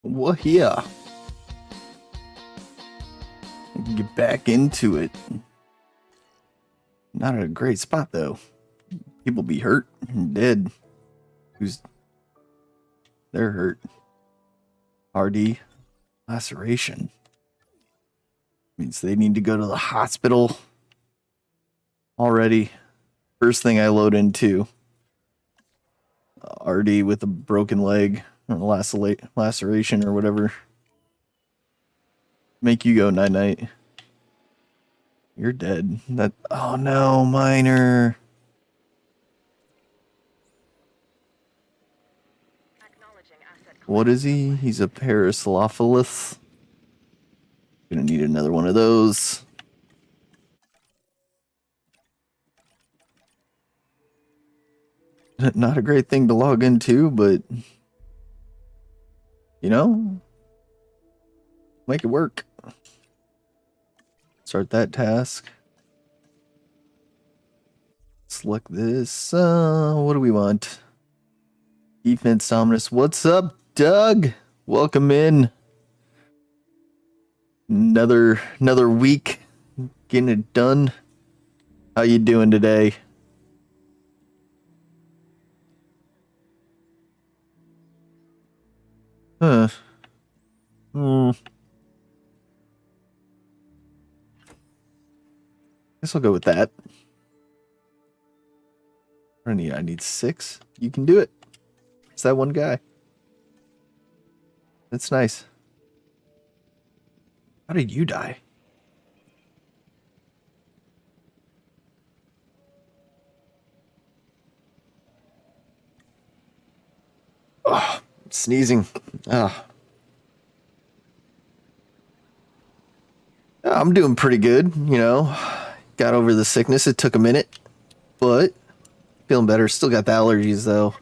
Well, yeah. Get back into it. Not at a great spot though. People be hurt and dead. Who's they're hurt. RD laceration means they need to go to the hospital already. First thing I load into RD with a broken leg or laceration or whatever. Make you go night night. You're dead. That oh no, minor. What is he? He's a Paracelophilus. Gonna need another one of those. Not a great thing to log into, but you know, make it work. Start that task. Select this. What do we want? Defense Dominus. What's up, Doug? Welcome in. Another week getting it done. How you doing today? Huh. Guess I'll go with that. I need 6. You can do it. It's that one guy. That's nice. How did you die? Oh, I'm sneezing. Ah. I'm doing pretty good, you know. Got over the sickness. It took a minute, but feeling better. Still got the allergies though.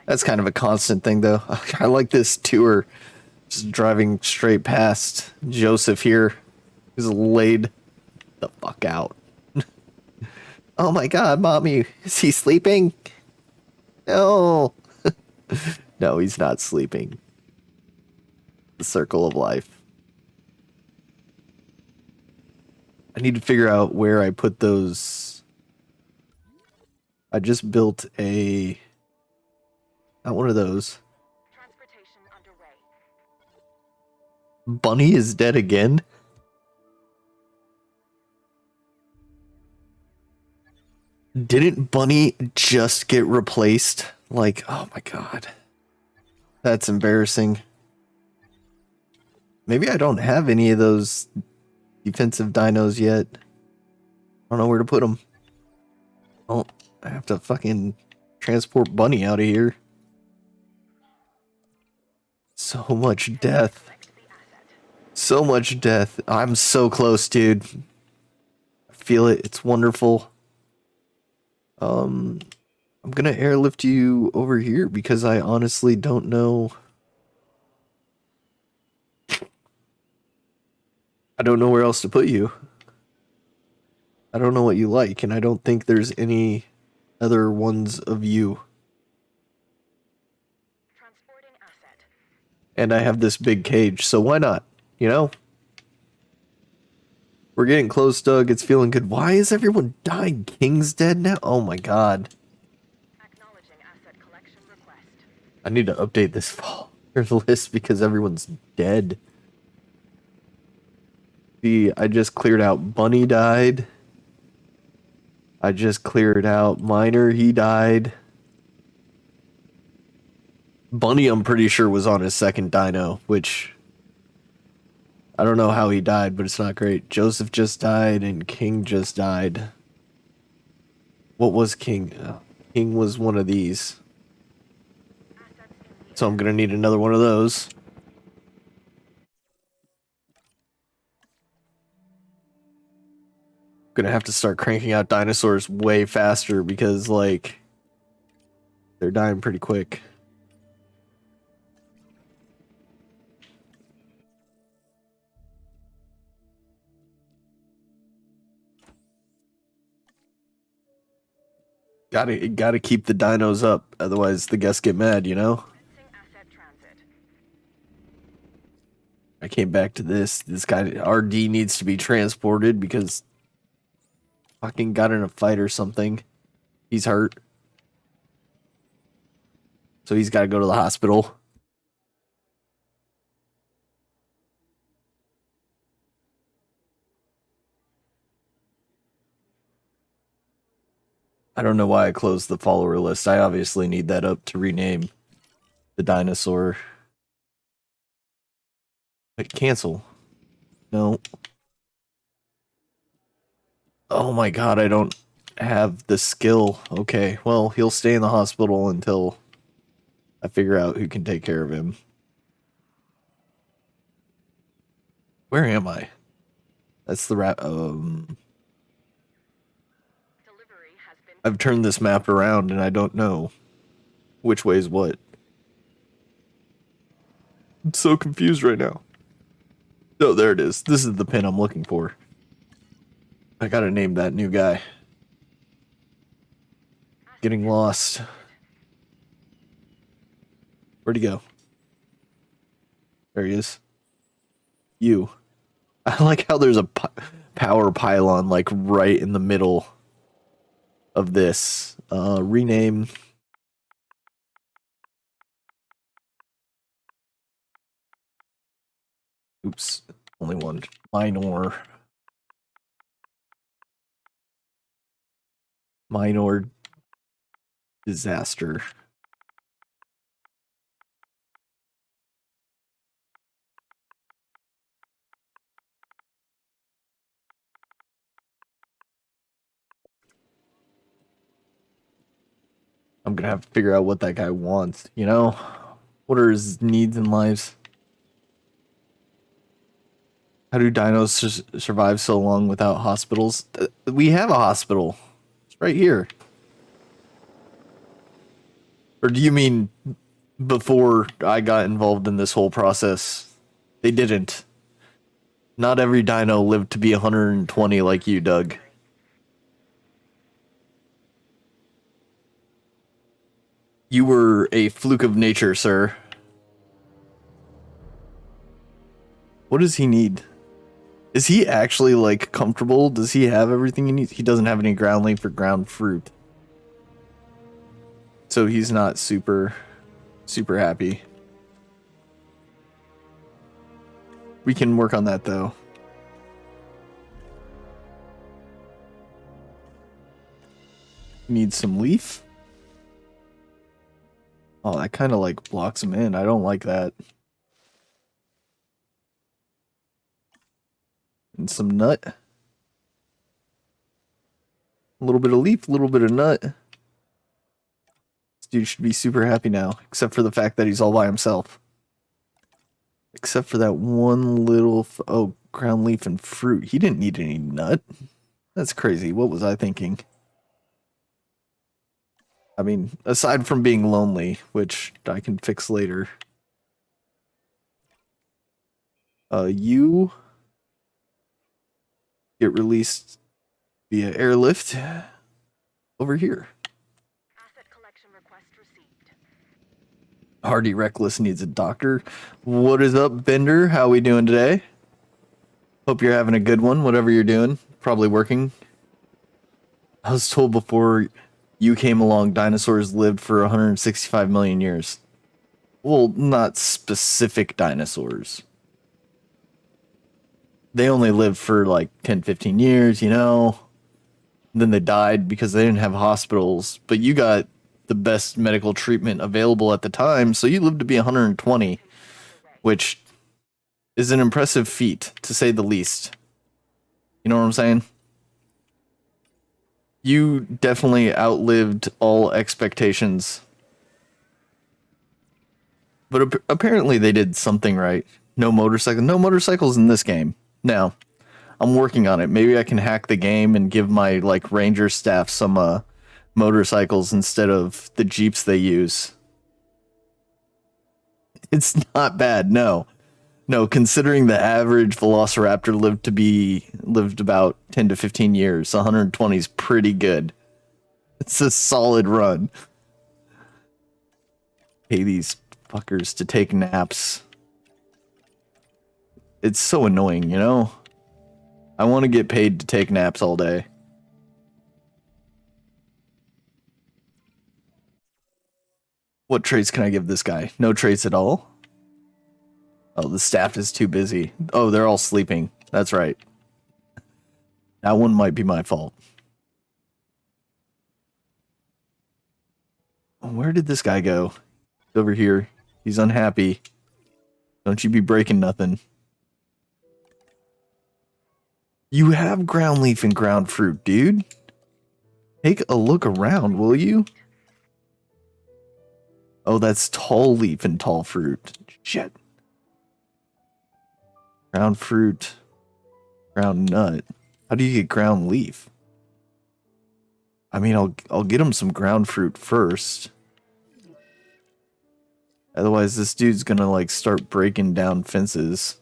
That's kind of a constant thing though. I like this tour. Just driving straight past Joseph here. He's laid the fuck out. Oh my god, mommy. Is he sleeping? No. No, he's not sleeping. The circle of life. I need to figure out where I put those. I just built not one of those. Bunny is dead again? Didn't Bunny just get replaced? Like, oh my god. That's embarrassing. Maybe I don't have any of those defensive dinos yet. I don't know where to put them. Oh, I have to fucking transport Bunny out of here. So much death. So much death. I'm so close, dude. I feel it. It's wonderful. I'm gonna airlift you over here because I honestly don't know. I don't know where else to put you. I don't know what you like, and I don't think there's any other ones of you. And I have this big cage, so why not? You know? We're getting close, Doug. It's feeling good. Why is everyone dying? King's dead now? Oh my god. I need to update this fall list because everyone's dead. See, I just cleared out Bunny died. I just cleared out Miner, he died. Bunny, I'm pretty sure, was on his second dino, which I don't know how he died, but it's not great. Joseph just died and King just died. What was King? King was one of these. So I'm gonna need another one of those. Gonna have to start cranking out dinosaurs way faster because, like, they're dying pretty quick. Gotta keep the dinos up, otherwise the guests get mad, you know? I came back to this. This guy, RD, needs to be transported because fucking got in a fight or something. He's hurt. So he's got to go to the hospital. I don't know why I closed the follower list. I obviously need that up to rename the dinosaur. Wait, cancel. No. Oh my god, I don't have the skill. Okay, well, he'll stay in the hospital until I figure out who can take care of him. Where am I? That's the I've turned this map around and I don't know which way is what. I'm so confused right now. Oh, there it is. This is the pin I'm looking for. I gotta name that new guy. Getting lost. Where'd he go? There he is. You. I like how there's a power pylon like right in the middle of this. Rename. Oops, only one. Minor disaster. I'm gonna have to figure out what that guy wants, you know? What are his needs in lives? How do dinos survive so long without hospitals? We have a hospital. It's right here. Or do you mean before I got involved in this whole process? They didn't. Not every dino lived to be 120 like you, Doug. You were a fluke of nature, sir. What does he need? Is he actually, like, comfortable? Does he have everything he needs? He doesn't have any ground leaf or ground fruit. So he's not super happy. We can work on that, though. Need some leaf? Oh, that kind of, like, blocks him in. I don't like that. And some nut. A little bit of leaf, a little bit of nut. This dude should be super happy now, except for the fact that he's all by himself. Except for that one little... oh, ground leaf and fruit. He didn't need any nut. That's crazy. What was I thinking? I mean, aside from being lonely, which I can fix later. You get released via airlift over here. Asset collection request received. Hardy Reckless needs a doctor. What is up, Bender? How we doing today? Hope you're having a good one, whatever you're doing. Probably working. I was told before you came along, dinosaurs lived for 165 million years. Well, not specific dinosaurs. They only lived for like 10, 15 years, you know? Then they died because they didn't have hospitals. But you got the best medical treatment available at the time, so you lived to be 120, which is an impressive feat, to say the least. You know what I'm saying? You definitely outlived all expectations. But apparently they did something right. No motorcycles in this game. Now, I'm working on it. Maybe I can hack the game and give my like ranger staff some motorcycles instead of the jeeps they use. It's not bad, no. No, considering the average velociraptor lived about 10 to 15 years, 120 is pretty good. It's a solid run. Pay these fuckers to take naps. It's so annoying, you know? I want to get paid to take naps all day. What traits can I give this guy? No traits at all? Oh, the staff is too busy. Oh, they're all sleeping. That's right. That one might be my fault. Where did this guy go? He's over here. He's unhappy. Don't you be breaking nothing. You have ground leaf and ground fruit, dude. Take a look around, will you? Oh, that's tall leaf and tall fruit. Shit. Ground fruit. Ground nut. How do you get ground leaf? I mean, I'll get him some ground fruit first. Otherwise, this dude's gonna, like, start breaking down fences.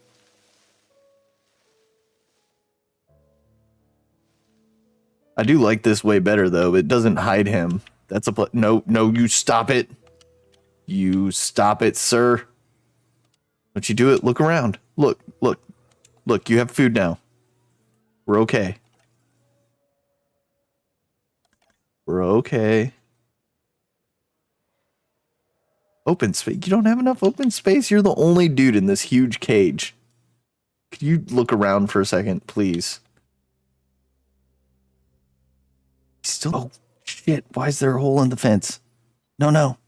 I do like this way better, though. It doesn't hide him. That's a no, you stop it. You stop it, sir. Don't you do it. Look around. Look. Look, you have food now. We're okay. We're okay. Open space. You don't have enough open space? You're the only dude in this huge cage. Could you look around for a second, please? Still. Oh, shit. Why is there a hole in the fence? No.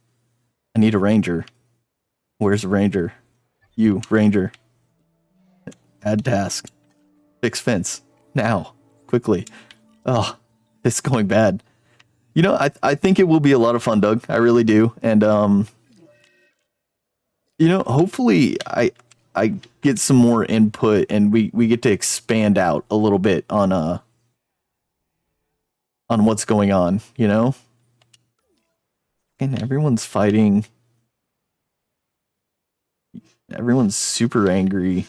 I need a ranger. Where's the ranger? You, ranger. Add task. Fix fence. Now. Quickly. Oh, it's going bad. You know, I think it will be a lot of fun, Doug. I really do. And, you know, hopefully I get some more input and we get to expand out a little bit on what's going on, you know? And everyone's fighting. Everyone's super angry.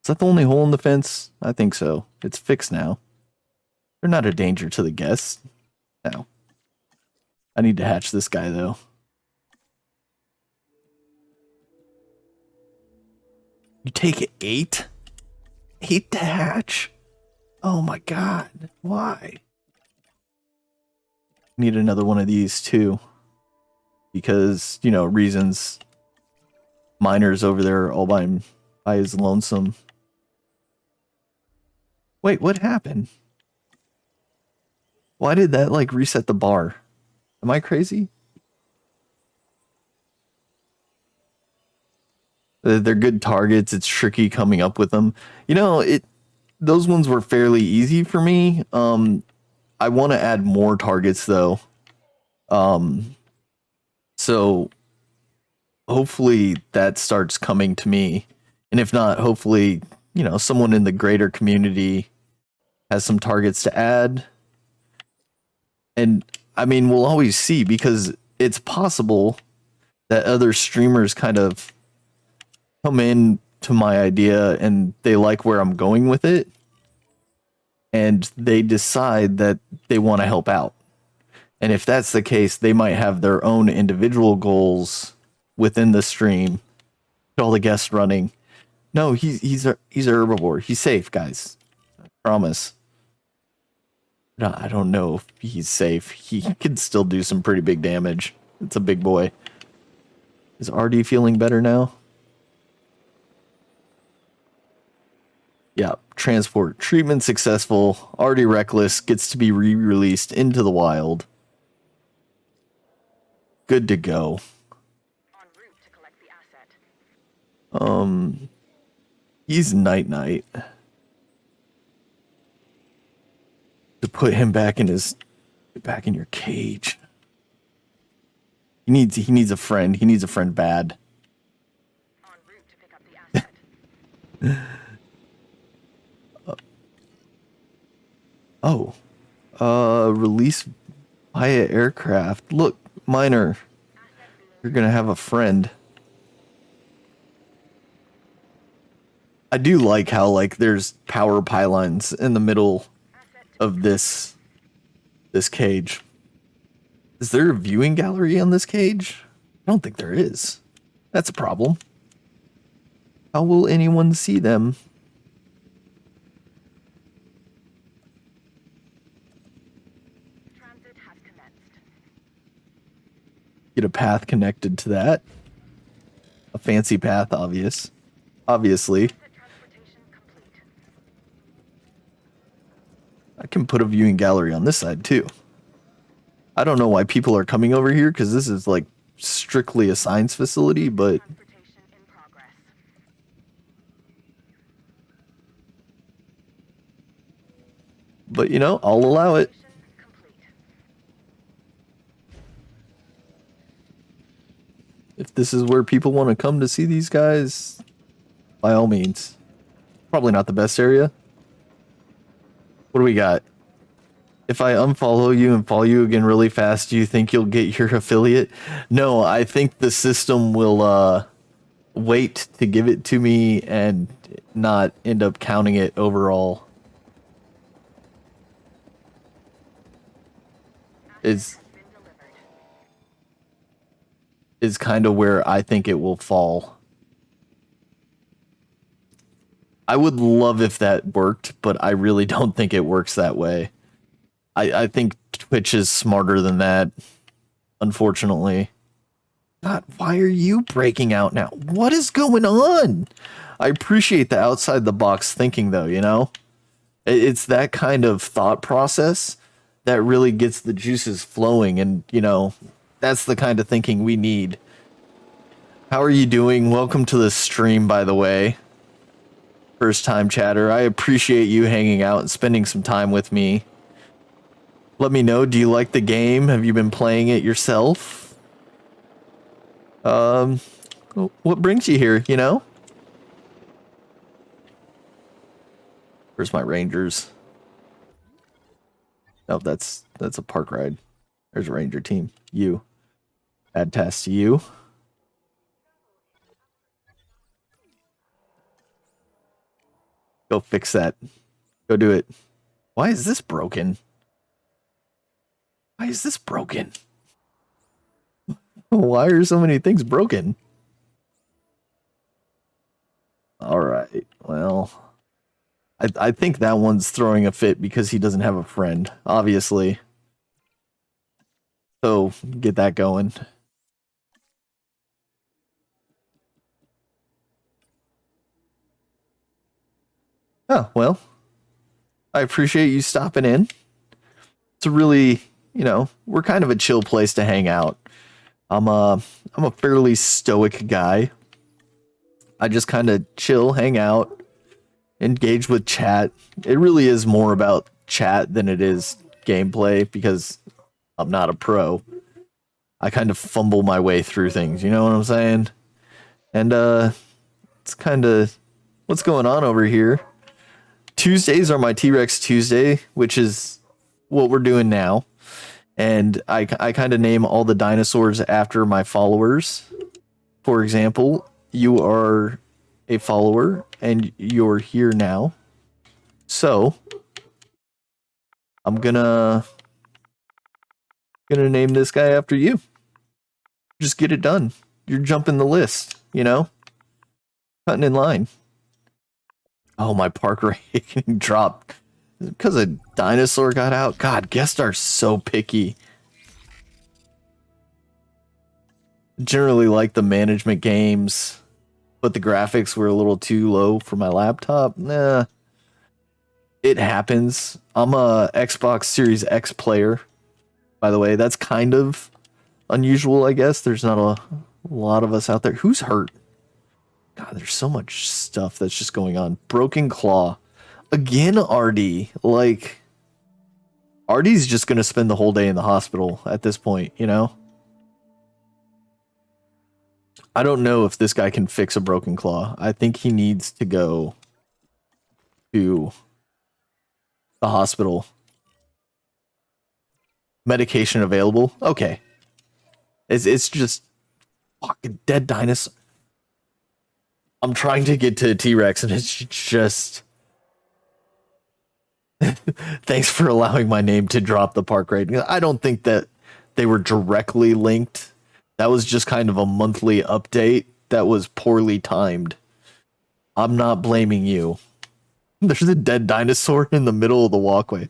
Is that the only hole in the fence? I think so. It's fixed now. They're not a danger to the guests. No. I need to hatch this guy, though. You take 8? 8 to hatch? Oh my god. Why? Need another one of these, too. Because, you know, reasons. Miner's over there all by his lonesome. Wait, what happened? Why did that, like, reset the bar? Am I crazy? They're good targets. It's tricky coming up with them. You know, those ones were fairly easy for me. I want to add more targets, though. So hopefully that starts coming to me. And if not, hopefully, you know, someone in the greater community has some targets to add. And I mean, we'll always see, because it's possible that other streamers kind of come in to my idea and they like where I'm going with it. And they decide that they want to help out. And if that's the case, they might have their own individual goals within the stream. All the guests running. No, he's a herbivore. He's safe, guys. I promise. No, I don't know if he's safe. He can still do some pretty big damage. It's a big boy. Is RD feeling better now? Yeah, transport. Treatment successful. RD Reckless gets to be re-released into the wild. Good to go. En route to collect the asset. He's Night. To put him back in your cage. He needs a friend. He needs a friend bad. En route to pick up the asset. Release via aircraft. Look, Miner, you're gonna have a friend. I do like how, like, there's power pylons in the middle of this cage. Is there a viewing gallery on this cage? I don't think there is. That's a problem. How will anyone see them? Transit has commenced. Get a path connected to that. A fancy path, obviously. Transit transportation complete. I can put a viewing gallery on this side too. I don't know why people are coming over here because this is like strictly a science facility, but Transportation in progress. you know, I'll allow it. Transportation complete. If this is where people want to come to see these guys, by all means. Probably not the best area. What do we got? If I unfollow you and follow you again really fast, do you think you'll get your affiliate? No, I think the system will wait to give it to me and not end up counting it overall. Is Has been delivered. is kind of where I think it will fall. I would love if that worked, but I really don't think it works that way. I think Twitch is smarter than that, unfortunately. God, why are you breaking out now? What is going on? I appreciate the outside the box thinking, though, you know? It's that kind of thought process that really gets the juices flowing, and, you know, that's the kind of thinking we need. How are you doing? Welcome to the stream, by the way. First time chatter. I appreciate you hanging out and spending some time with me. Let me know, do you like the game? Have you been playing it yourself? What brings you here, you know? Where's my Rangers? Oh, that's a park ride. There's a Ranger team. You. Add task to you. Go fix that. Go do it. Why is this broken? Why is this broken? Why are so many things broken? All right. Well, I think that one's throwing a fit because he doesn't have a friend, obviously. So get that going. Oh, well, I appreciate you stopping in. It's a really, you know, we're kind of a chill place to hang out. I'm a fairly stoic guy. I just kind of chill, hang out, engage with chat. It really is more about chat than it is gameplay because I'm not a pro. I kind of fumble my way through things, you know what I'm saying? And it's kind of what's going on over here. Tuesdays are my T-Rex Tuesday, which is what we're doing now. And I kind of name all the dinosaurs after my followers. For example, you are a follower and you're here now. So I'm gonna name this guy after you. Just get it done. You're jumping the list, you know? Cutting in line. Oh, my park rating dropped because a dinosaur got out. God, guests are so picky. Generally like the management games, but the graphics were a little too low for my laptop. Nah, it happens. I'm a Xbox Series X player, by the way. That's kind of unusual, I guess. There's not a lot of us out there. Who's hurt? God, there's so much stuff that's just going on. Broken claw. Again, Artie. Like, Artie's just going to spend the whole day in the hospital at this point, you know? I don't know if this guy can fix a broken claw. I think he needs to go to the hospital. Medication available? Okay. It's just fucking dead dinosaur. I'm trying to get to T-Rex and it's just... Thanks for allowing my name to drop the park rating. I don't think that they were directly linked. That was just kind of a monthly update that was poorly timed. I'm not blaming you. There's a dead dinosaur in the middle of the walkway.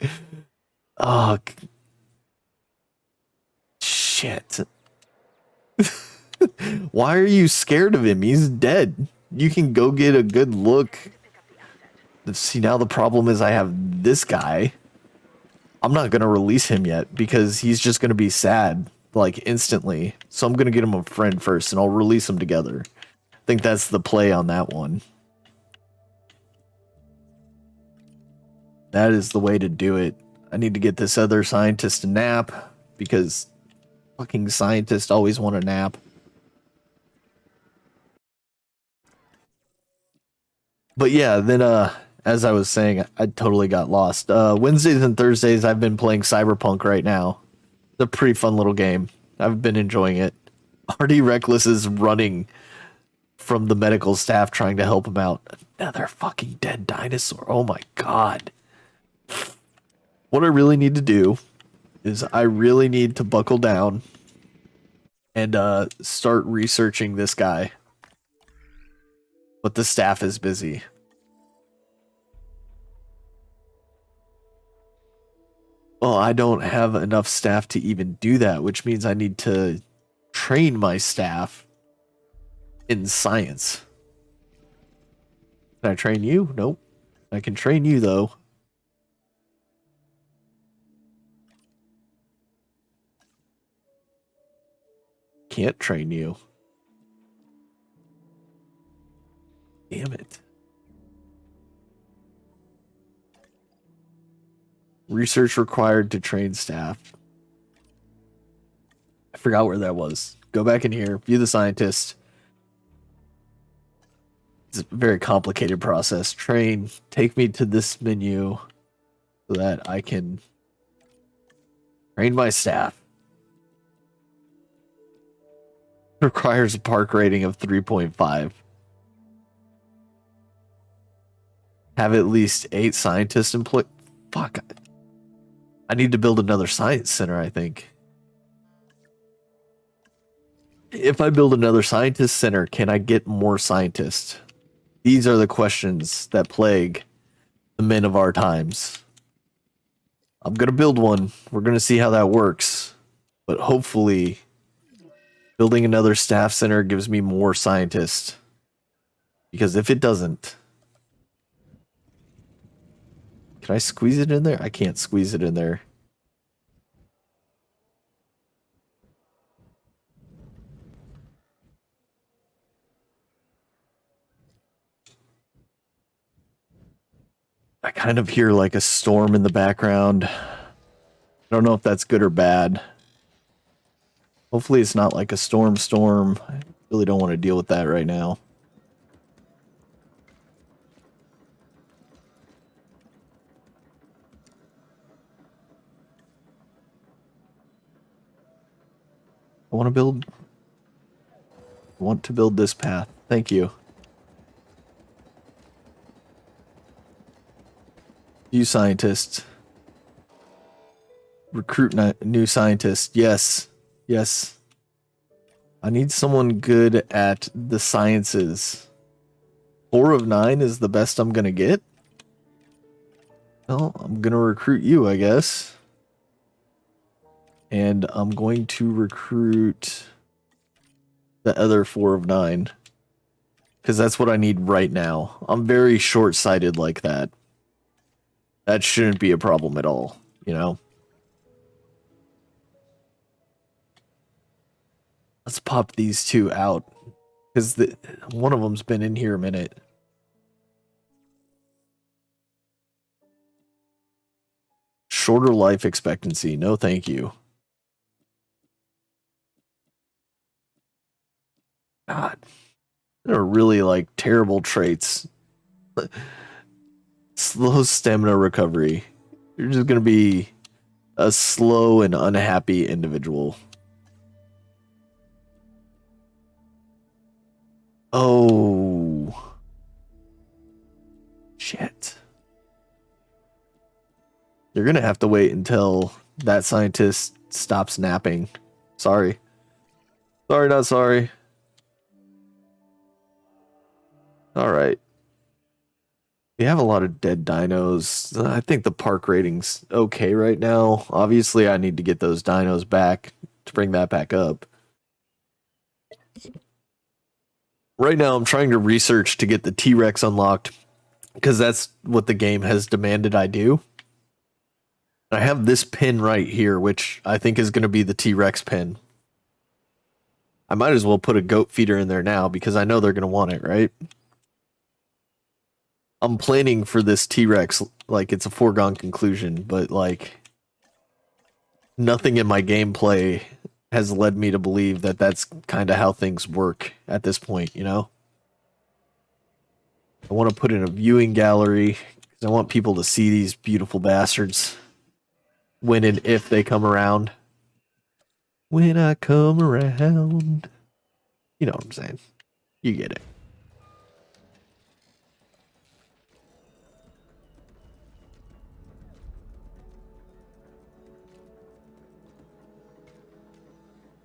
Oh, shit. Why are you scared of him? He's dead. You can go get a good look. See, now the problem is I have this guy. I'm not going to release him yet because he's just going to be sad, like, instantly. So I'm going to get him a friend first, and I'll release them together. I think that's the play on that one. That is the way to do it. I need to get this other scientist a nap because fucking scientists always want a nap. But yeah, then as I was saying, I totally got lost. Wednesdays and Thursdays I've been playing Cyberpunk right now. It's a pretty fun little game. I've been enjoying it. RD Reckless is running from the medical staff trying to help him out. Another fucking dead dinosaur. Oh my god. What I really need to do is I really need to buckle down and start researching this guy. But the staff is busy. Well, I don't have enough staff to even do that, which means I need to train my staff in science. Can I train you? Nope. I can train you, though. Can't train you. Damn it. Research required to train staff. I forgot where that was. Go back in here. View the scientist. It's a very complicated process. Train. Take me to this menu so that I can train my staff. Requires a park rating of 3.5. Have at least 8 scientists employed. Fuck. I need to build another science center, I think. If I build another scientist center, can I get more scientists? These are the questions that plague the men of our times. I'm going to build one. We're going to see how that works. But hopefully, building another staff center gives me more scientists. Because if it doesn't... Can I squeeze it in there? I can't squeeze it in there. I kind of hear like a storm in the background. I don't know if that's good or bad. Hopefully it's not like a storm. I really don't want to deal with that right now. I want to build this path. Thank you. You scientists. Recruit new scientists. Yes. Yes. I need someone good at the sciences. 4 of 9 is the best I'm going to get. Well, I'm going to recruit you, I guess. And I'm going to recruit the other 4 of 9. Because that's what I need right now. I'm very short-sighted like that. That shouldn't be a problem at all, you know? Let's pop these 2 out. Because one of them's been in here a minute. Shorter life expectancy. No, thank you. God. They're really, like, terrible traits. Slow stamina recovery. You're just going to be a slow and unhappy individual. Oh. Shit. You're going to have to wait until that scientist stops napping. Sorry. Sorry, not sorry. All right. We have a lot of dead dinos. I think the park rating's okay right now. Obviously, I need to get those dinos back to bring that back up. Right now, I'm trying to research to get the T-Rex unlocked because that's what the game has demanded I do. I have this pin right here, which I think is going to be the T-Rex pin. I might as well put a goat feeder in there now because I know they're going to want it, right? I'm planning for this T-Rex like it's a foregone conclusion, but like nothing in my gameplay has led me to believe that that's kind of how things work at this point, you know? I want to put in a viewing gallery because I want people to see these beautiful bastards when and if they come around. When I come around. You know what I'm saying. You get it.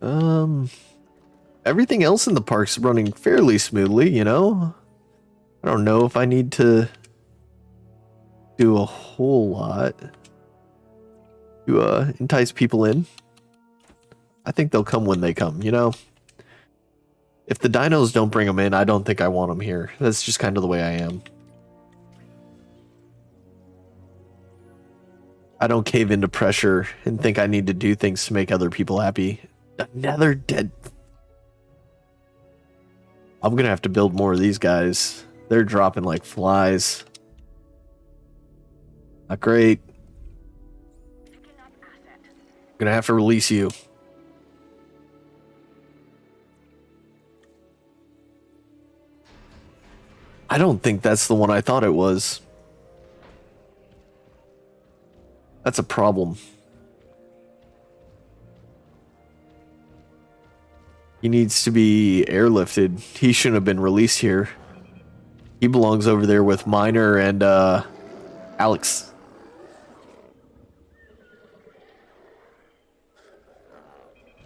Um, Everything else in the park's running fairly smoothly, you know? I don't know if I need to do a whole lot to entice people in. I think they'll come when they come, you know? If the dinos don't bring them in, I don't think I want them here. That's just kind of the way I am. I don't cave into pressure and think I need to do things to make other people happy. Another dead. I'm gonna have to build more of these guys. They're dropping like flies. Not great. I'm gonna have to release you. I don't think that's the one I thought it was. That's a problem. He needs to be airlifted. He shouldn't have been released here. He belongs over there with Miner and Alex.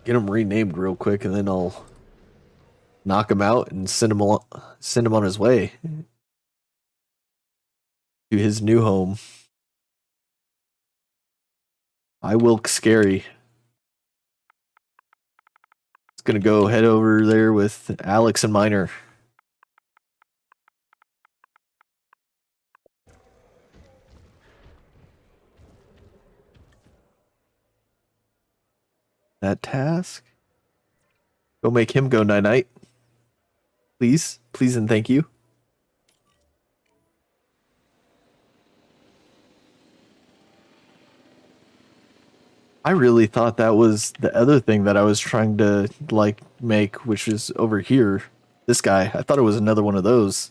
Get him renamed real quick, and then I'll knock him out and send him on his way to his new home. I will scary. It's gonna go head over there with Alex and Miner. That task. Go make him go night night. Please, please, and thank you. I really thought that was the other thing that I was trying to like make, which is over here. This guy. I thought it was another one of those.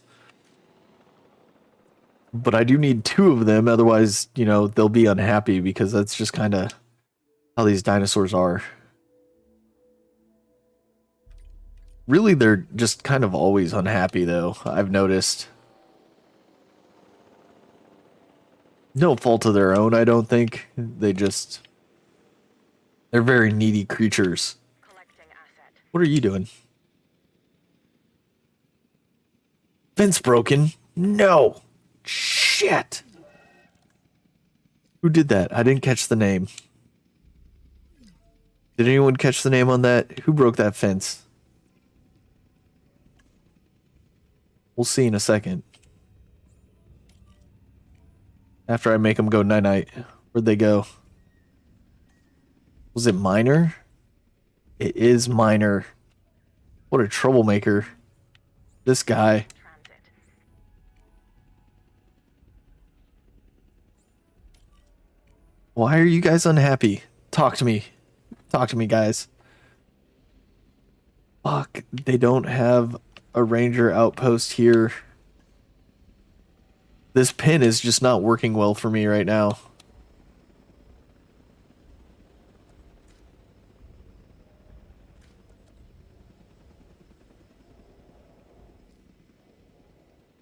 But I do need two of them, otherwise, you know, they'll be unhappy because that's just kind of how these dinosaurs are. Really, they're just kind of always unhappy, though, I've noticed. No fault of their own, I don't think. They're very needy creatures. What are you doing? Fence broken? No! Shit! Who did that? I didn't catch the name. Did anyone catch the name on that? Who broke that fence? We'll see in a second. After I make them go night-night. Where'd they go? Was it Miner? It is Miner. What a troublemaker. This guy. Why are you guys unhappy? Talk to me. Talk to me, guys. Fuck, they don't have a ranger outpost here. This pin is just not working well for me right now.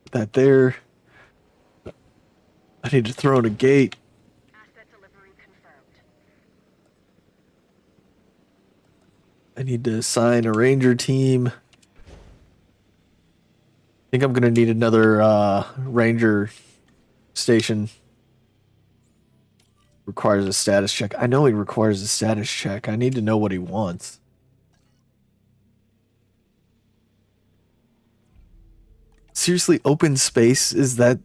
Put that there. I need to throw in a gate. Asset delivery confirmed. I need to assign a ranger team. I think I'm gonna need another ranger Station. Requires a status check. I know he requires a status check. I need to know what he wants. Seriously, open space? Is that...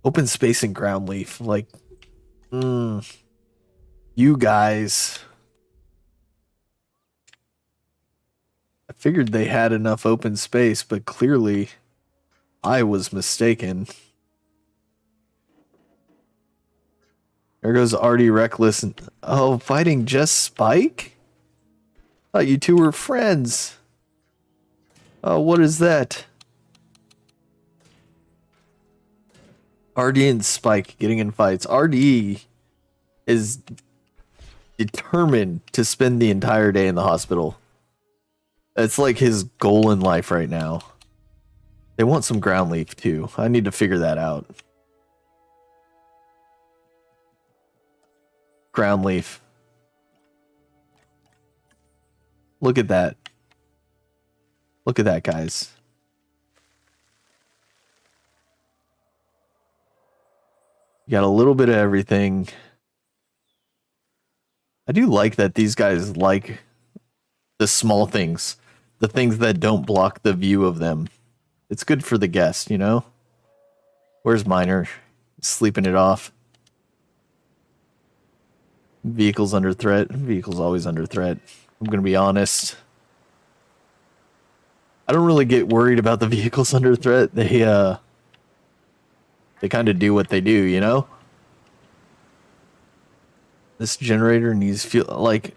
Open space and ground leaf? Like... You guys... I figured they had enough open space, but clearly I was mistaken. There goes Artie Reckless. And, oh, fighting just Spike? Thought you two were friends. Oh, what is that? RD and Spike getting in fights. RD is determined to spend the entire day in the hospital. It's like his goal in life right now. They want some ground leaf too. I need to figure that out. Ground leaf. Look at that. Look at that, guys. You got a little bit of everything. I do like that these guys like the small things. The things that don't block the view of them. It's good for the guest, you know? Where's Miner? Sleeping it off. Vehicle's under threat. Vehicle's always under threat. I'm gonna be honest. I don't really get worried about the vehicles under threat. They kind of do what they do, you know? This generator needs fuel. Like,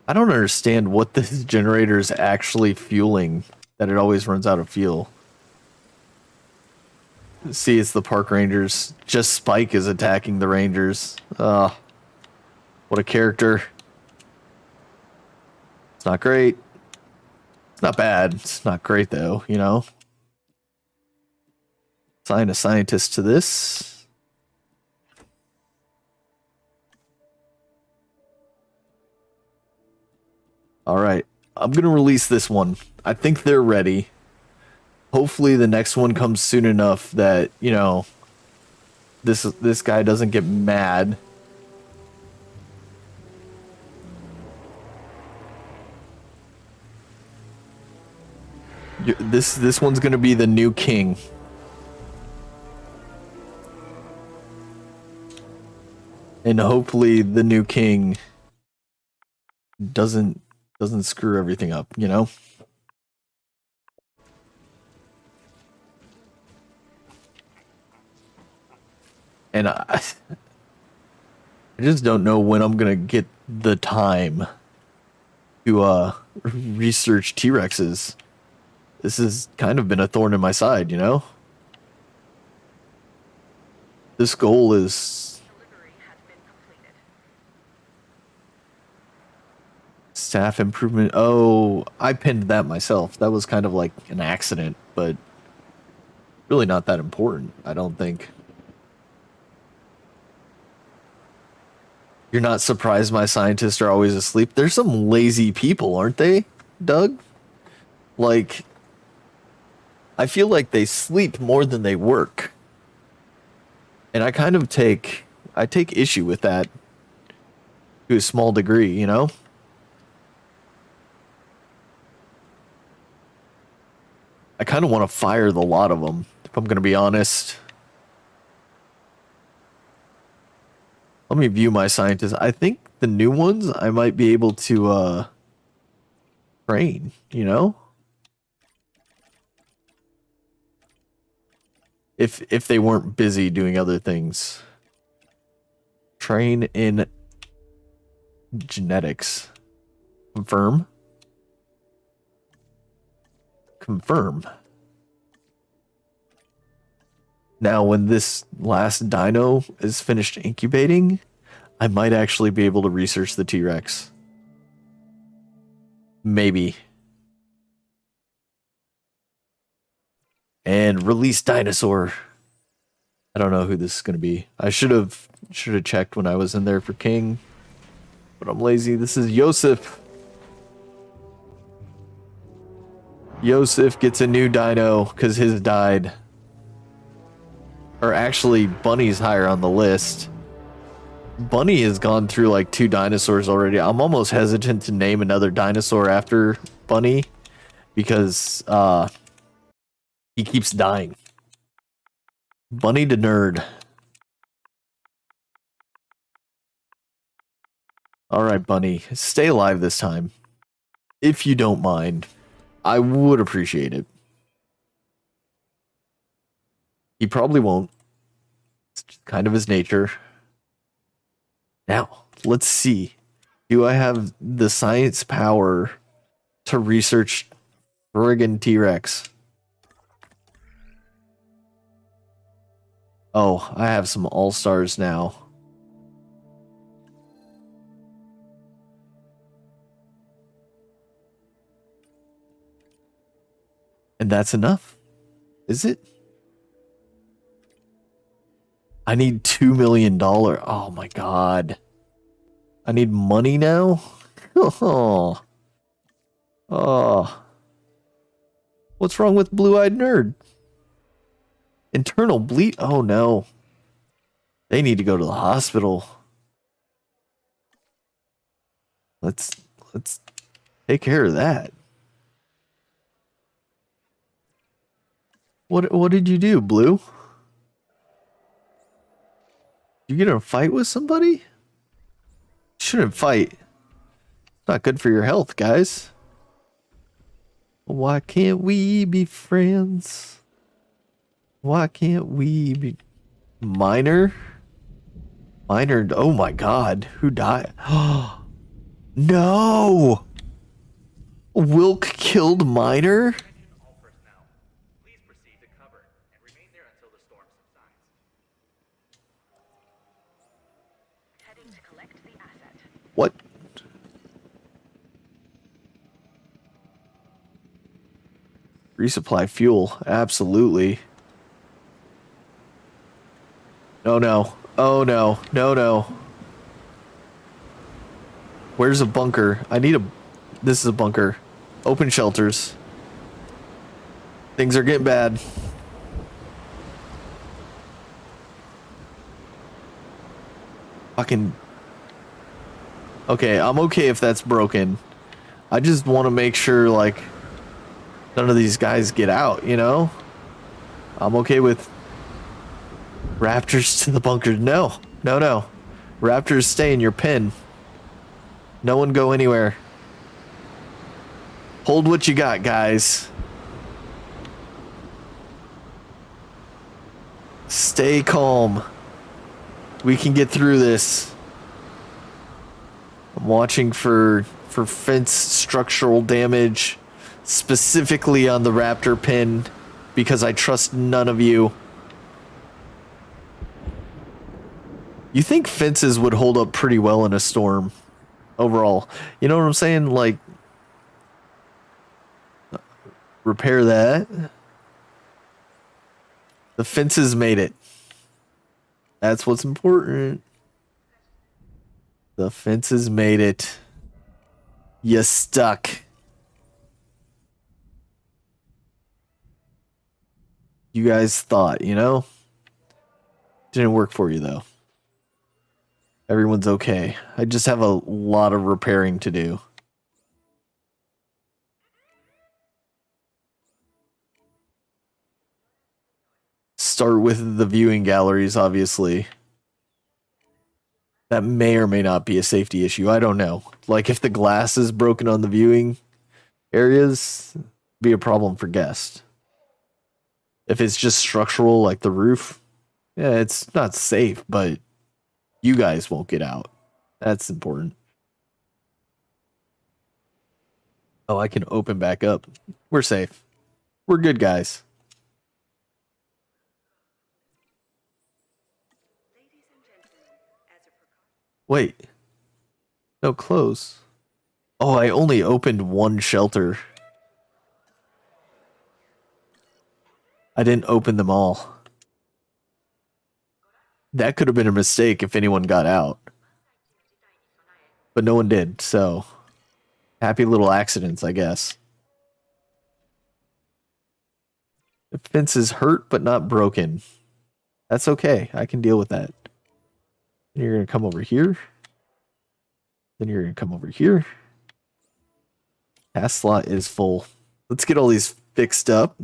I don't understand what this generator is actually fueling, that it always runs out of fuel. See, it's the park rangers. Just Spike is attacking the rangers. What a character. It's not great. It's not bad. It's not great, though, you know? Assign a scientist to this. All right, I'm gonna release this one. I think they're ready. Hopefully the next one comes soon enough that, you know, this guy doesn't get mad. This one's gonna be the new king. And hopefully the new king doesn't screw everything up, you know? And I just don't know when I'm gonna get the time to research T-Rexes. This has kind of been a thorn in my side, you know? This goal is Delivery has been completed. staff improvement. Oh, I pinned that myself. That was kind of like an accident, but really not that important, I don't think. You're not surprised my scientists are always asleep? There's some lazy people, aren't they, Doug? Like, I feel like they sleep more than they work. And I kind of take issue with that to a small degree, you know? I kind of want to fire the lot of them, if I'm going to be honest. Let me view my scientists. I think the new ones I might be able to train, you know? If they weren't busy doing other things. Train in genetics. Confirm. Confirm. Now, when this last dino is finished incubating, I might actually be able to research the T-Rex. Maybe. And release dinosaur. I don't know who this is going to be. I should have checked when I was in there for King, but I'm lazy. This is Yosef. Yosef gets a new dino because his died. Or actually, Bunny's higher on the list. Bunny has gone through like 2 dinosaurs already. I'm almost hesitant to name another dinosaur after Bunny because he keeps dying. Bunny the nerd. Alright, Bunny. Stay alive this time. If you don't mind. I would appreciate it. He probably won't. It's just kind of his nature. Now, let's see. Do I have the science power to research friggin' T-Rex? Oh, I have some all-stars now. And that's enough? Is it? I need $2 million. Oh my god. I need money now? Oh. Oh. What's wrong with Blue-Eyed Nerd? Internal bleed? Oh no. They need to go to the hospital. Let's take care of that. What did you do, Blue? You get in a fight with somebody? Shouldn't fight. It's not good for your health, guys. Why can't we be friends? Why can't we be... Minor? Minor, oh my god. Who died? Oh, no! Wilk killed Minor? All personnel, please proceed to cover and remain there until the storm subsides. Heading to collect the asset. What? Resupply fuel, absolutely. Oh no. Oh no. No, no. Where's a bunker? I need a... This is a bunker. Open shelters. Things are getting bad. Fucking... Okay, I'm okay if that's broken. I just want to make sure, like, none of these guys get out, you know? I'm okay with raptors to the bunker. No, no, no. Raptors, stay in your pen. No one go anywhere. Hold what you got, guys. Stay calm. We can get through this. I'm watching for fence structural damage, specifically on the raptor pin, because I trust none of you. You think fences would hold up pretty well in a storm, overall. You know what I'm saying? Like, repair that. The fences made it. That's what's important. The fences made it. You stuck. You guys thought, you know? Didn't work for you, though. Everyone's okay. I just have a lot of repairing to do. Start with the viewing galleries, obviously. That may or may not be a safety issue. I don't know. Like, if the glass is broken on the viewing areas, it'd be a problem for guests. If it's just structural, like the roof, yeah, it's not safe, but you guys won't get out. That's important. Oh, I can open back up. We're safe. We're good, guys. Wait. No, close. Oh, I only opened one shelter. I didn't open them all. That could have been a mistake if anyone got out. But no one did, so... Happy little accidents, I guess. The fence is hurt but not broken. That's okay. I can deal with that. Then you're going to come over here. Then you're going to come over here. Task slot is full. Let's get all these fixed up.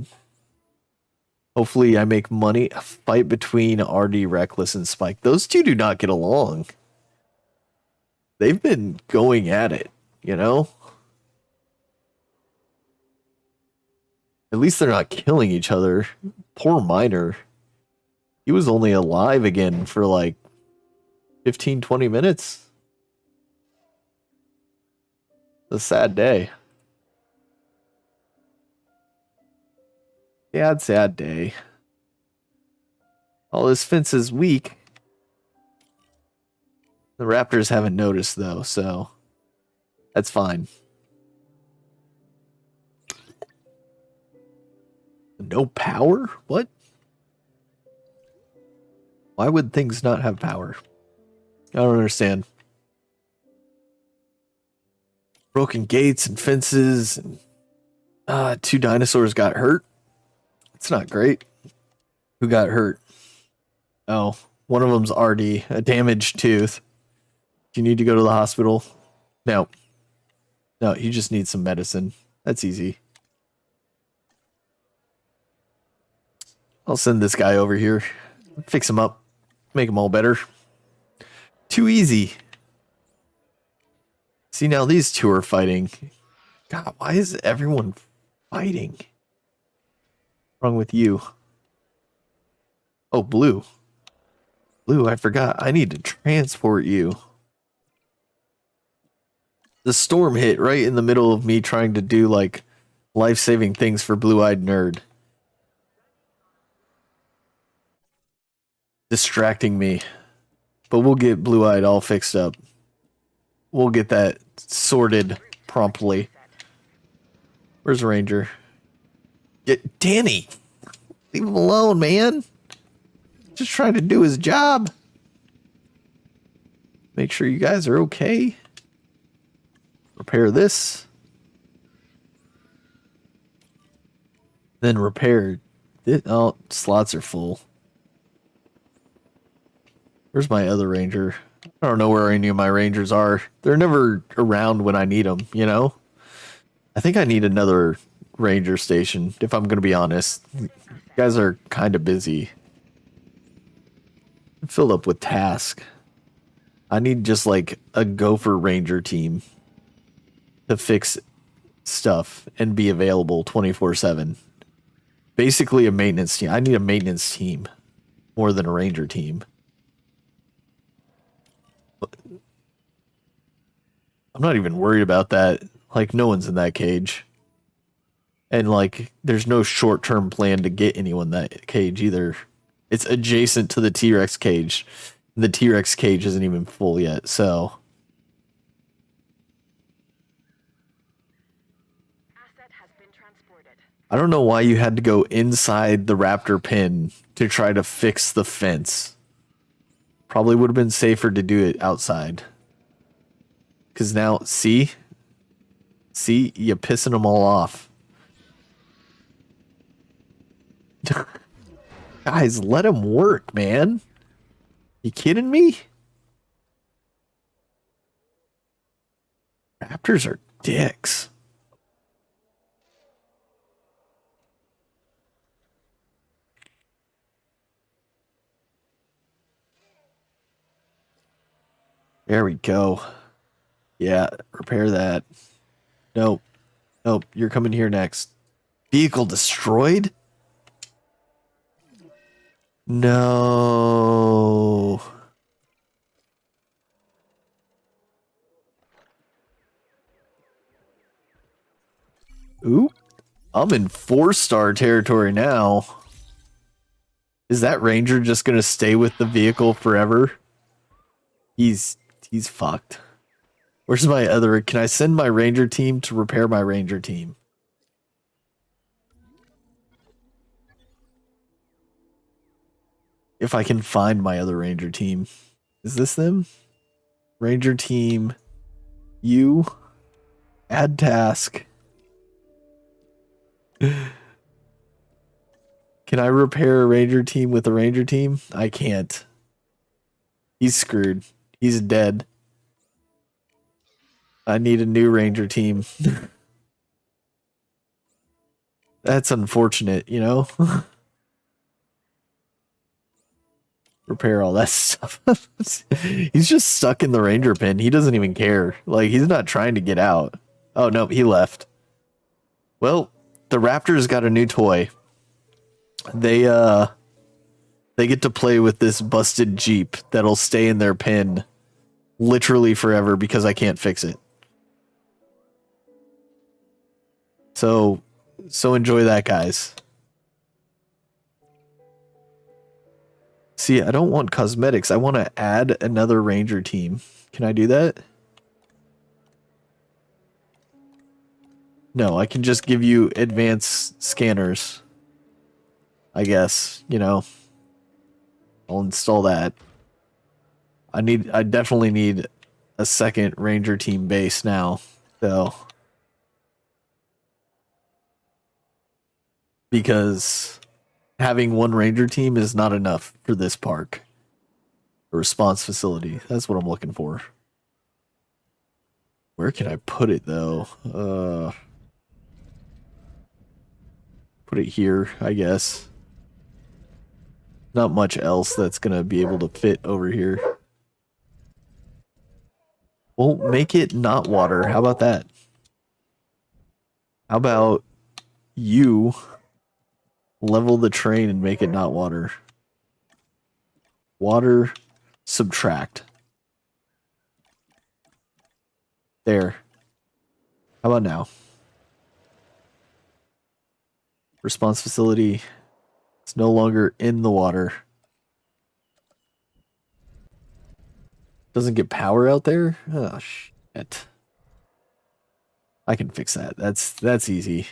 Hopefully I make money. A fight between RD, Reckless, and Spike. Those two do not get along. They've been going at it, you know? At least they're not killing each other. Poor Miner. He was only alive again for like 15, 20 minutes. A sad day. Sad day. All this fence is weak. The Raptors haven't noticed though, so that's fine. No power? What? Why would things not have power? I don't understand. Broken gates and fences and 2 dinosaurs got hurt. It's not great. Who got hurt? Oh, one of them's RD, a damaged tooth. Do you need to go to the hospital? No. No, you just need some medicine. That's easy. I'll send this guy over here. Fix him up. Make them all better. Too easy. See, now these two are fighting. God, why is everyone fighting? What's wrong with you? Oh, Blue. Blue, I forgot. I need to transport you. The storm hit right in the middle of me trying to do, like, life-saving things for Blue-Eyed Nerd. Distracting me. But we'll get Blue-Eyed all fixed up. We'll get that sorted promptly. Where's Ranger? Get Danny! Leave him alone, man! Just trying to do his job. Make sure you guys are okay. Repair this. Then repair it. Oh, slots are full. Where's my other ranger? I don't know where any of my rangers are. They're never around when I need them, you know? I think I need another ranger station, if I'm going to be honest. You guys are kind of busy. I'm filled up with tasks. I need just like a gopher ranger team to fix stuff and be available 24/7. Basically a maintenance team. I need a maintenance team more than a ranger team. I'm not even worried about that. Like, no one's in that cage. And, like, there's no short-term plan to get anyone that cage either. It's adjacent to the T-Rex cage. The T-Rex cage isn't even full yet, so... Asset has been transported. I don't know why you had to go inside the raptor pen to try to fix the fence. Probably would have been safer to do it outside. Because now, see? See? You're pissing them all off. Guys, let him work, man. You kidding me? Raptors are dicks. There we go. Yeah, repair that. Nope. Nope, you're coming here next. Vehicle destroyed? No. Ooh. I'm in 4-star territory now. Is that ranger just gonna stay with the vehicle forever? He's fucked. Where's my other... Can I send my ranger team to repair my ranger team? If I can find my other ranger team. Is this them? Ranger team. You. Add task. Can I repair a ranger team with a ranger team? I can't. He's screwed. He's dead. I need a new ranger team. That's unfortunate, you know? Repair all that stuff. He's just stuck in the ranger pen. He doesn't even care. Like, he's not trying to get out. Oh, no, he left. Well, the Raptors got a new toy. They get to play with this busted Jeep that'll stay in their pen literally forever because I can't fix it. So enjoy that, guys. See, I don't want cosmetics. I want to add another ranger team. Can I do that? No, I can just give you advanced scanners. I guess, you know. I'll install that. I definitely need a second ranger team base now, though. Because having one ranger team is not enough for this park. A response facility. That's what I'm looking for. Where can I put it, though? Put it here, I guess. Not much else that's going to be able to fit over here. Well, make it not water. How about that? How about you level the train and make it not water? Water, subtract. There. How about now? Response facility. It's no longer in the water. Doesn't get power out there? Oh, shit. I can fix that. That's easy.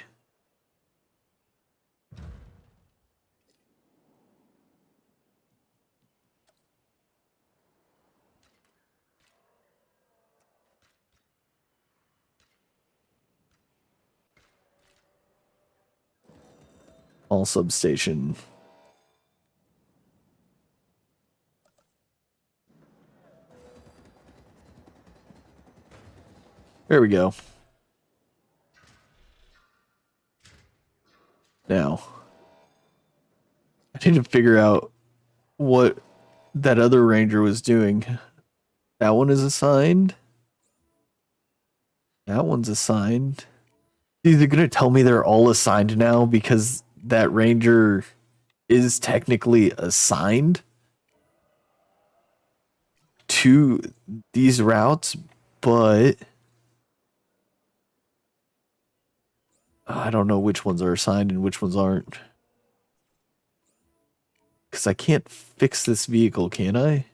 All substation. There we go. Now, I need to figure out what that other ranger was doing. That one is assigned. That one's assigned. They're gonna tell me they're all assigned now because that ranger is technically assigned to these routes, but I don't know which ones are assigned and which ones aren't. Because I can't fix this vehicle, can I?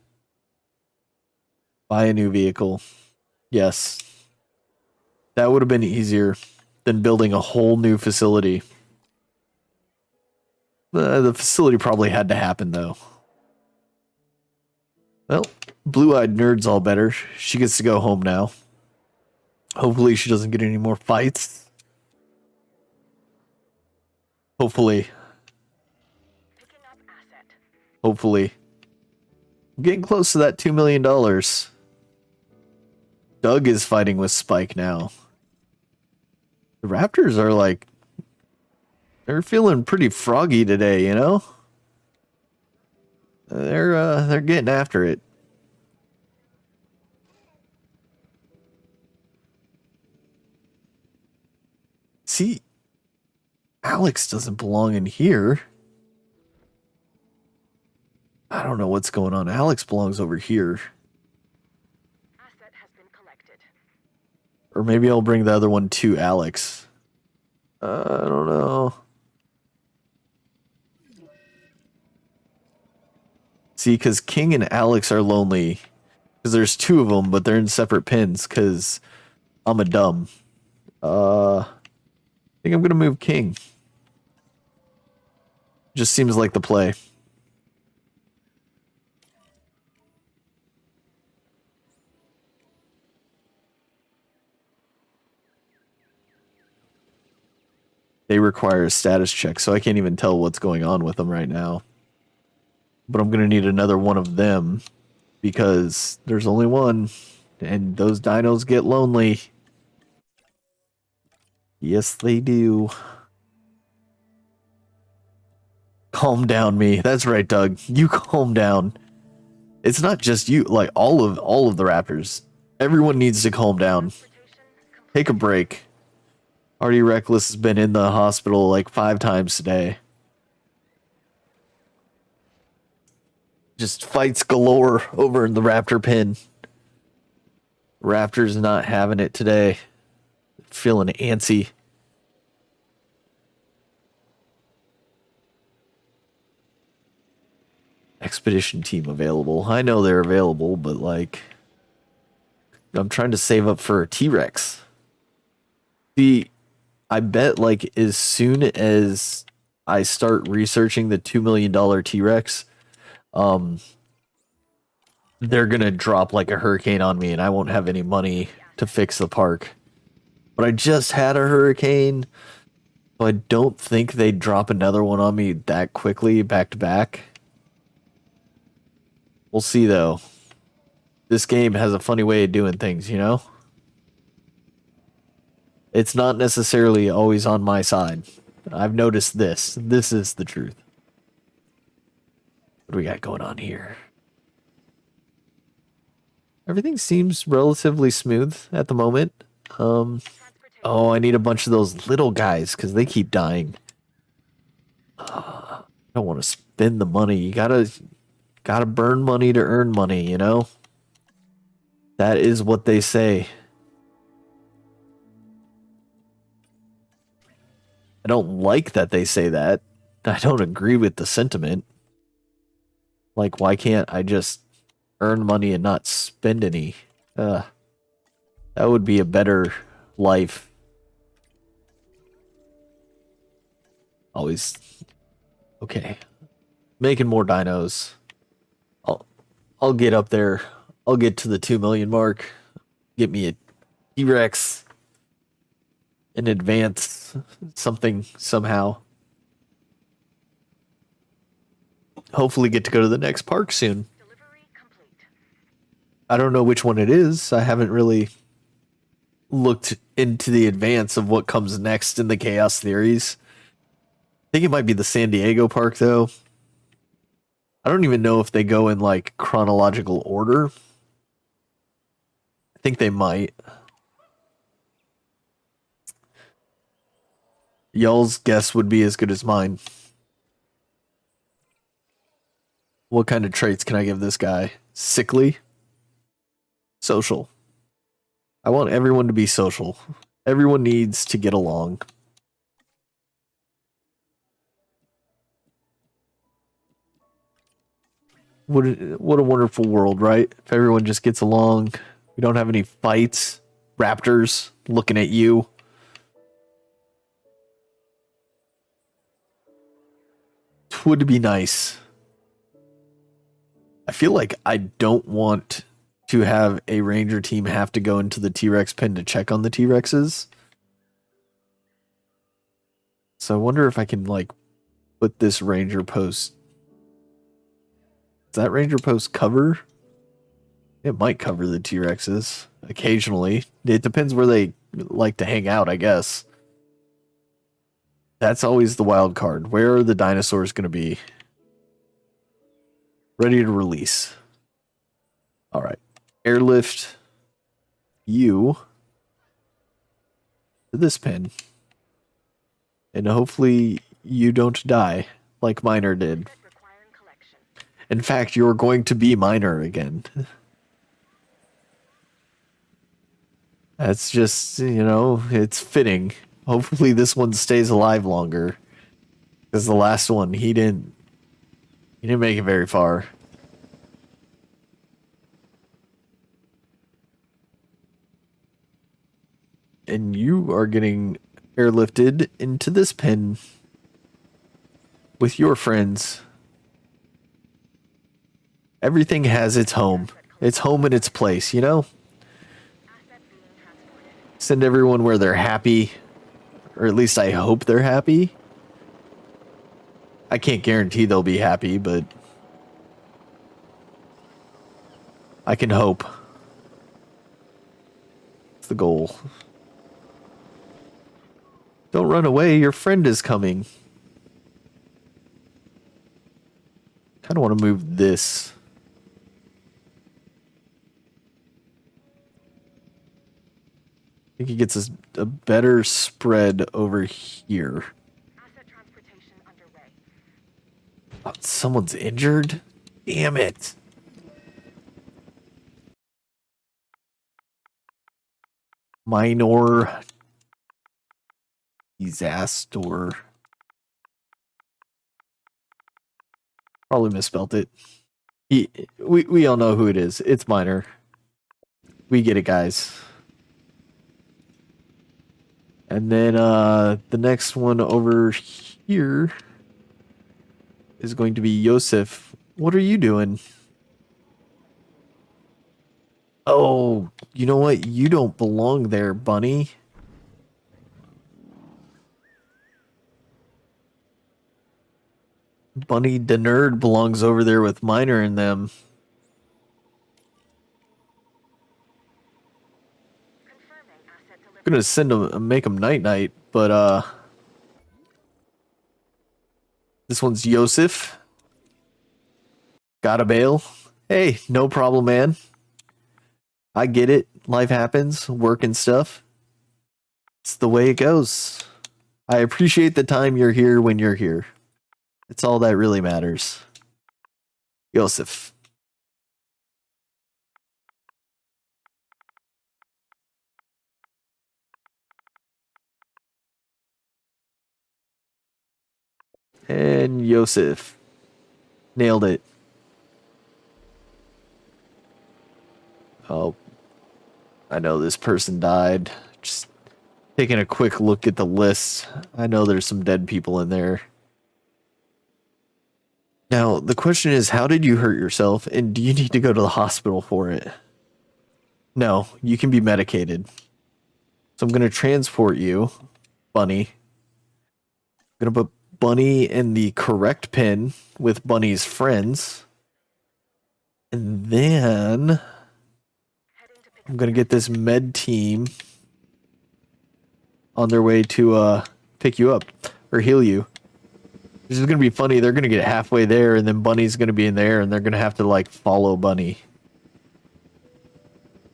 Buy a new vehicle. Yes. That would have been easier than building a whole new facility. The facility probably had to happen, though. Well, blue-eyed nerd's all better. She gets to go home now. Hopefully she doesn't get any more fights. Hopefully. Picking up asset. Hopefully. I'm getting close to that $2 million. Doug is fighting with Spike now. The Raptors are like... They're feeling pretty froggy today, you know? They're getting after it. See, Alex doesn't belong in here. I don't know what's going on. Alex belongs over here. Asset has been collected. Or maybe I'll bring the other one to Alex. I don't know. See, because King and Alex are lonely. Because there's two of them, but they're in separate pins. Because I'm a dumb. I think I'm going to move King. Just seems like the play. They require a status check, so I can't even tell what's going on with them right now. But I'm going to need another one of them because there's only one, and those dinos get lonely. Yes, they do. Calm down, me. That's right, Doug. You calm down. It's not just you, like all of the raptors. Everyone needs to calm down. Take a break. Artie Reckless has been in the hospital like 5 times today. Just fights galore over in the raptor pen. Raptor's not having it today. Feeling antsy. Expedition team available. I know they're available, but like, I'm trying to save up for a T-Rex. See, I bet like as soon as I start researching the $2 million T-Rex, they're gonna drop like a hurricane on me and I won't have any money to fix the park. But I just had a hurricane, so I don't think they'd drop another one on me that quickly back to back. We'll see though. This game has a funny way of doing things, you know? It's not necessarily always on my side. I've noticed this. This is the truth. What do we got going on here? Everything seems relatively smooth at the moment. Oh, I need a bunch of those little guys because they keep dying. I don't want to spend the money. You gotta burn money to earn money, you know? That is what they say. I don't like that they say that. I don't agree with the sentiment. Like, why can't I just earn money and not spend any? That would be a better life. Always. Okay. Making more dinos. I'll get up there. I'll get to the 2 million mark. Get me a T-Rex. In advance. Something, somehow. Hopefully get to go to the next park soon. I don't know which one it is. I haven't really looked into the advance of what comes next in the Chaos Theories. I think it might be the San Diego park, though. I don't even know if they go in, like, chronological order. I think they might. Y'all's guess would be as good as mine. What kind of traits can I give this guy? Sickly? Social. I want everyone to be social. Everyone needs to get along. What a wonderful world, right? If everyone just gets along, we don't have any fights. Raptors looking at you. It would be nice. I feel like I don't want to have a ranger team have to go into the T-Rex pen to check on the T-Rexes. So I wonder if I can, like, put this ranger post. Does that ranger post cover? It might cover the T-Rexes occasionally. It depends where they like to hang out, I guess. That's always the wild card. Where are the dinosaurs going to be? Ready to release. All right. Airlift you to this pen. And hopefully you don't die like Miner did. In fact, you're going to be Miner again. That's just, you know, it's fitting. Hopefully this one stays alive longer. Because the last one, he didn't make it very far. And you are getting airlifted into this pen with your friends. Everything has its home. Its home and its place, you know? Send everyone where they're happy. or at least I hope they're happy. I can't guarantee they'll be happy, but I can hope. It's the goal. Don't run away, your friend is coming. Kind of want to move this. I think he gets us a better spread over here. Asset transportation underway. Oh, someone's injured? Damn it. Minor disaster. Probably misspelled it. We all know who it is. It's minor. We get it, guys. And then the next one over here is going to be Yosef. What are you doing? Oh, you know what? You don't belong there, bunny. Bunny the nerd belongs over there with Minor and them. Confirming asset delivery. I'm gonna send them, make them night night, but this one's Yosef. Got a bail. Hey, no problem, man. I get it. Life happens, work and stuff. It's the way it goes. I appreciate the time you're here when you're here. It's all that really matters. Yosef. And Yosef. Nailed it. Oh, I know this person died. Just taking a quick look at the list. I know there's some dead people in there. Now, the question is, how did you hurt yourself, and do you need to go to the hospital for it? No, you can be medicated. So I'm going to transport you, Bunny. I'm going to put Bunny in the correct pen with Bunny's friends. And then Heading to pick I'm going to get this med team on their way to pick you up or heal you. This is going to be funny. They're going to get halfway there, and then Bunny's going to be in there, and they're going to have to, like, follow Bunny.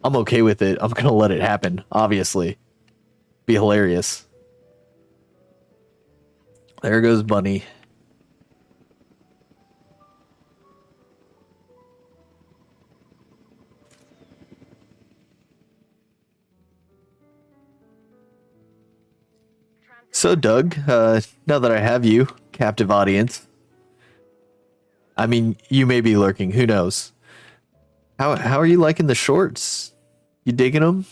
I'm okay with it. I'm going to let it happen, obviously. Be hilarious. There goes Bunny. So, Doug, now that I have you, captive audience, I mean, you may be lurking. Who knows? How are you liking the shorts? You digging them?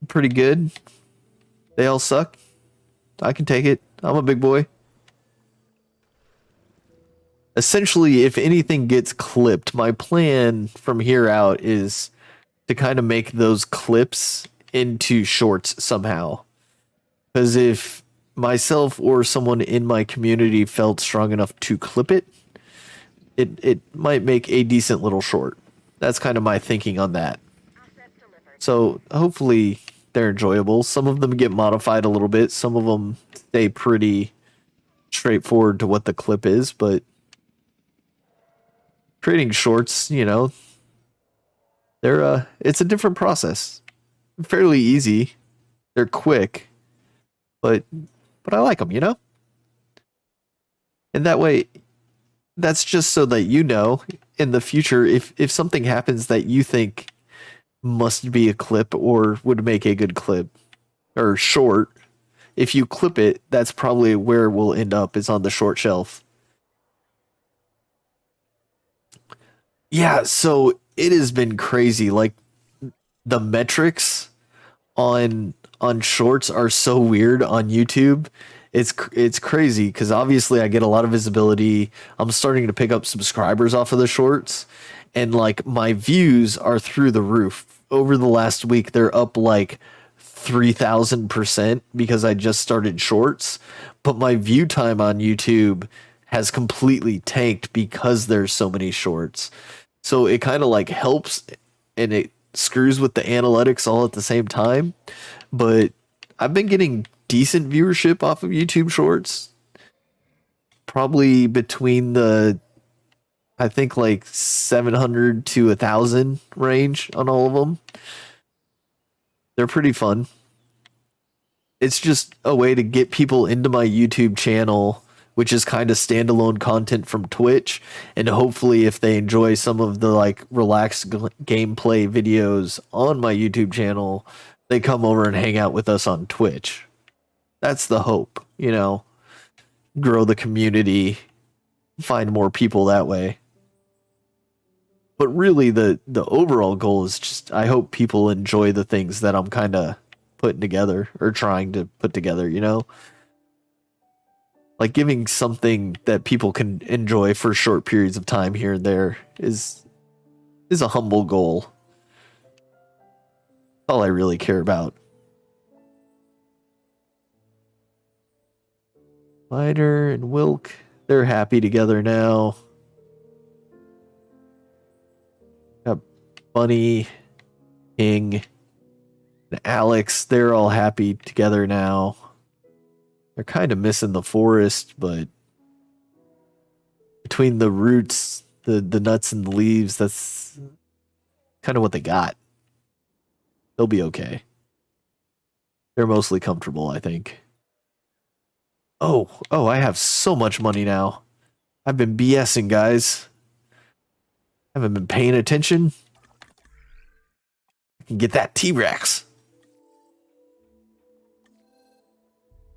Pretty good. They all suck. I can take it. I'm a big boy. Essentially, if anything gets clipped, my plan from here out is to kind of make those clips into shorts somehow. Because if myself or someone in my community felt strong enough to clip it, it might make a decent little short. That's kind of my thinking on that. asset delivered. So hopefully they're enjoyable. Some of them get modified a little bit. Some of them stay pretty straightforward to what the clip is, but creating shorts, you know, they're it's a different process. Fairly easy. They're quick, but I like them, you know? And that way, that's just so that you know in the future if something happens that you think must be a clip or would make a good clip or short, if you clip it, that's probably where we'll end up, is on the short shelf. Yeah, so it has been crazy. Like, the metrics on shorts are so weird on YouTube. It's crazy because obviously I get a lot of visibility. I'm starting to pick up subscribers off of the shorts, and like my views are through the roof. Over the last week, they're up like 3,000% because I just started shorts, but my view time on YouTube has completely tanked because there's so many shorts. So it kind of like helps and it screws with the analytics all at the same time. But I've been getting decent viewership off of YouTube shorts. Probably between the I think like 700 to 1,000 range on all of them. They're pretty fun. It's just a way to get people into my YouTube channel, which is kind of standalone content from Twitch. And hopefully, if they enjoy some of the like relaxed gameplay videos on my YouTube channel, they come over and hang out with us on Twitch. That's the hope, you know, grow the community, find more people that way. But really, the overall goal is just I hope people enjoy the things that I'm kind of putting together or trying to put together, you know? Like giving something that people can enjoy for short periods of time here and there is a humble goal. All I really care about. Spider and Wilk, they're happy together now. Got Bunny, King, and Alex, they're all happy together now. They're kind of missing the forest, but between the roots, the nuts and the leaves, that's kind of what they got. They'll be okay. They're mostly comfortable, I think. Oh, I have so much money now. I've been BSing, guys. Haven't been paying attention. I can get that T-Rex.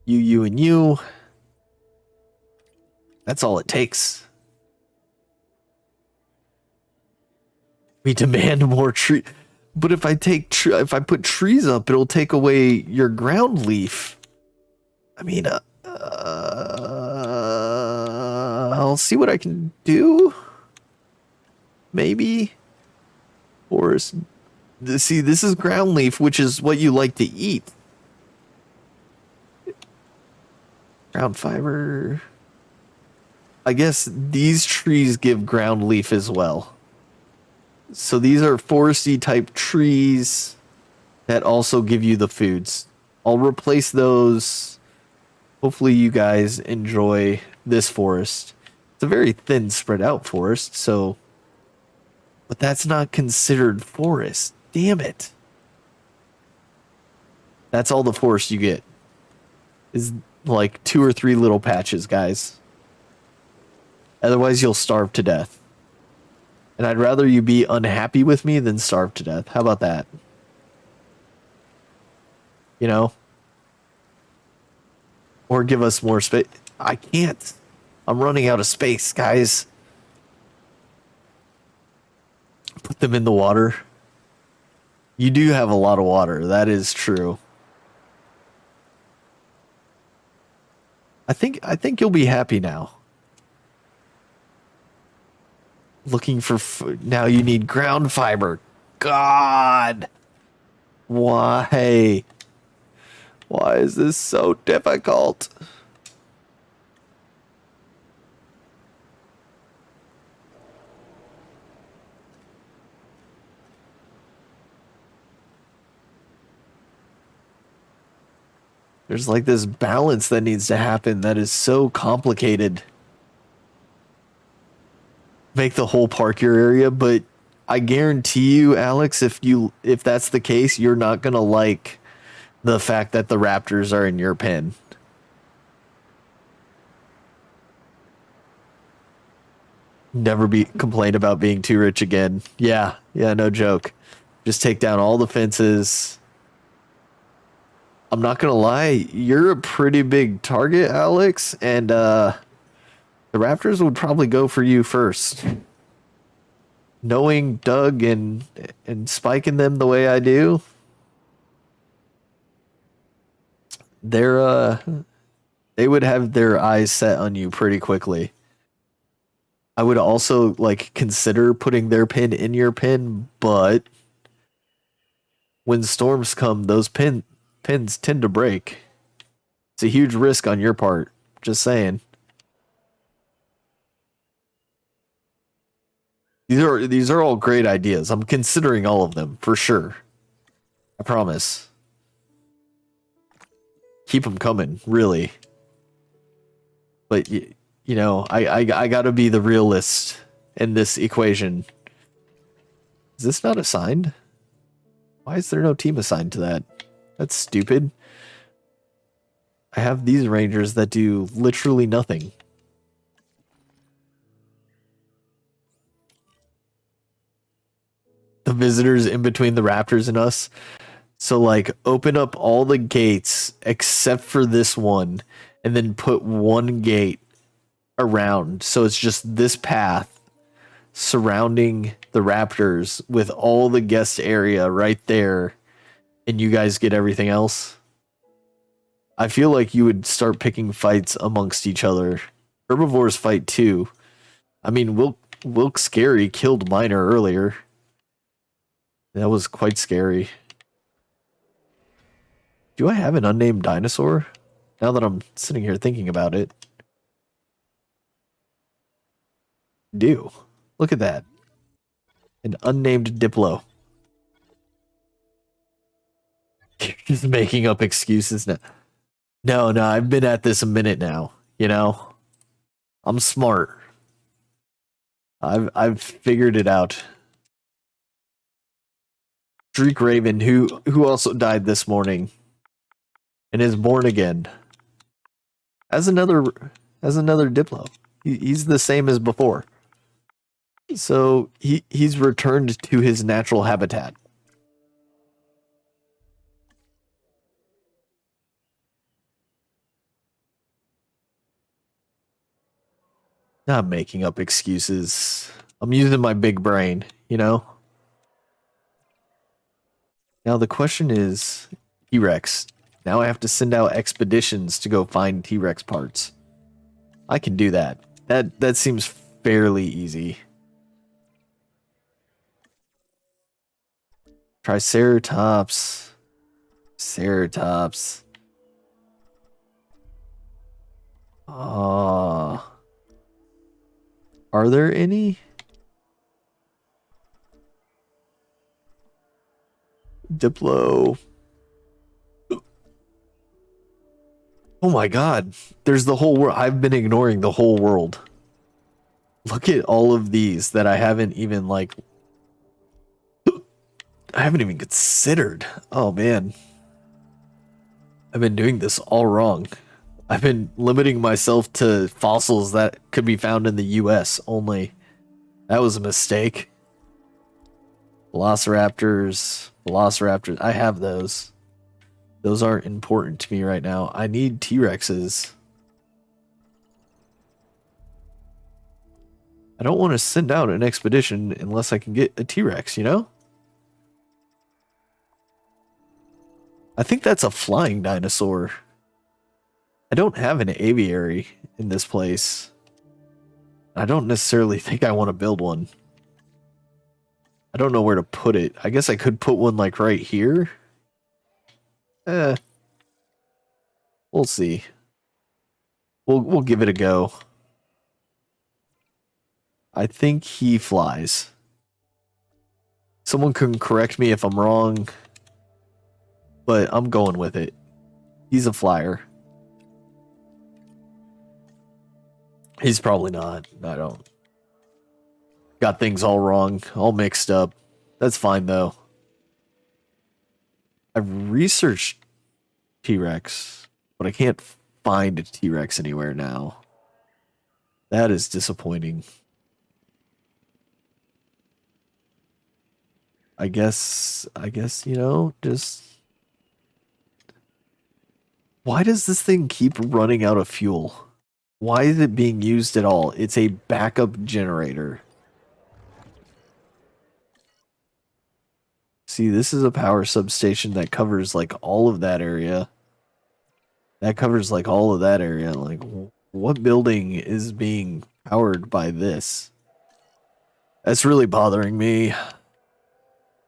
You, and you. That's all it takes. We demand more tree. But if I if I put trees up, it'll take away your ground leaf. I mean, I'll see what I can do. Maybe. Forest. See, this is ground leaf, which is what you like to eat. Ground fiber. I guess these trees give ground leaf as well. So these are foresty type trees that also give you the foods. I'll replace those. Hopefully you guys enjoy this forest. It's a very thin spread out forest, so but that's not considered forest. Damn it. That's all the forest you get. Is like 2 or 3 little patches, guys. Otherwise you'll starve to death. And I'd rather you be unhappy with me than starve to death. How about that? You know? Or give us more space. I can't. I'm running out of space, guys. Put them in the water. You do have a lot of water. That is true. I think you'll be happy now. Looking for food. Now you need ground fiber. God. Why? Why is this so difficult? There's like this balance that needs to happen that is so complicated. Make the whole park your area, but I guarantee you, Alex, if that's the case, you're not gonna like the fact that the raptors are in your pen. Never be complain about being too rich again. Yeah, no joke. Just take down all the fences. I'm not gonna lie, you're a pretty big target, Alex, and the raptors would probably go for you first. Knowing Doug and spiking them the way I do, they would have their eyes set on you pretty quickly. I would also like consider putting their pin in your pin, but when storms come, those pins pins tend to break. It's a huge risk on your part. Just saying. These are all great ideas. I'm considering all of them for sure. I promise. Keep them coming, really. But you know, I gotta be the realist in this equation. Is this not assigned? Why is there no team assigned to that? That's stupid. I have these rangers that do literally nothing. The visitors in between the raptors and us. So like open up all the gates except for this one and then put one gate around. So it's just this path surrounding the raptors with all the guest area right there, and you guys get everything else. I feel like you would start picking fights amongst each other. Herbivores fight too. I mean, Wilk Scary killed Miner earlier. That was quite scary. Do I have an unnamed dinosaur? Now that I'm sitting here thinking about it. Do. Look at that. An unnamed Diplo. You're just making up excuses now. No, I've been at this a minute now, you know? I'm smart. I've figured it out. Streak Raven, who also died this morning and is born again. As another Diplo. He's the same as before. So he's returned to his natural habitat. Not making up excuses. I'm using my big brain, you know? Now the question is T-Rex. Now I have to send out expeditions to go find T-Rex parts. I can do that. That seems fairly easy. Triceratops. Ceratops. Are there any? Diplo. Oh my god. There's the whole world. I've been ignoring the whole world. Look at all of these that I haven't even considered. Oh man. I've been doing this all wrong. I've been limiting myself to fossils that could be found in the US only. That was a mistake. Velociraptors. I have those. Those aren't important to me right now. I need T-Rexes. I don't want to send out an expedition unless I can get a T-Rex, you know? I think that's a flying dinosaur. I don't have an aviary in this place. I don't necessarily think I want to build one. I don't know where to put it. I guess I could put one like right here. We'll see. We'll give it a go. I think he flies. Someone can correct me if I'm wrong, but I'm going with it. He's a flyer. He's probably not. I don't. Got things all wrong, all mixed up. That's fine though. I've researched T-Rex, but I can't find a T-Rex anywhere now. That is disappointing. I guess, you know, just... Why does this thing keep running out of fuel? Why is it being used at all? It's a backup generator. See, this is a power substation that covers like all of that area. That covers like all of that area. Like, what building is being powered by this? That's really bothering me.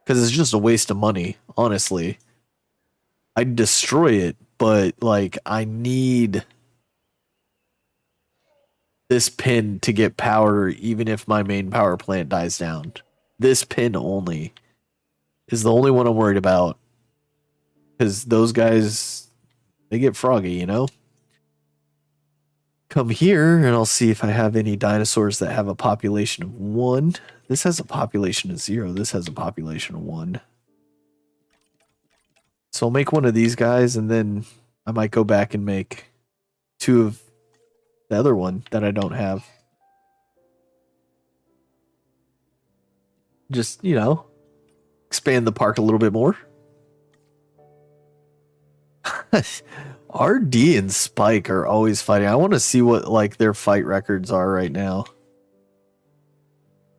Because it's just a waste of money, honestly. I'd destroy it, but like I need this pin to get power even if my main power plant dies down. This pin only is the only one I'm worried about. Because those guys, they get froggy, you know? Come here and I'll see if I have any dinosaurs that have a population of 1. This has a population of 0. This has a population of 1. So I'll make one of these guys and then I might go back and make 2 of the other one that I don't have. Just, you know, expand the park a little bit more. RD and Spike are always fighting. I want to see what like their fight records are right now.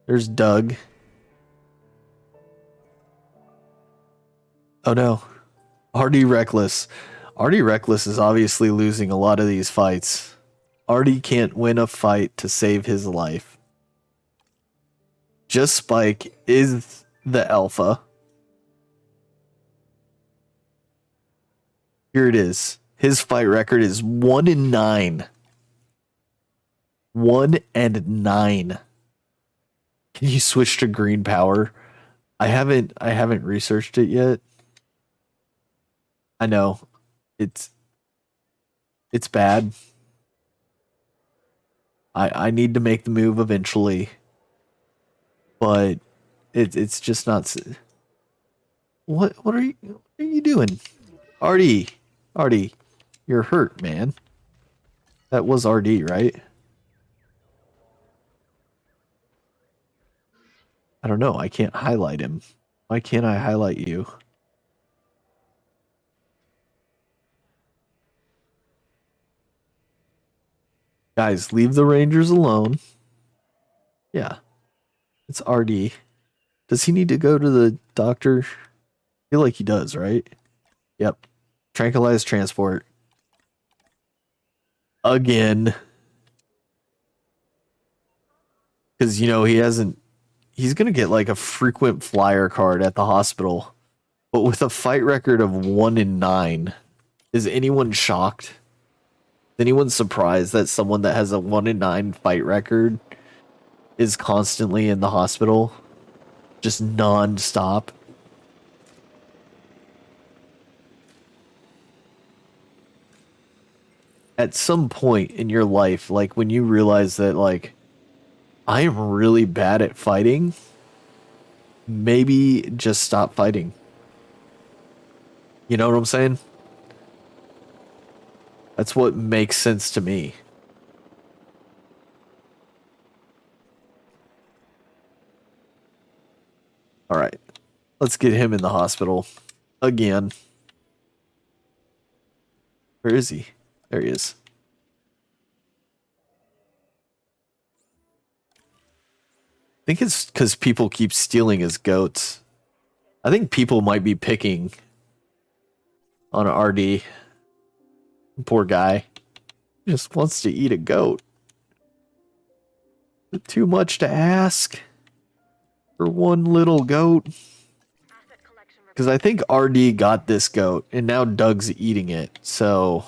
There's Doug. Oh no. RD Reckless. RD Reckless is obviously losing a lot of these fights. RD can't win a fight to save his life. Just Spike is the alpha. Here it is. His fight record is 1-9. 1-9. Can you switch to green power? I haven't researched it yet. I know. It's bad. I need to make the move eventually. But it's just not. What are you doing? RD, you're hurt, man. That was RD, right? I don't know. I can't highlight him. Why can't I highlight you? Guys, leave the Rangers alone. Yeah. It's RD. Does he need to go to the doctor? I feel like he does, right? Yep. Tranquilized transport. Again. Because, you know, he's going to get like a frequent flyer card at the hospital. But with a fight record of 1-9, is anyone shocked? Is anyone surprised that someone that has a 1-9 fight record is constantly in the hospital? Just non-stop? At some point in your life, like when you realize that, like, I am really bad at fighting, maybe just stop fighting. You know what I'm saying? That's what makes sense to me. All right. Let's get him in the hospital again. Where is he? There he is. I think it's because people keep stealing his goats. I think people might be picking on RD. Poor guy. He just wants to eat a goat. Is it too much to ask for one little goat? Because I think RD got this goat, and now Doug's eating it, so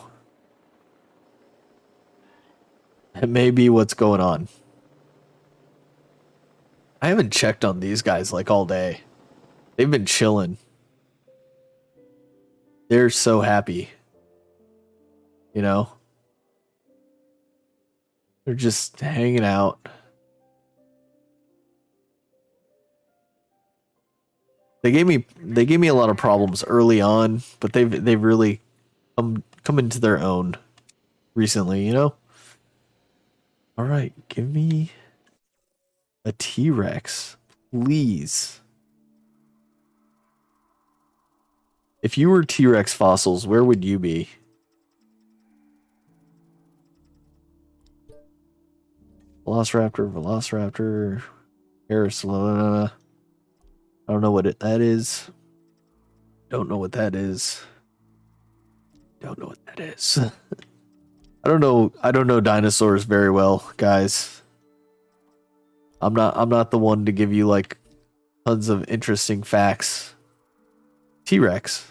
it may be what's going on. I haven't checked on these guys like all day. They've been chilling. They're so happy. You know? They're just hanging out. They gave me a lot of problems early on, but they've really come into their own recently, you know? All right, give me a T-Rex, please. If you were T-Rex fossils, where would you be? Velociraptor, Parasaurolophus. I don't know what that is. Don't know what that is. Don't know what that is. I don't know dinosaurs very well, guys. I'm not the one to give you like tons of interesting facts. T-Rex.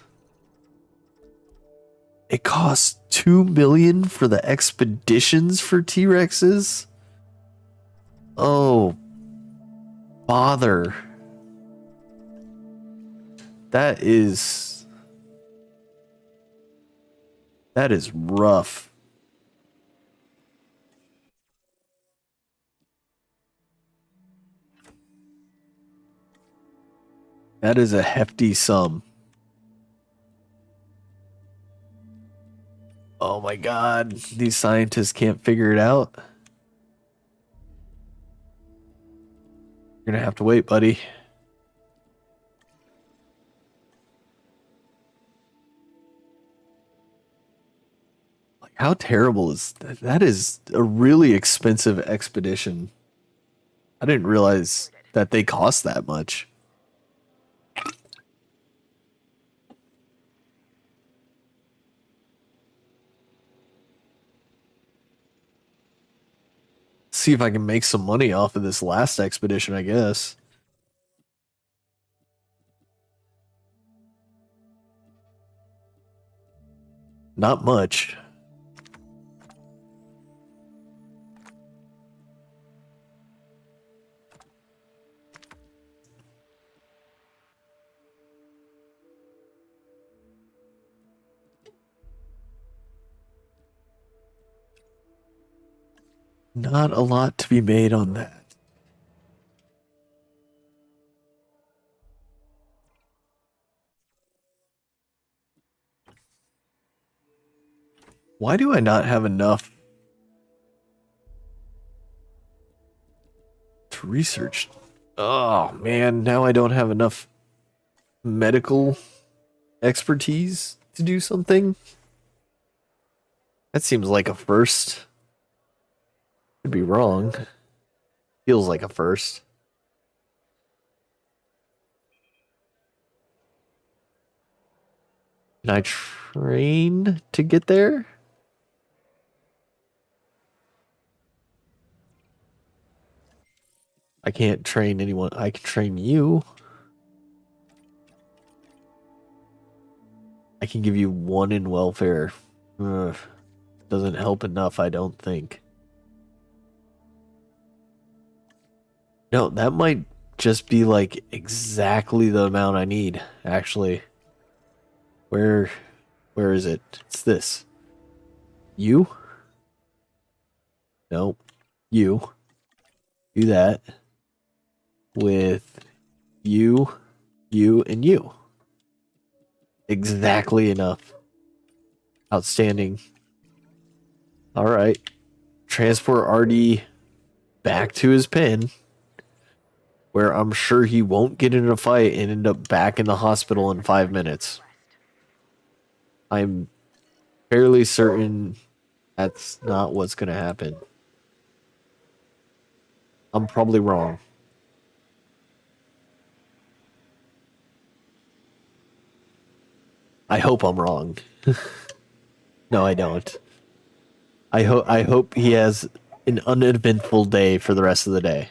It costs 2 million for the expeditions for T-Rexes? Oh, bother. That is rough. That is a hefty sum. Oh my god, these scientists can't figure it out. You're gonna have to wait, buddy. Like, how terrible is that? That is a really expensive expedition. I didn't realize that they cost that much. See if I can make some money off of this last expedition, I guess. Not much. Not a lot to be made on that. Why do I not have enough to research? Oh man, now I don't have enough medical expertise to do something. That seems like a first. Could be wrong. Feels like a first. Can I train to get there? I can't train anyone. I can train you. I can give you 1 in welfare. Ugh, doesn't help enough, I don't think. No, that might just be like exactly the amount I need, actually. Where is it? It's this. You? Nope. You. Do that. With you, and you. Exactly enough. Outstanding. Alright. Transport RD back to his pen, where I'm sure he won't get in a fight and end up back in the hospital in 5 minutes. I'm fairly certain that's not what's going to happen. I'm probably wrong. I hope I'm wrong. No, I don't. I hope he has an uneventful day for the rest of the day.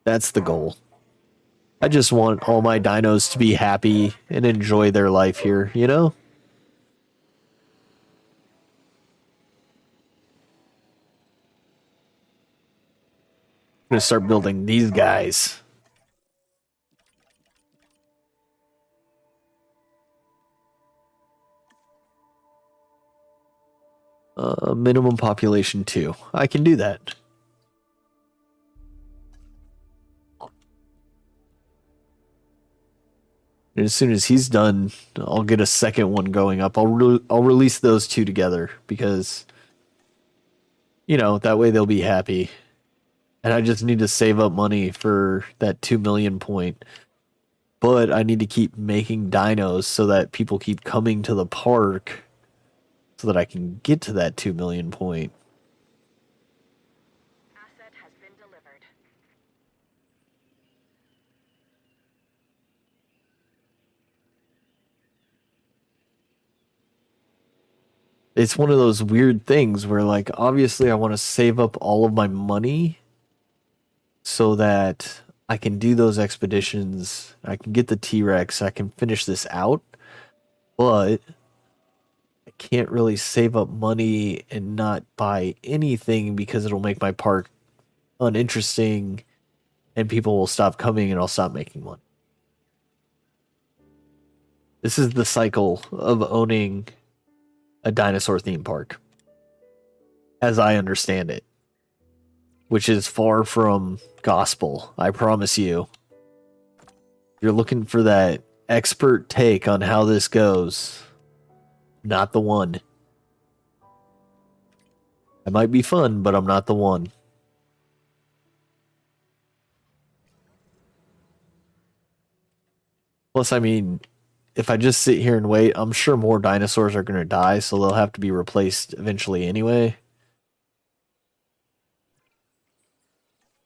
That's the goal. I just want all my dinos to be happy and enjoy their life here, you know? I'm gonna start building these guys. Minimum population 2. I can do that. And as soon as he's done, I'll get a second one going up. I'll release those two together because, you know, that way they'll be happy. And I just need to save up money for that 2 million point. But I need to keep making dinos so that people keep coming to the park so that I can get to that 2 million point. Asset has been delivered. It's one of those weird things where, like, obviously I want to save up all of my money so that I can do those expeditions. I can get the T-Rex. I can finish this out. But I can't really save up money and not buy anything because it'll make my park uninteresting and people will stop coming and I'll stop making money. This is the cycle of owning a dinosaur theme park, as I understand it, which is far from gospel, I promise you. You're looking for that expert take on how this goes. Not the one. I might be fun, but I'm not the one. Plus, I mean, if I just sit here and wait, I'm sure more dinosaurs are going to die, so they'll have to be replaced eventually anyway.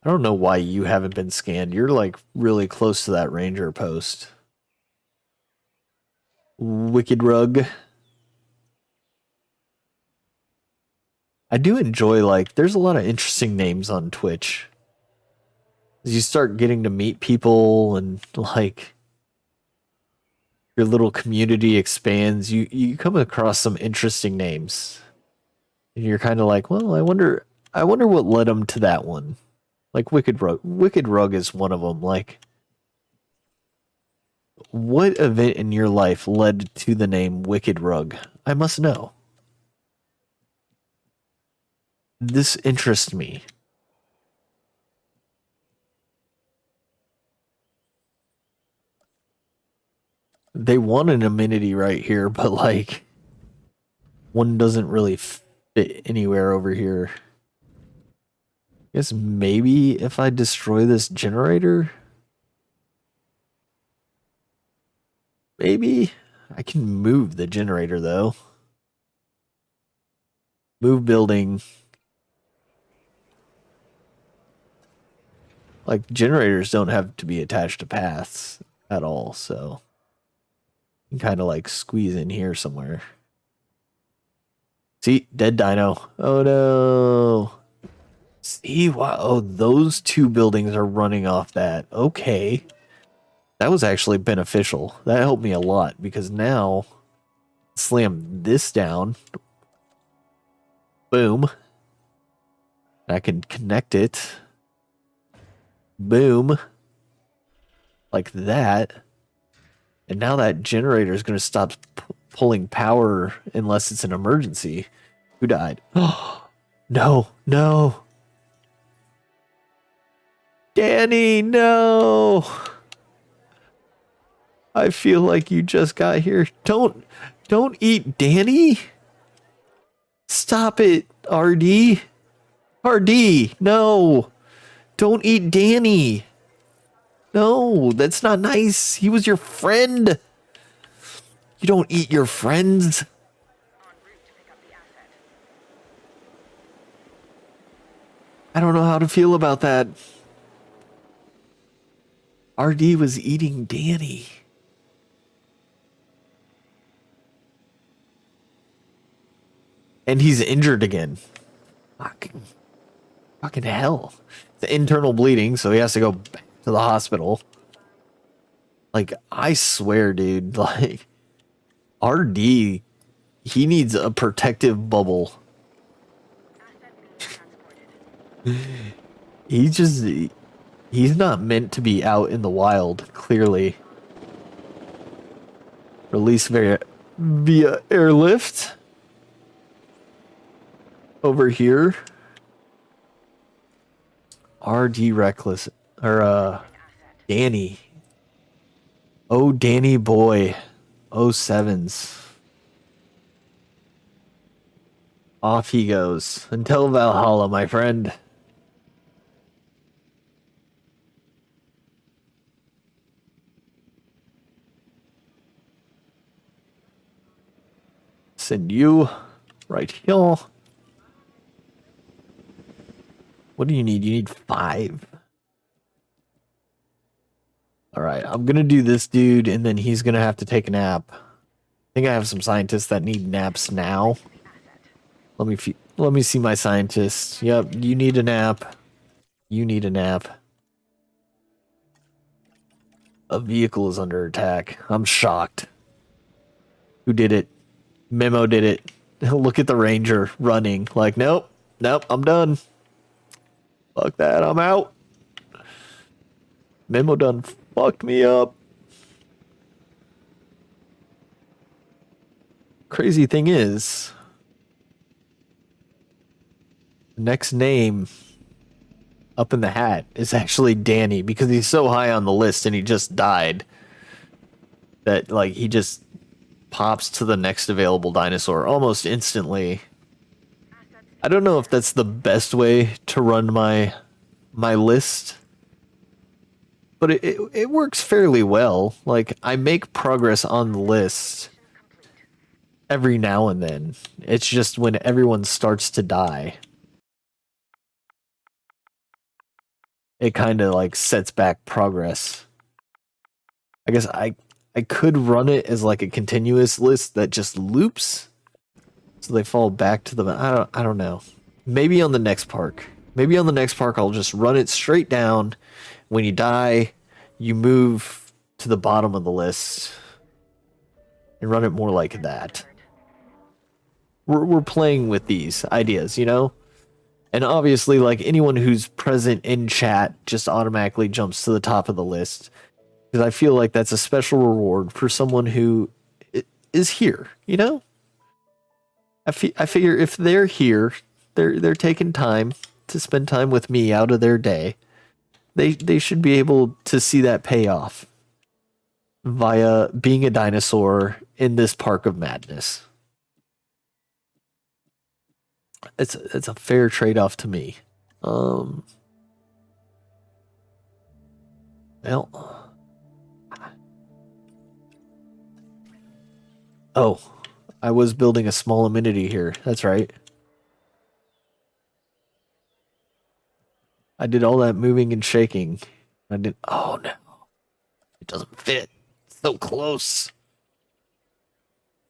I don't know why you haven't been scanned. You're like really close to that ranger post. Wicked Rug. I do enjoy, like, there's a lot of interesting names on Twitch. As you start getting to meet people and like your little community expands, you come across some interesting names. And you're kind of like, well, I wonder what led them to that one. Like Wicked Rug. Wicked Rug is one of them. Like, what event in your life led to the name Wicked Rug? I must know. This interests me. They want an amenity right here, but like one doesn't really fit anywhere over here. I guess maybe if I destroy this generator, maybe I can move the generator though. Move building. Like generators don't have to be attached to paths at all, so you can kind of like squeeze in here somewhere. See, dead dino. Oh no. See, wow. Oh, those two buildings are running off that. Okay. That was actually beneficial. That helped me a lot because now slam this down. Boom. I can connect it. Boom. Like that. And now that generator is going to stop pulling power unless it's an emergency. Who died? Oh, no, no. Danny, no. I feel like you just got here. Don't eat Danny. Stop it, RD. RD, no. Don't eat Danny. No, that's not nice. He was your friend. You don't eat your friends. En route to pick up the asset. I don't know how to feel about that. RD was eating Danny. And he's injured again. Fucking hell. The internal bleeding, so he has to go back to the hospital. Like, I swear, dude, like, RD, he needs a protective bubble. Asset being transported. He's not meant to be out in the wild, clearly. Release via airlift. Over here. RD Reckless. Or, Danny. Oh, Danny boy. Oh, sevens. Off he goes. Until Valhalla, my friend. Send you right here. What do you need? You need 5. All right, I'm gonna do this dude, and then he's gonna have to take a nap. I think I have some scientists that need naps now. Let me see my scientists. Yep, you need a nap. You need a nap. A vehicle is under attack. I'm shocked. Who did it? Memo did it. Look at the ranger running. Like, nope, I'm done. Fuck that, I'm out. Memo done fucked me up. Crazy thing is, the next name up in the hat is actually Danny because he's so high on the list and he just died that like he just pops to the next available dinosaur almost instantly. I don't know if that's the best way to run my list, but it works fairly well. Like I make progress on the list every now and then. It's just when everyone starts to die, it kind of like sets back progress. I guess I could run it as like a continuous list that just loops, so they fall back to the. I don't know. Maybe on the next park. Maybe on the next park I'll just run it straight down. When you die, you move to the bottom of the list and run it more like that. We're playing with these ideas, you know? And obviously, like anyone who's present in chat just automatically jumps to the top of the list. Because I feel like that's a special reward for someone who is here, you know? I figure if they're here, they're taking time to spend time with me out of their day. They should be able to see that payoff via being a dinosaur in this park of madness. It's a fair trade-off to me. Well, oh, I was building a small amenity here. That's right. I did all that moving and shaking. I did. Oh no, it doesn't fit. It's so close.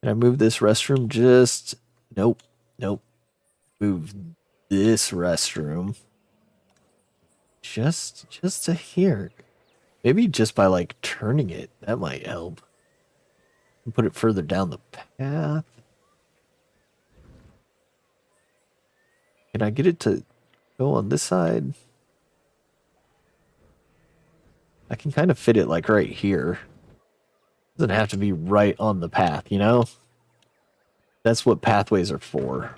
Can I move this restroom? Just nope. Move this restroom. Just to here. Maybe just by like turning it, that might help. Put it further down the path. Can I get it to go on this side? I can kind of fit it like right here. Doesn't have to be right on the path, you know? That's what pathways are for.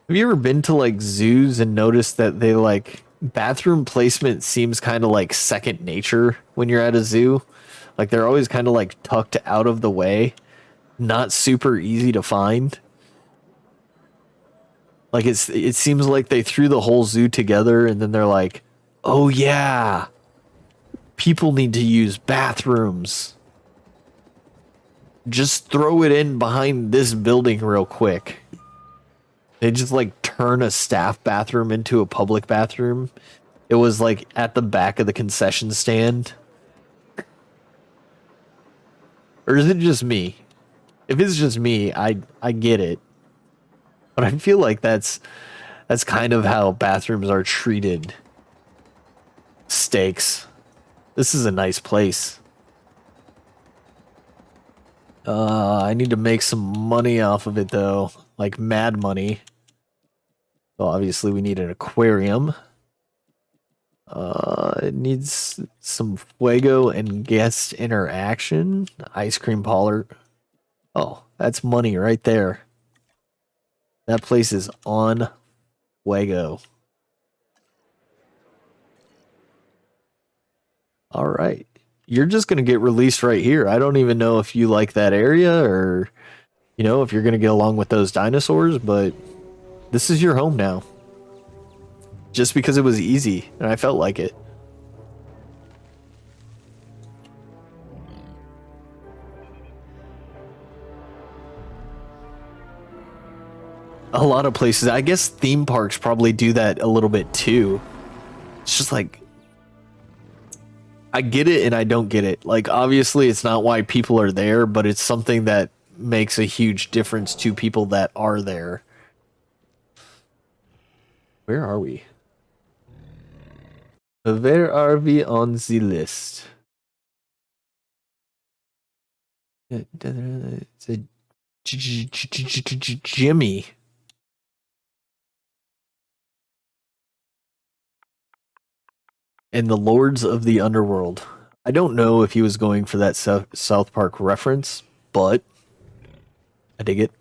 Have you ever been to like zoos and noticed that they like bathroom placement seems kind of like second nature when you're at a zoo? Like they're always kind of like tucked out of the way, not super easy to find. Like it seems like they threw the whole zoo together and then they're like, "Oh yeah, people need to use bathrooms. Just throw it in behind this building real quick." They just like turn a staff bathroom into a public bathroom. It was like at the back of the concession stand. Or is it just me? If it's just me, I get it. But I feel like that's kind of how bathrooms are treated. Stakes. This is a nice place. I need to make some money off of it though. Like mad money. So obviously we need an aquarium. It needs some fuego and guest interaction. Ice cream parlor. Oh, that's money right there. That place is on fuego. All right. You're just going to get released right here. I don't even know if you like that area or, you know, if you're going to get along with those dinosaurs, but this is your home now. Just because it was easy and I felt like it. A lot of places, I guess theme parks probably do that a little bit too. It's just like, I get it and I don't get it. Like, obviously it's not why people are there, but it's something that makes a huge difference to people that are there. Where are we? Where are we on the list? Jimmy. And the Lords of the Underworld. I don't know if he was going for that South Park reference, but I dig it.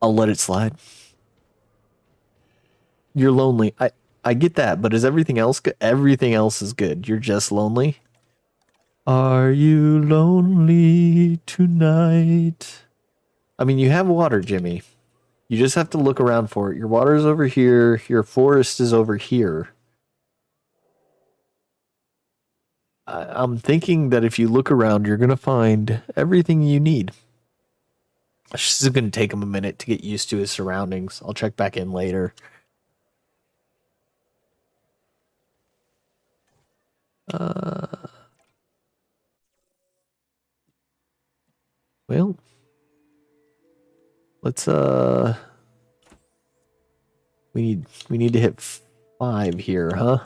I'll let it slide. You're lonely. I get that, but is everything else good? Everything else is good. You're just lonely. Are you lonely tonight? I mean, you have water, Jimmy. You just have to look around for it. Your water is over here. Your forest is over here. I'm thinking that if you look around, you're going to find everything you need. It's just going to take him a minute to get used to his surroundings. I'll check back in later. Well, let's we need to hit 5 here, huh?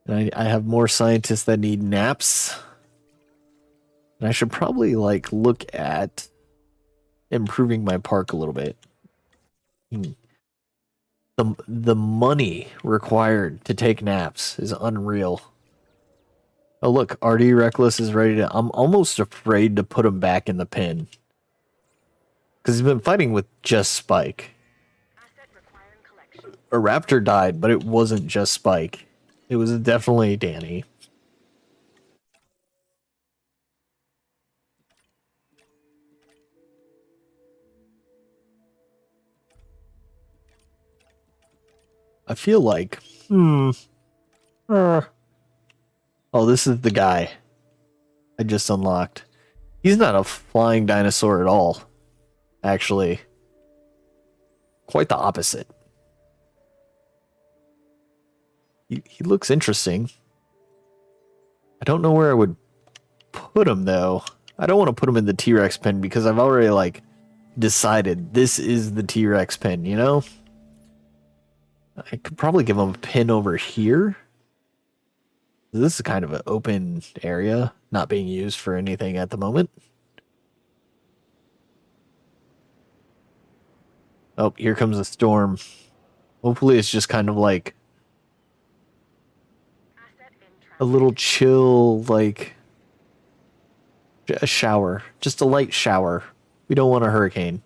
And I have more scientists that need naps. And I should probably like look at improving my park a little bit. The money required to take naps is unreal. Oh look, RD Reckless is ready to. I'm almost afraid to put him back in the pen because he's been fighting with just Spike. Asset requiring collection. A raptor died, but it wasn't just Spike. It was definitely Danny. I feel like. Oh, this is the guy I just unlocked. He's not a flying dinosaur at all. Actually, quite the opposite. He looks interesting. I don't know where I would put him though. I don't want to put him in the T-Rex pen because I've already like decided this is the T-Rex pen, you know? I could probably give him a pin over here. This is kind of an open area, not being used for anything at the moment. Oh, here comes a storm. Hopefully it's just kind of like Asset in a transit. little chill, like a shower. Just a light shower. We don't want a hurricane.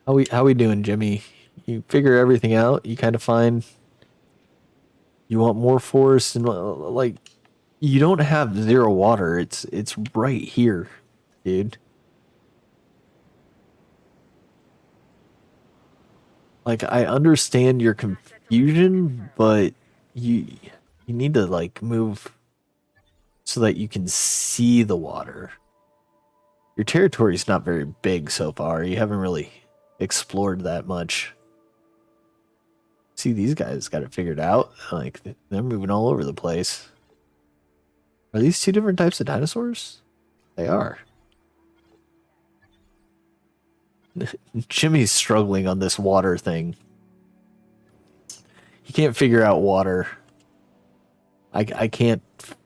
How we doing, Jimmy? You figure everything out? You kind of find you want more forest and like you don't have zero water. It's right here, dude. Like I understand your confusion, but you you need to like move so that you can see the water. Your territory's not very big so far. You haven't really explored that much. See, these guys got it figured out. Like they're moving all over the place. Are these two different types of dinosaurs? They are. Jimmy's struggling on this water thing. He can't figure out water. I can't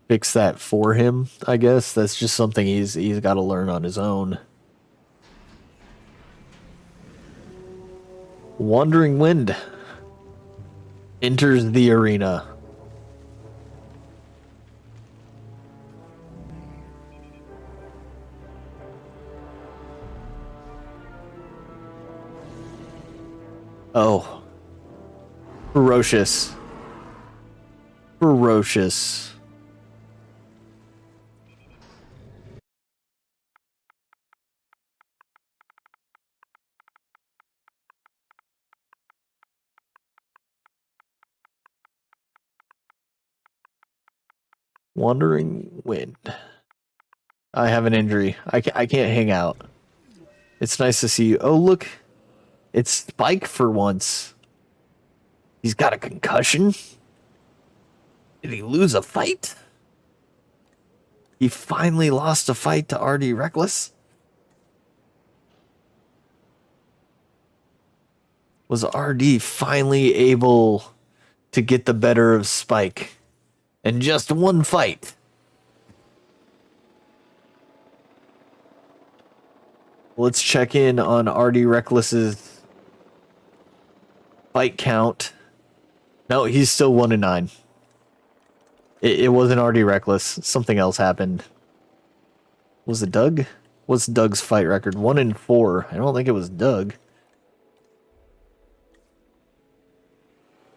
fix that for him, I guess. That's just something he's got to learn on his own. Wandering Wind enters the arena. Oh. Ferocious. Ferocious. Wandering Wind. I have an injury. I can't hang out. It's nice to see you. Oh, look. It's Spike for once. He's got a concussion. Did he lose a fight? He finally lost a fight to RD Reckless. Was RD finally able to get the better of Spike in just one fight? Let's check in on RD Reckless's fight count. No, he's still 1-9. It wasn't RD Reckless. Something else happened. Was it Doug? What's Doug's fight record? 1-4. I don't think it was Doug.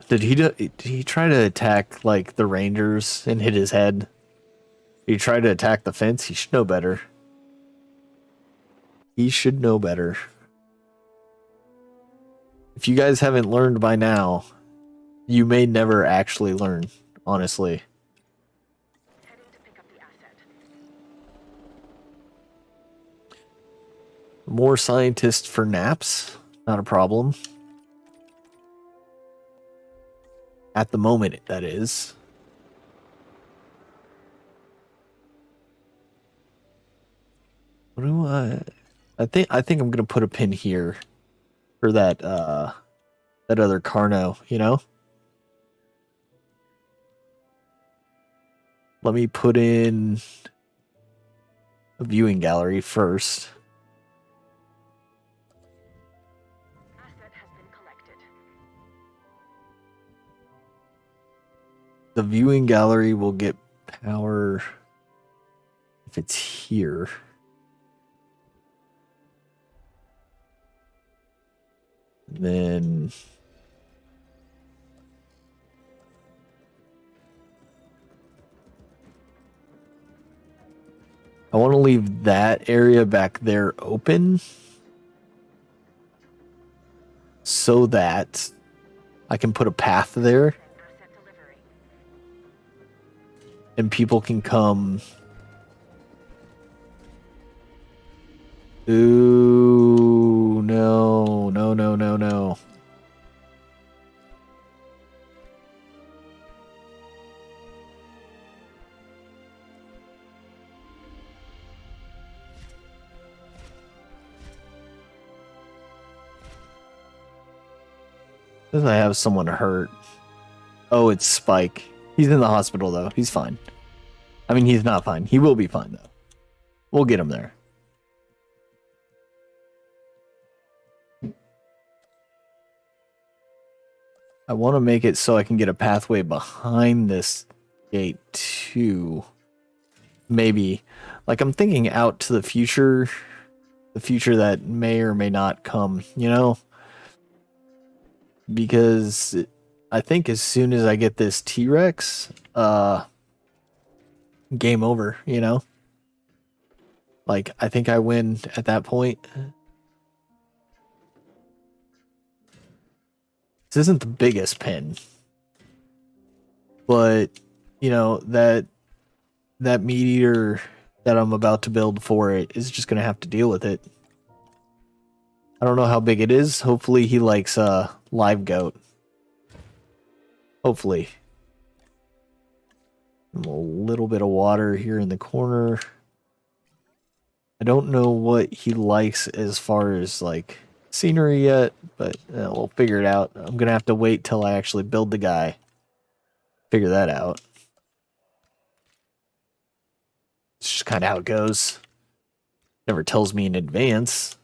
Did he try to attack like the Rangers and hit his head? Did he try to attack the fence? He should know better. He should know better. If you guys haven't learned by now, you may never actually learn, honestly. Heading to pick up the asset. More scientists for naps? Not a problem. At the moment, that is. What do I think I'm gonna put a pin here for that other Carno, you know? Let me put in a viewing gallery first. Asset has been collected. The viewing gallery will get power if it's here. And then I want to leave that area back there open so that I can put a path there Asset delivery. and people can come. Ooh, no, no, no, no, no. Doesn't I have someone hurt? Oh, it's Spike. He's in the hospital, though. He's fine. I mean, he's not fine. He will be fine, though. We'll get him there. I want to make it so I can get a pathway behind this gate, too. Maybe. Like, I'm thinking out to the future that may or may not come, you know? Because I think as soon as I get this T-Rex, game over, you know? Like, I think I win at that point. This isn't the biggest pin. But, you know, that meat eater that I'm about to build for it is just going to have to deal with it. I don't know how big it is. Hopefully he likes live goat. Hopefully. A little bit of water here in the corner. I don't know what he likes as far as like scenery yet, but we'll figure it out. I'm going to have to wait till I actually build the guy. Figure that out. It's just kind of how it goes. Never tells me in advance.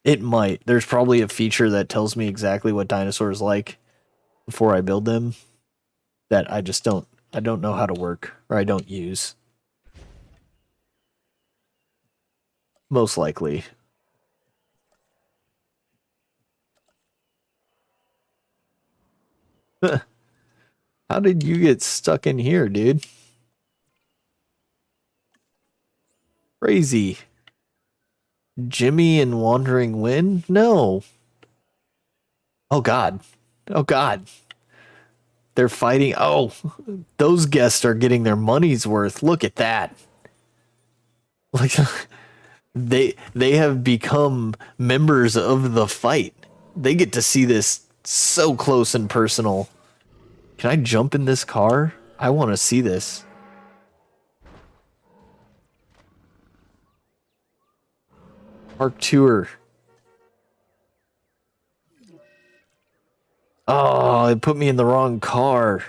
It might. There's probably a feature that tells me exactly what dinosaurs like before I build them that I don't know how to work, or I don't use. Most likely. How did you get stuck in here, dude? Crazy. Jimmy and Wandering Wind? No. Oh, God. Oh, God. They're fighting. Oh, those guests are getting their money's worth. Look at that. Like, they have become members of the fight. They get to see this so close and personal. Can I jump in this car? I want to see this. Park tour. Oh, it put me in the wrong car.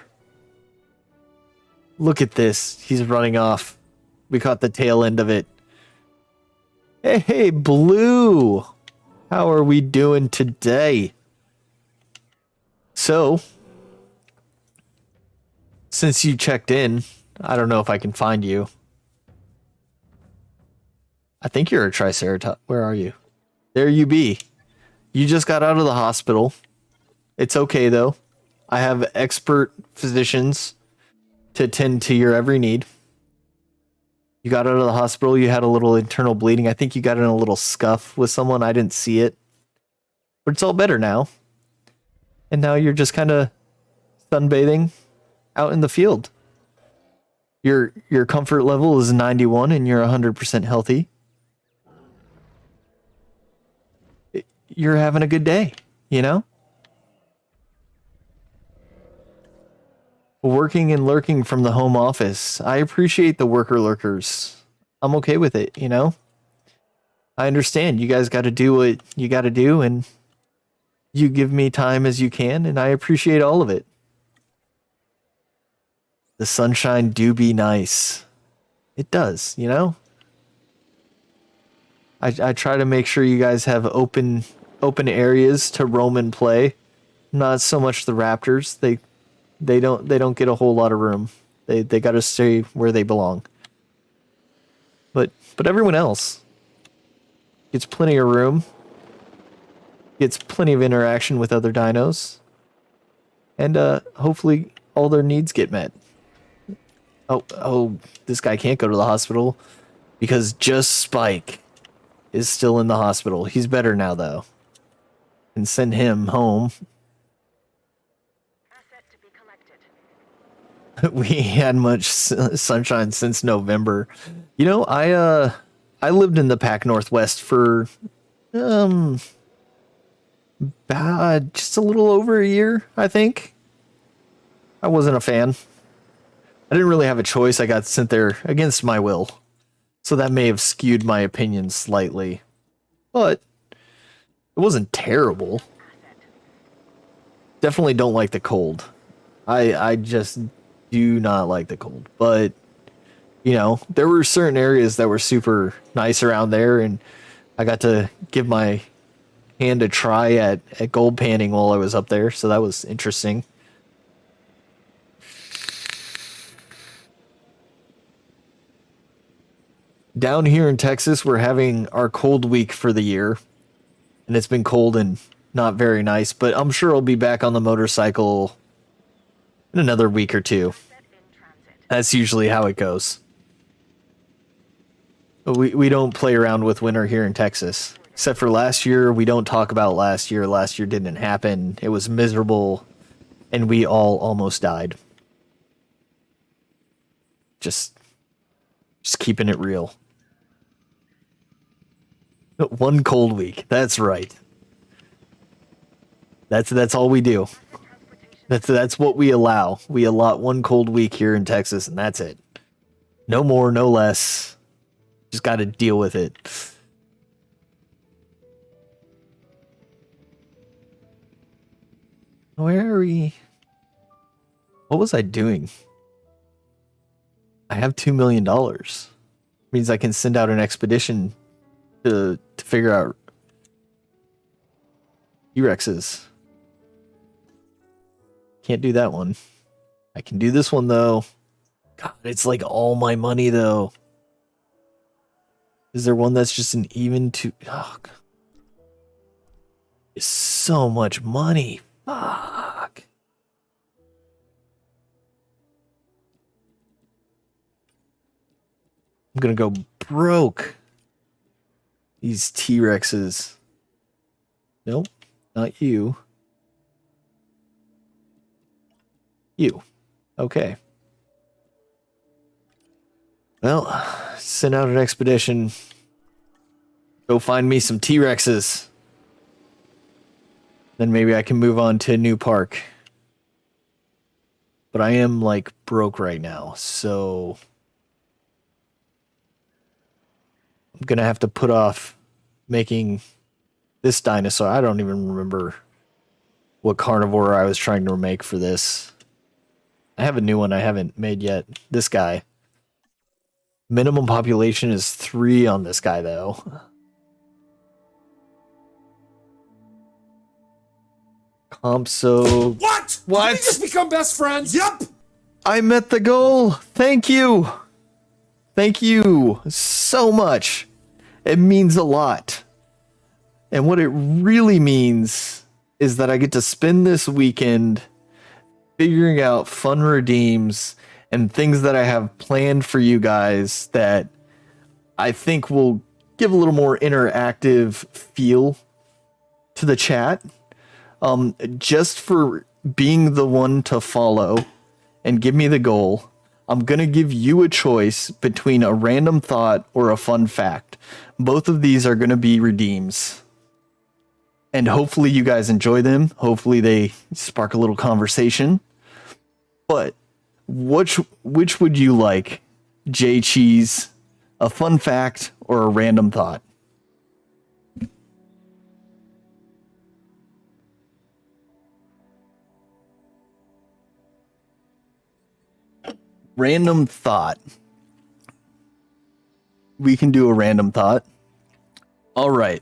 Look at this. He's running off. We caught the tail end of it. Hey, Blue. How are we doing today? So, since you checked in, I don't know if I can find you. I think you're a Triceratops. Where are you? There you be. You just got out of the hospital. It's okay, though. I have expert physicians to attend to your every need. You got out of the hospital. You had a little internal bleeding. I think you got in a little scuff with someone. I didn't see it. But it's all better now. And now you're just kind of sunbathing out in the field. Your comfort level is 91 and you're 100% healthy. You're having a good day, you know? Working and lurking from the home office. I appreciate the worker lurkers. I'm okay with it, you know? I understand you guys got to do what you got to do, and you give me time as you can, and I appreciate all of it. The sunshine do be nice. It does, you know? I try to make sure you guys have open areas to roam and play. Not so much the Raptors. They don't get a whole lot of room. They got to stay where they belong. But everyone else gets plenty of room. Gets plenty of interaction with other dinos. And hopefully all their needs get met. Oh, this guy can't go to the hospital because just Spike is still in the hospital. He's better now though. And send him home. Asset to be collected. We had much sunshine since November. You know, I lived in the Pac Northwest for just a little over a year, I think. I wasn't a fan. I didn't really have a choice. I got sent there against my will. So that may have skewed my opinion slightly. But it wasn't terrible. Definitely don't like the cold. I just do not like the cold. But, you know, there were certain areas that were super nice around there, and I got to give my hand a try at gold panning while I was up there, so that was interesting. Down here in Texas, we're having our cold week for the year, and it's been cold and not very nice, but I'm sure I'll be back on the motorcycle in another week or two. Set in transit. That's usually how it goes. But we don't play around with winter here in Texas. Except for last year, we don't talk about last year. Last year didn't happen. It was miserable, and we all almost died. Just keeping it real. One cold week. That's right. That's all we do. That's what we allow. We allot one cold week here in Texas, and that's it. No more, no less. Just got to deal with it. Where are we? What was I doing? I have $2 million. Means I can send out an expedition to figure out T-Rexes. Can't do that one. I can do this one though. God, it's like all my money though. Is there one that's just an even two? Oh, God. It's so much money. Fuck. I'm gonna go broke. These T-Rexes. Nope, not you. You. Okay. Well, send out an expedition. Go find me some T-Rexes. Then maybe I can move on to a new park. But I am like broke right now, so I'm gonna have to put off making this dinosaur. I don't even remember what carnivore I was trying to make for this. I have a new one I haven't made yet. This guy. Minimum population is 3 on this guy, though. Compso. What? What? Did we just become best friends? Yup. I met the goal. Thank you. Thank you so much. It means a lot. And what it really means is that I get to spend this weekend figuring out fun redeems and things that I have planned for you guys that I think will give a little more interactive feel to the chat. Just for being the one to follow and give me the goal, I'm going to give you a choice between a random thought or a fun fact. Both of these are going to be redeems. And hopefully you guys enjoy them. Hopefully they spark a little conversation. But which would you like, J Cheese? A fun fact or a random thought? Random thought. We can do a random thought. All right.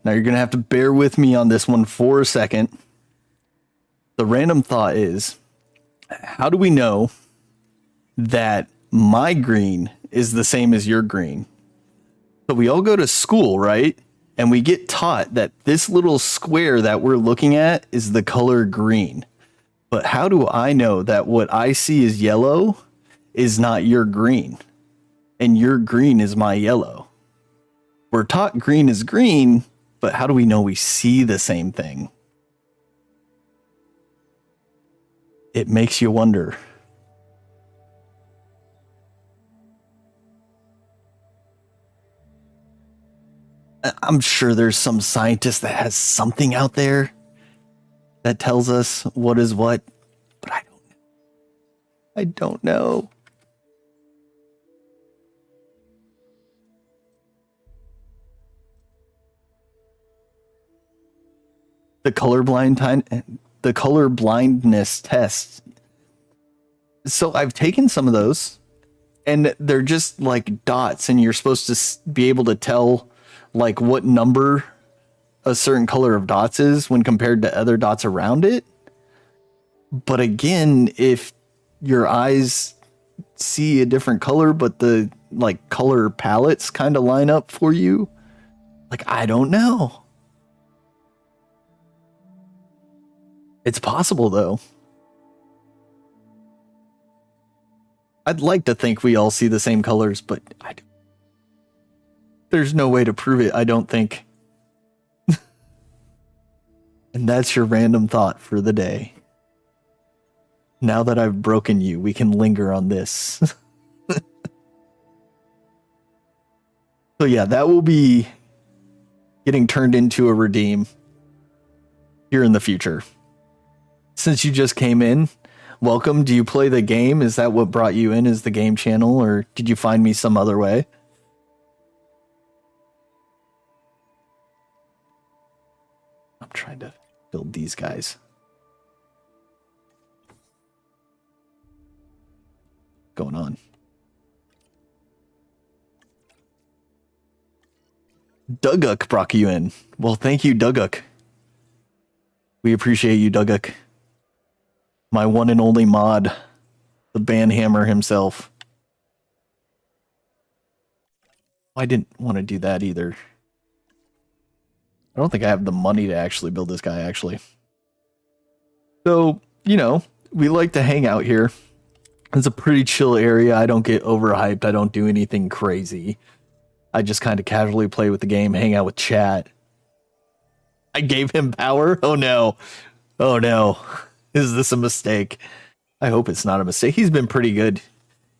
Now you're going to have to bear with me on this one for a second. The random thought is, how do we know that my green is the same as your green? So we all go to school, right? And we get taught that this little square that we're looking at is the color green. But how do I know that what I see as yellow is not your green? And your green is my yellow? We're taught green is green, but how do we know we see the same thing? It makes you wonder. I'm sure there's some scientist that has something out there that tells us what is what, but I don't know. I don't know. The color blindness test. So I've taken some of those, and they're just like dots, and you're supposed to be able to tell like what number a certain color of dots is when compared to other dots around it. But again, if your eyes see a different color, but the like color palettes kind of line up for you, like, I don't know. It's possible though. I'd like to think we all see the same colors, but there's no way to prove it, I don't think. And that's your random thought for the day. Now that I've broken you, we can linger on this. So yeah, that will be getting turned into a redeem here in the future. Since you just came in, welcome. Do you play the game? Is that what brought you in, is the game channel, or did you find me some other way? I'm trying to build these guys. Going on. Duguk brought you in. Well, thank you, Duguk. We appreciate you, Duguk. My one and only mod, the Banhammer himself. I didn't want to do that either. I don't think I have the money to actually build this guy, actually. So, you know, we like to hang out here. It's a pretty chill area. I don't get overhyped. I don't do anything crazy. I just kind of casually play with the game, hang out with chat. I gave him power? Oh no. Oh no. Is this a mistake? I hope it's not a mistake. He's been pretty good.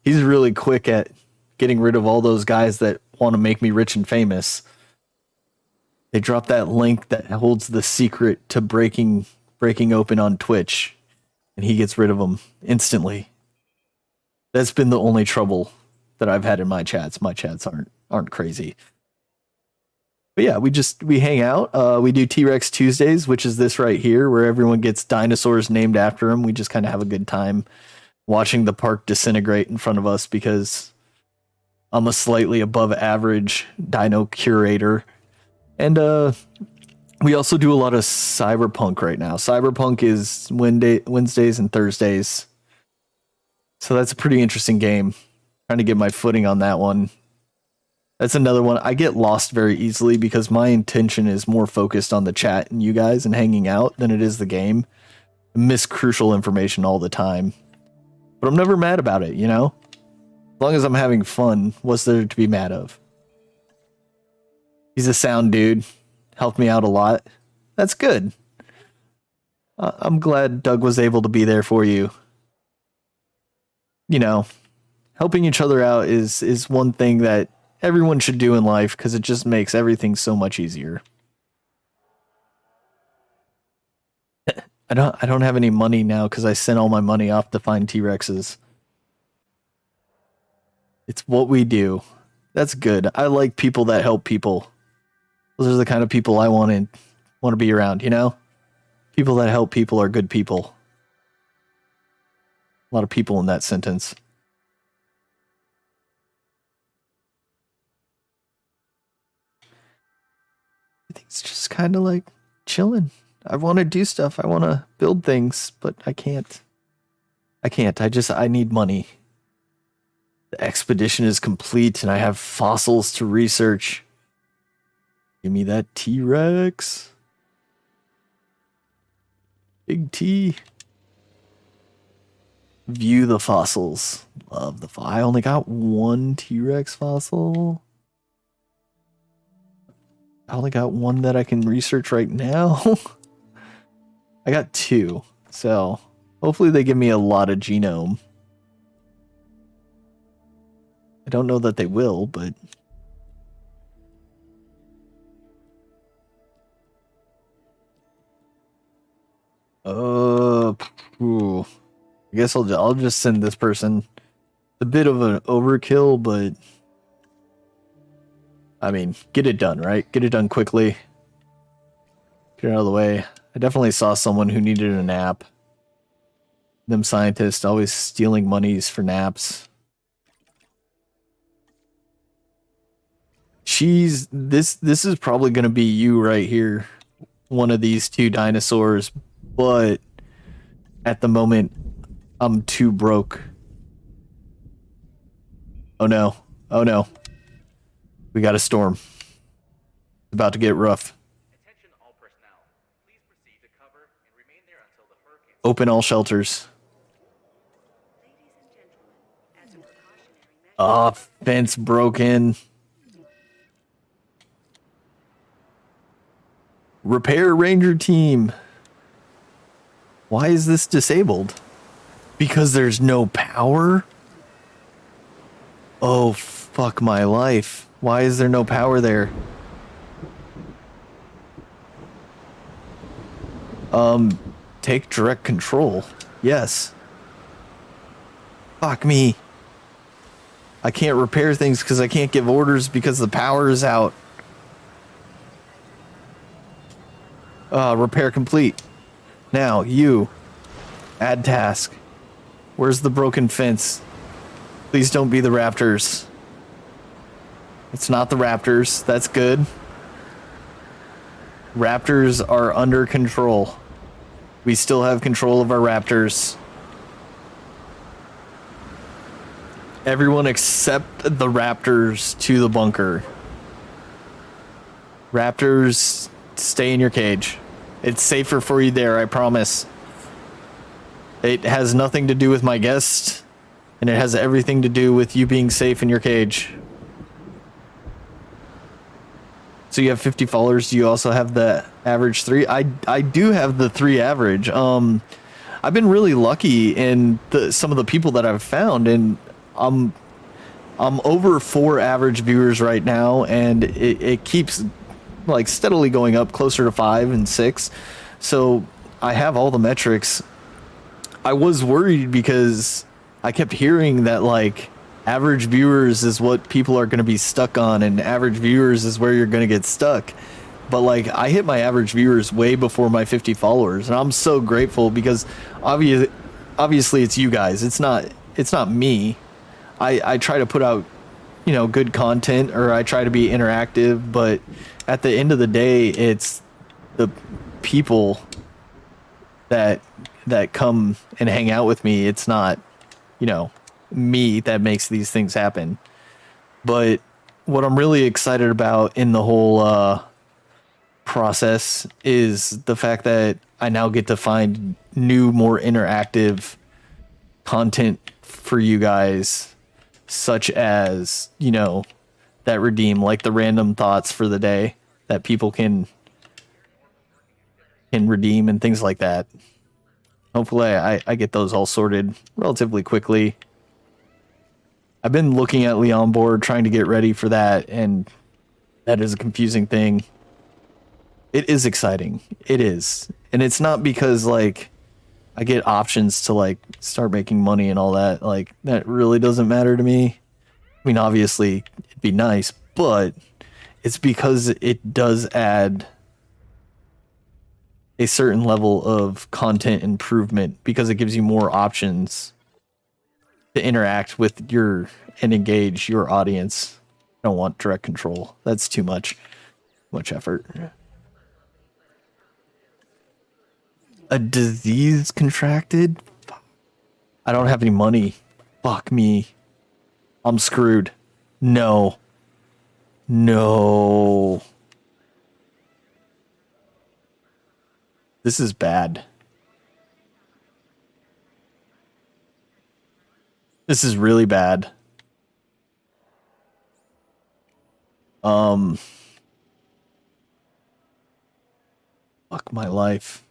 He's really quick at getting rid of all those guys that want to make me rich and famous. They drop that link that holds the secret to breaking open on Twitch, and he gets rid of them instantly. That's been the only trouble that I've had in my chats. My chats aren't crazy. But yeah, we hang out. We do T-Rex Tuesdays, which is this right here, where everyone gets dinosaurs named after them. We just kind of have a good time watching the park disintegrate in front of us because I'm a slightly above average dino curator. And we also do a lot of Cyberpunk right now. Cyberpunk is Wednesdays and Thursdays. So that's a pretty interesting game. Trying to get my footing on that one. That's another one. I get lost very easily because my intention is more focused on the chat and you guys and hanging out than it is the game. I miss crucial information all the time. But I'm never mad about it, you know? As long as I'm having fun, what's there to be mad of? He's a sound dude. Helped me out a lot. That's good. I'm glad Doug was able to be there for you. You know, helping each other out is one thing that everyone should do in life because it just makes everything so much easier. I don't have any money now because I sent all my money off to find T-Rexes. It's what we do. That's good. I like people that help people. Those are the kind of people I want to be around, you know? People that help people are good people. A lot of people in that sentence. I think it's just kind of like chilling. I want to do stuff. I want to build things, but I can't. I need money. The expedition is complete and I have fossils to research. Give me that T-Rex. Big T. View the fossils. Love the I only got one T-Rex fossil. I only got one that I can research right now. I got two. So hopefully they give me a lot of genome. I don't know that they will, but ooh. I guess I'll just send this person. A bit of an overkill, but I mean, get it done, right? Get it done quickly. Get it out of the way. I definitely saw someone who needed a nap. Them scientists always stealing monies for naps. This is probably going to be you right here. One of these two dinosaurs, but at the moment I'm too broke. Oh no. Oh no. We got a storm. It's about to get rough. Attention all personnel. Please proceed to cover and remain there until the hurricane. Open all shelters. Ah, fence broken. Repair Ranger team. Why is this disabled? Because there's no power? Oh, fuck my life. Why is there no power there? Take direct control. Yes. Fuck me. I can't repair things because I can't give orders because the power is out. Repair complete. Now, you. Add task. Where's the broken fence? Please don't be the raptors. It's not the raptors. That's good. Raptors are under control. We still have control of our raptors. Everyone except the raptors to the bunker. Raptors, stay in your cage. It's safer for you there, I promise. It has nothing to do with my guest, and it has everything to do with you being safe in your cage. So you have 50 followers. Do you also have the average 3? I do have the 3 average. I've been really lucky in some of the people that I've found, and I'm over 4 average viewers right now, and it keeps like steadily going up closer to 5 and 6. So I have all the metrics. I was worried because I kept hearing that like Average viewers is what people are going to be stuck on, and average viewers is where you're going to get stuck. But like, I hit my average viewers way before my 50 followers, and I'm so grateful because obviously it's you guys. It's not me. I try to put out, good content, or I try to be interactive, but at the end of the day, it's the people that come and hang out with me. It's not, me that makes these things happen. But what I'm really excited about in the whole process is the fact that I now get to find new, more interactive content for you guys, such as, that redeem, like the random thoughts for the day that people can redeem and things like that. Hopefully I get those all sorted relatively quickly. I've been looking at Leon board, trying to get ready for that, and that is a confusing thing. It is exciting. It is. And it's not because, like, I get options to, like, start making money and all that. Like, that really doesn't matter to me. I mean, obviously, it'd be nice, but it's because it does add a certain level of content improvement, because it gives you more options to interact with your and engage your audience. I don't want direct control. That's too much effort. A disease contracted? I don't have any money. Fuck me. I'm screwed. No. This is bad. This is really bad. Fuck my life.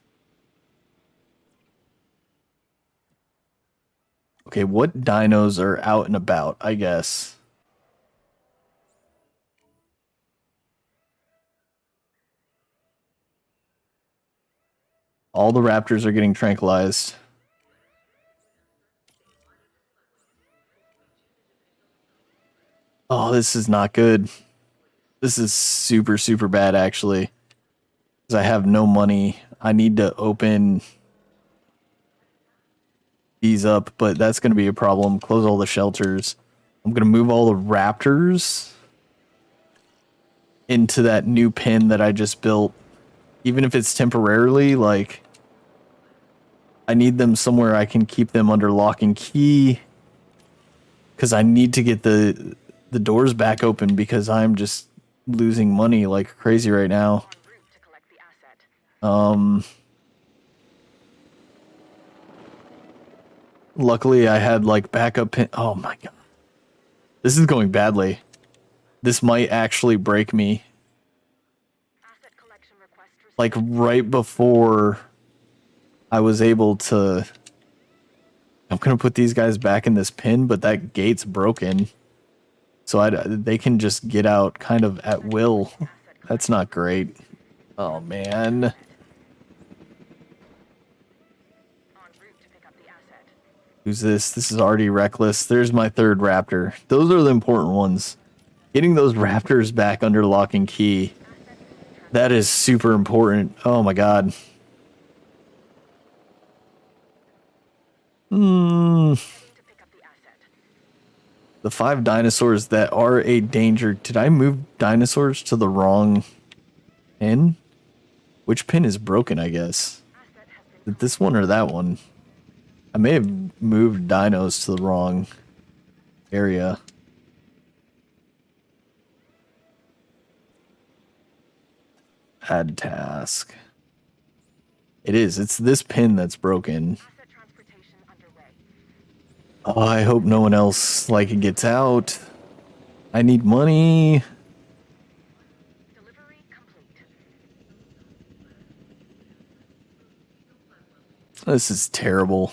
Okay, what dinos are out and about, I guess? All the raptors are getting tranquilized. Oh, this is not good. This is super, super bad, actually. Because I have no money. I need to open these up, but that's going to be a problem. Close all the shelters. I'm going to move all the raptors into that new pen that I just built. Even if it's temporarily, like, I need them somewhere I can keep them under lock and key. Because I need to get the doors back open, because I'm just losing money like crazy right now. Luckily I had like backup pin. Oh my god. This is going badly. This might actually break me. Like right before I was able to... I'm gonna put these guys back in this pin, but that gate's broken. So they can just get out kind of at will. That's not great. Oh, man. Who's this? This is already reckless. There's my third raptor. Those are the important ones. Getting those raptors back under lock and key. That is super important. Oh, my God. The 5 dinosaurs that are a danger. Did I move dinosaurs to the wrong pin? Which pin is broken, I guess? Is it this one or that one? I may have moved dinos to the wrong area. Add task. It is. It's this pin that's broken. Oh, I hope no one else, like, gets out. I need money. Delivery complete. This is terrible.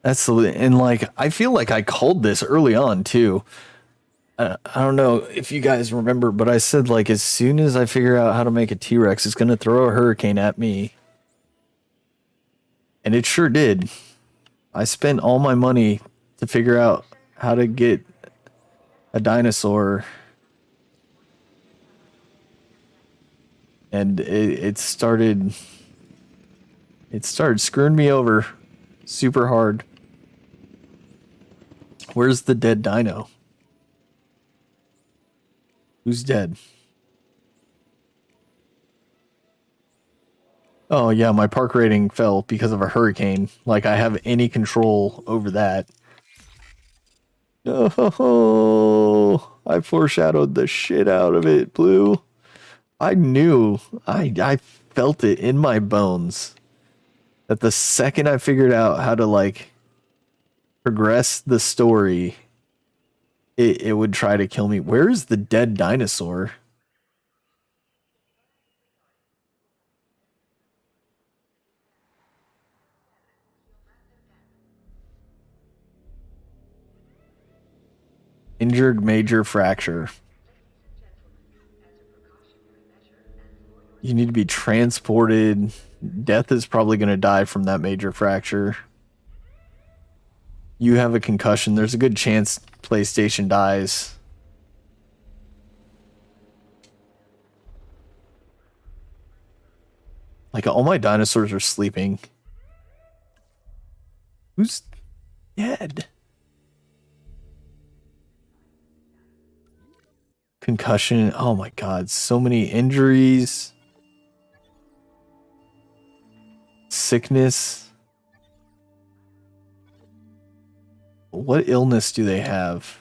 That's and like, I feel like I called this early on too. I don't know if you guys remember, but I said, like, as soon as I figure out how to make a T-Rex, it's gonna throw a hurricane at me. And it sure did. I spent all my money to figure out how to get a dinosaur, and it started screwing me over super hard. Where's the dead dino? Who's dead? Oh yeah, my park rating fell because of a hurricane. Like I have any control over that. Oh, I foreshadowed the shit out of it, Blue. I knew, I felt it in my bones that the second I figured out how to like progress the story, it would try to kill me. Where is the dead dinosaur? Injured major fracture. You need to be transported. Death is probably going to die from that major fracture. You have a concussion. There's a good chance PlayStation dies. Like all my dinosaurs are sleeping. Who's dead? Concussion. Oh my god, so many injuries. Sickness. What illness do they have?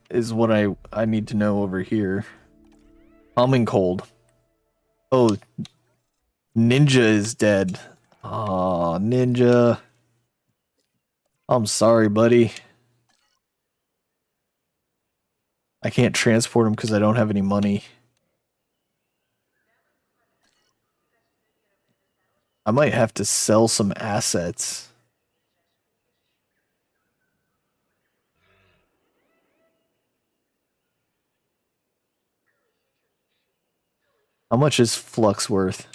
Is what I need to know over here. Common cold. Oh, Ninja is dead. Aw, Ninja. I'm sorry, buddy. I can't transport him because I don't have any money. I might have to sell some assets. How much is Flux worth?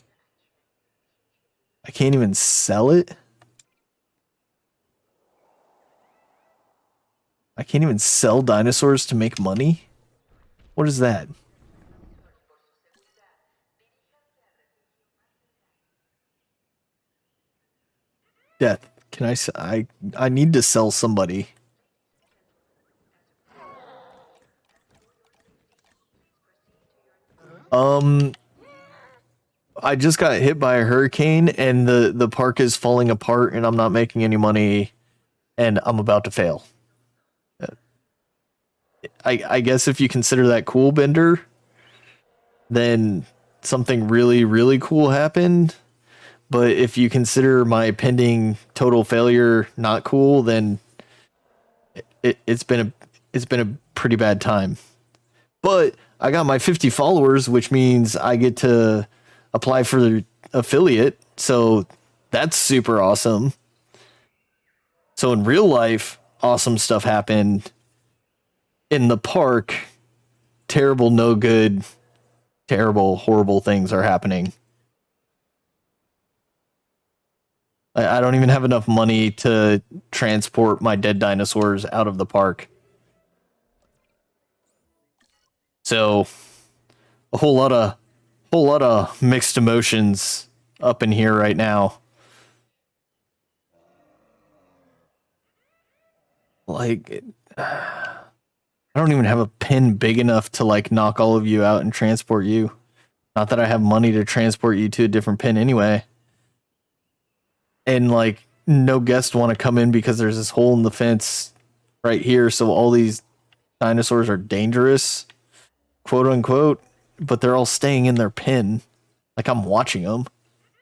I can't even sell it? I can't even sell dinosaurs to make money? What is that? Death. Can I need to sell somebody. I just got hit by a hurricane and the park is falling apart and I'm not making any money and I'm about to fail. I guess if you consider that cool, Bender, then something really, really cool happened. But if you consider my pending total failure not cool, then it's been a pretty bad time. But I got my 50 followers, which means I get to apply for the affiliate. So that's super awesome. So in real life, awesome stuff happened. In the park, terrible, no good, terrible, horrible things are happening. I don't even have enough money to transport my dead dinosaurs out of the park. So a whole lot of mixed emotions up in here right now. Like I don't even have a pin big enough to like knock all of you out and transport you. Not that I have money to transport you to a different pin anyway. And like no guests want to come in because there's this hole in the fence right here, so all these dinosaurs are dangerous, quote unquote, but they're all staying in their pen. Like I'm watching them.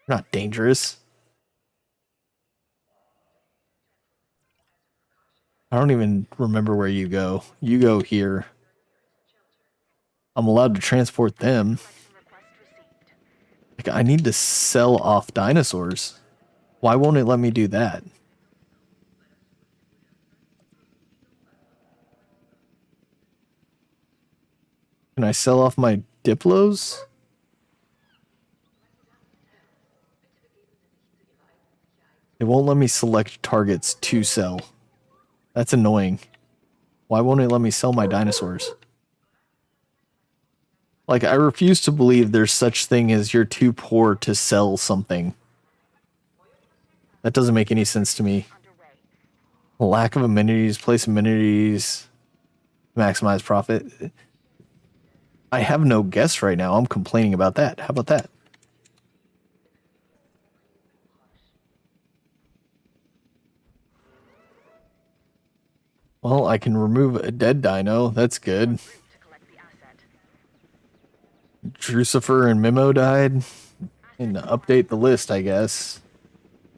They're not dangerous. I don't even remember where you go. You go here. I'm allowed to transport them. Like I need to sell off dinosaurs. Why won't it let me do that? Can I sell off my Diplos? It won't let me select targets to sell. That's annoying. Why won't it let me sell my dinosaurs? Like, I refuse to believe there's such thing as you're too poor to sell something. That doesn't make any sense to me. Underway. Lack of amenities, place amenities, maximize profit. I have no guess right now. I'm complaining about that. How about that? Well, I can remove a dead dino. That's good. Route to collect the asset. Drucifer and Mimo died. And update the list, I guess.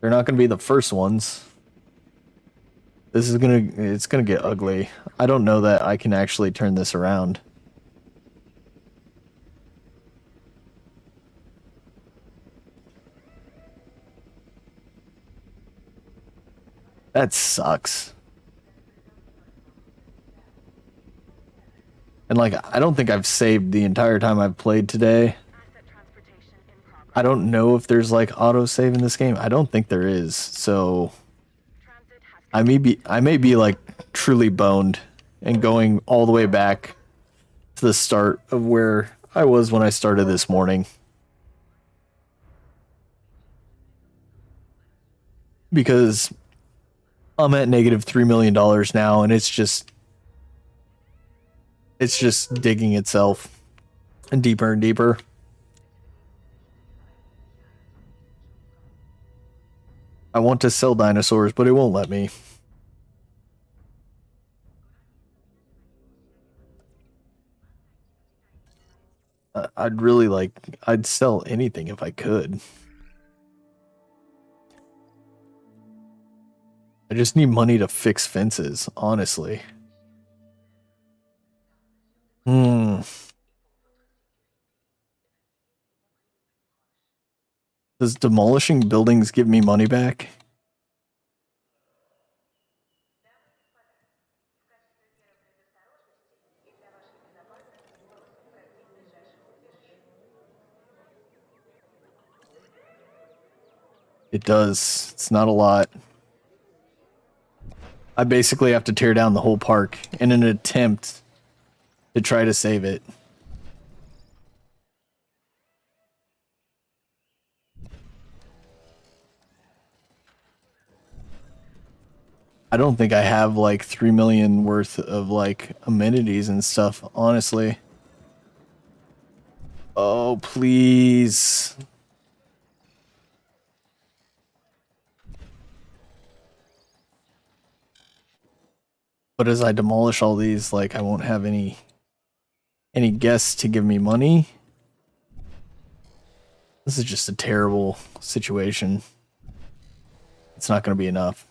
They're not going to be the first ones. This is it's gonna get ugly. I don't know that I can actually turn this around. That sucks. And like, I don't think I've saved the entire time I've played today. Asset transportation in progress. I don't know if there's like autosave in this game. I don't think there is. So Transit has I may be like truly boned and going all the way back to the start of where I was when I started this morning. Because I'm at negative $3 million now, and it's just digging itself and deeper. I want to sell dinosaurs, but it won't let me. I'd sell anything if I could. I just need money to fix fences, honestly. Does demolishing buildings give me money back? It does. It's not a lot. I basically have to tear down the whole park in an attempt to try to save it. I don't think I have like 3 million worth of like amenities and stuff, honestly. Oh, please. But as I demolish all these, like, I won't have any guests to give me money. This is just a terrible situation. It's not going to be enough.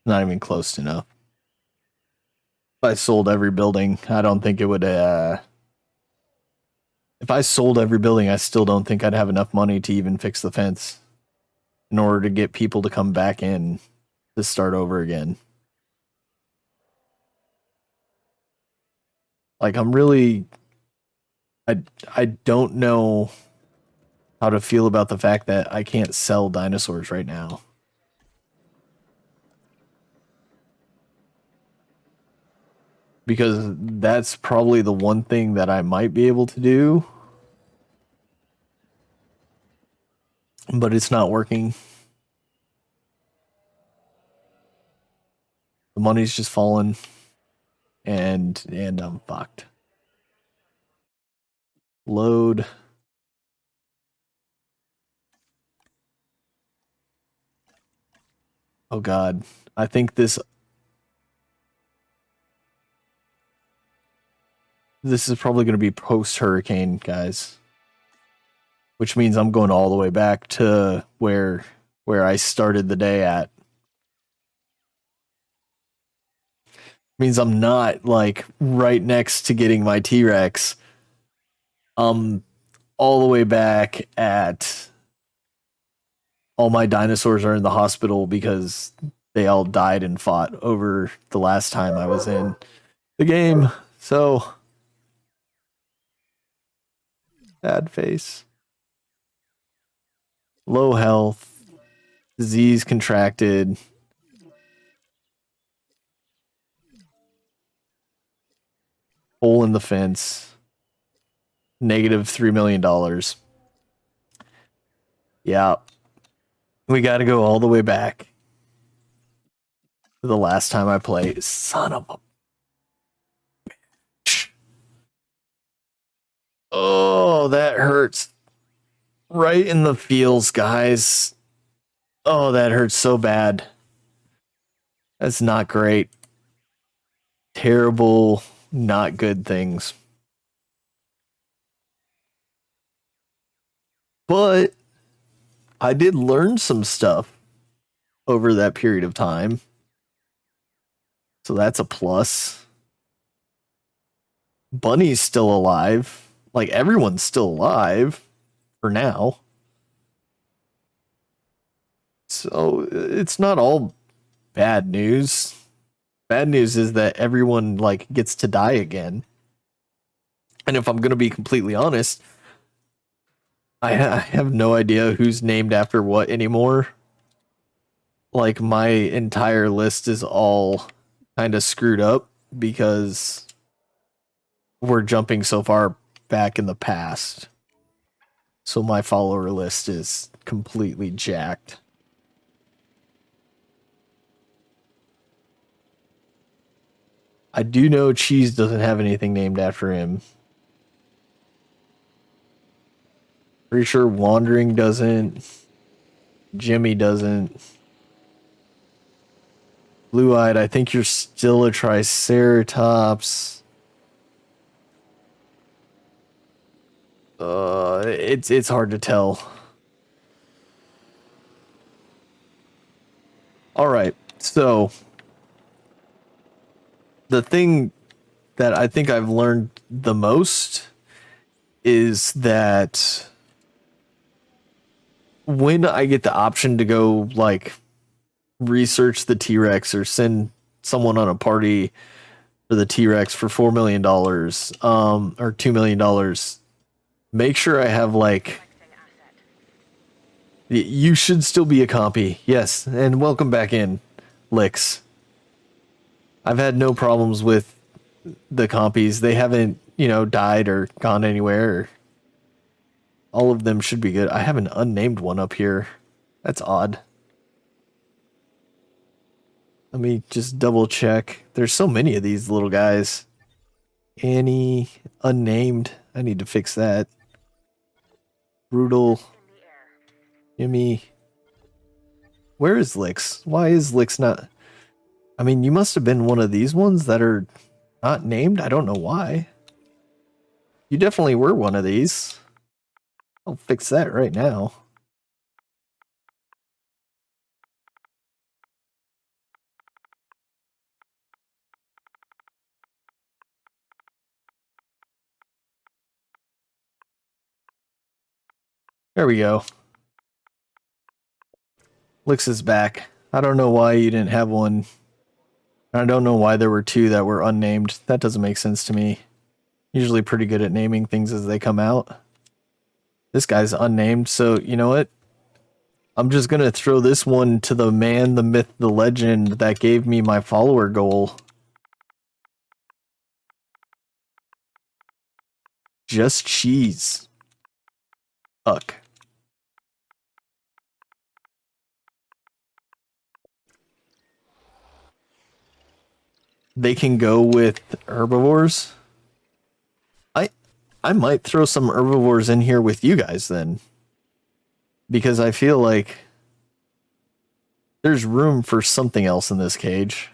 Not even close to enough. If I sold every building, I don't think it would, if I sold every building, I still don't think I'd have enough money to even fix the fence in order to get people to come back in to start over again. Like, I don't know how to feel about the fact that I can't sell dinosaurs right now. Because that's probably the one thing that I might be able to do. But it's not working. The money's just fallen. And I'm fucked. Load. Oh god. I think this is probably going to be post-hurricane, guys. Which means I'm going all the way back to where I started the day at. Means I'm not like right next to getting my T-Rex. All the way back at all my dinosaurs are in the hospital because they all died and fought over the last time I was in the game. So, sad face. Low health, disease contracted. Hole in the fence. Negative $3 million. Yeah. We got to go all the way back to the last time I played. Son of a. Oh, that hurts. Right in the feels, guys. Oh, that hurts so bad. That's not great. Terrible, not good things. But I did learn some stuff over that period of time. So that's a plus. Bunny's still alive. Like, everyone's still alive for now. So it's not all bad news. Bad news is that everyone like gets to die again. And if I'm going to be completely honest, I have no idea who's named after what anymore. Like, my entire list is all kind of screwed up because we're jumping so far back in the past. So my follower list is completely jacked. I do know Cheese doesn't have anything named after him. Pretty sure Wandering doesn't. Jimmy doesn't. Blue-eyed, I think you're still a Triceratops. It's hard to tell. All right, so the thing that I think I've learned the most is that when I get the option to go like research the T-Rex or send someone on a party for the T-Rex for $4 million, or $2 million, make sure I have like, you should still be a compy. Yes. And welcome back in, Licks. I've had no problems with the compies. They haven't, died or gone anywhere. All of them should be good. I have an unnamed one up here. That's odd. Let me just double check. There's so many of these little guys. Annie, unnamed. I need to fix that. Brutal. Jimmy. Where is Licks? Why is Licks not... I mean, you must have been one of these ones that are not named. I don't know why. You definitely were one of these. I'll fix that right now. There we go. Licks is back. I don't know why you didn't have one. I don't know why there were two that were unnamed. That doesn't make sense to me. Usually pretty good at naming things as they come out. This guy's unnamed, so you know what? I'm just gonna throw this one to the man, the myth, the legend that gave me my follower goal. Just Cheese. Uck. They can go with herbivores. I might throw some herbivores in here with you guys then. Because I feel like there's room for something else in this cage.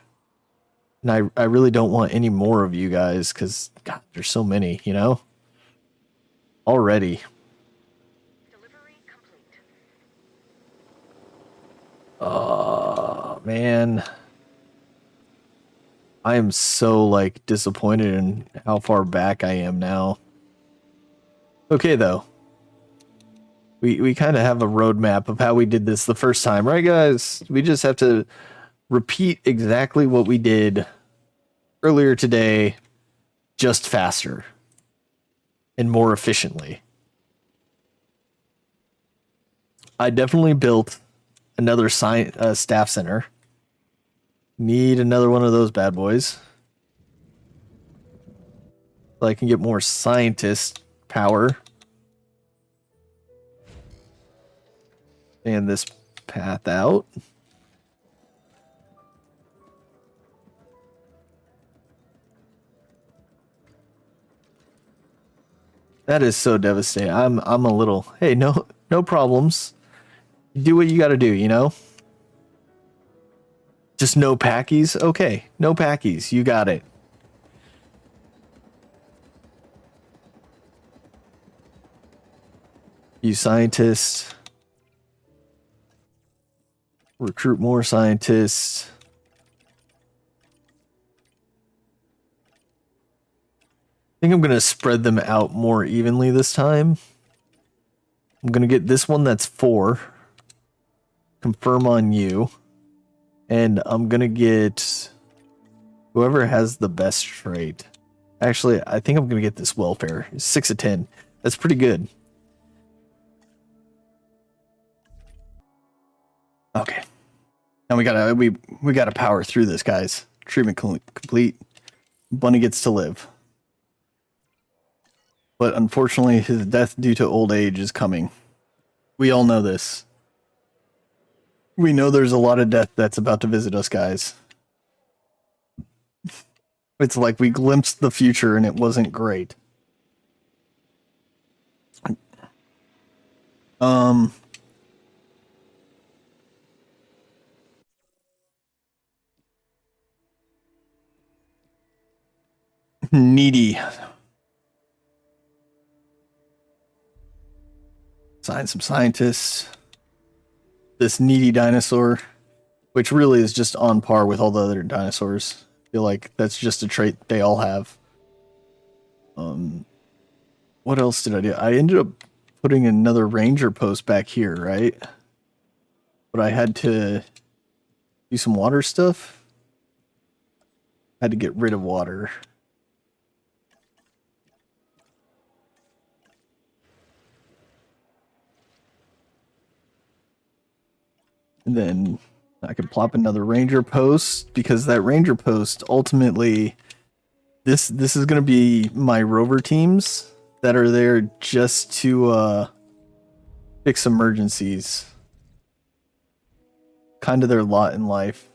And I really don't want any more of you guys because, God, there's so many, Already. Delivery complete. Oh, man. I am so, like, disappointed in how far back I am now. Okay, though. We kind of have a roadmap of how we did this the first time, right, guys? We just have to repeat exactly what we did earlier today, just faster and more efficiently. I definitely built another staff center. Need another one of those bad boys. So I can get more scientist power. And this path out. That is so devastating. I'm a little, hey, no problems. Do what you got to do, you know? Just no packies? Okay, no packies. You got it. You scientists. Recruit more scientists. I think I'm going to spread them out more evenly this time. I'm going to get this one that's 4. Confirm on you. And I'm going to get whoever has the best trait. Actually, I think I'm going to get this welfare. 6 of 10. That's pretty good. Okay. Now we gotta power through this, guys. Treatment complete. Bunny gets to live. But unfortunately, his death due to old age is coming. We all know this. We know there's a lot of death that's about to visit us, guys. It's like we glimpsed the future and it wasn't great. Needy. Sign some scientists. This needy dinosaur, which really is just on par with all the other dinosaurs. I feel like that's just a trait they all have. What else did I do? I ended up putting another ranger post back here, right? But I had to do some water stuff. I had to get rid of water. And then I could plop another ranger post because that ranger post ultimately this is going to be my rover teams that are there just to fix emergencies. Kind of their lot in life.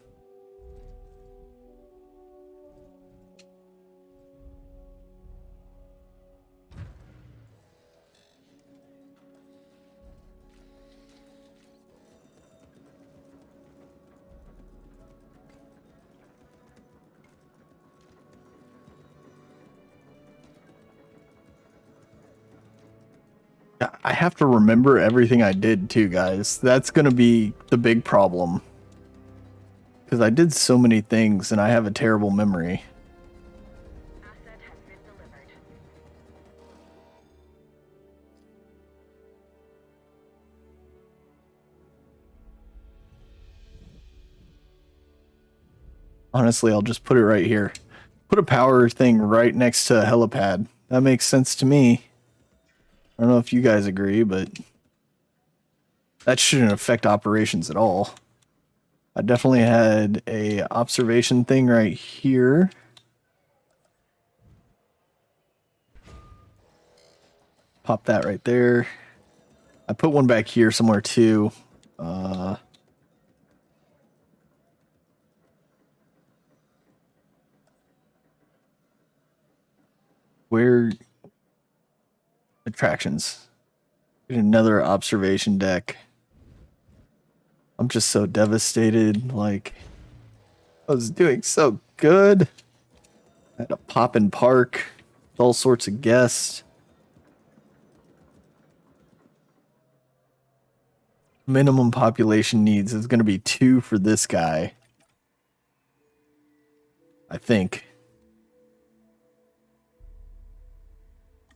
I have to remember everything I did too, guys. That's going to be the big problem. Because I did so many things and I have a terrible memory. Asset has been delivered. Honestly, I'll just put it right here. Put a power thing right next to a helipad. That makes sense to me. I don't know if you guys agree, but that shouldn't affect operations at all. I definitely had a observation thing right here. Pop that right there. I put one back here somewhere too. Where attractions? Get another observation deck. I'm just so devastated. Like, I was doing so good. I had a pop in park with all sorts of guests. Minimum population needs is going to be 2 for this guy. I think.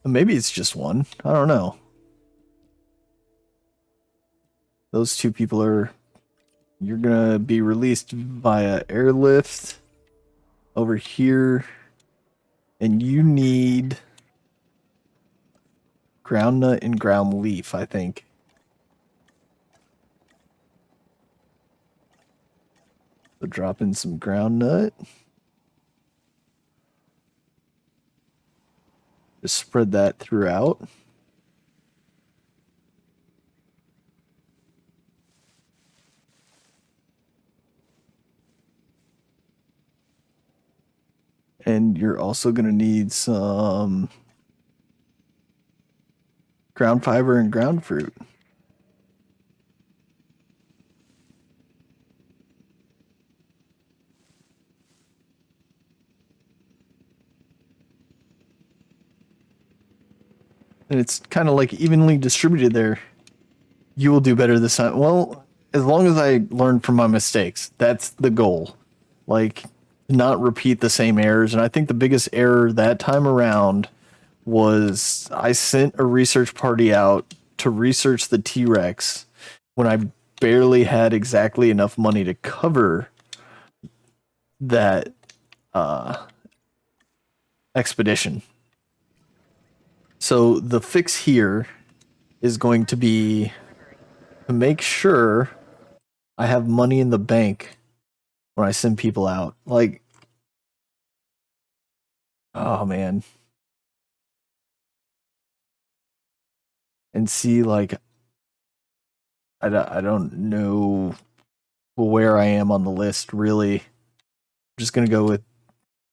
Maybe it's just 1. I don't know. Those two people are... You're gonna be released via airlift over here. And you need ground nut and ground leaf, I think. So drop in some ground nut. Just spread that throughout. And you're also going to need some ground fiber and ground fruit. And it's kind of like evenly distributed there. You will do better this time. Well, as long as I learn from my mistakes, that's the goal. Like, not repeat the same errors. And I think the biggest error that time around was I sent a research party out to research the T-Rex when I barely had exactly enough money to cover that expedition. So the fix here is going to be to make sure I have money in the bank when I send people out. Like, oh man. And see, like, I don't know where I am on the list, really. I'm just going to go with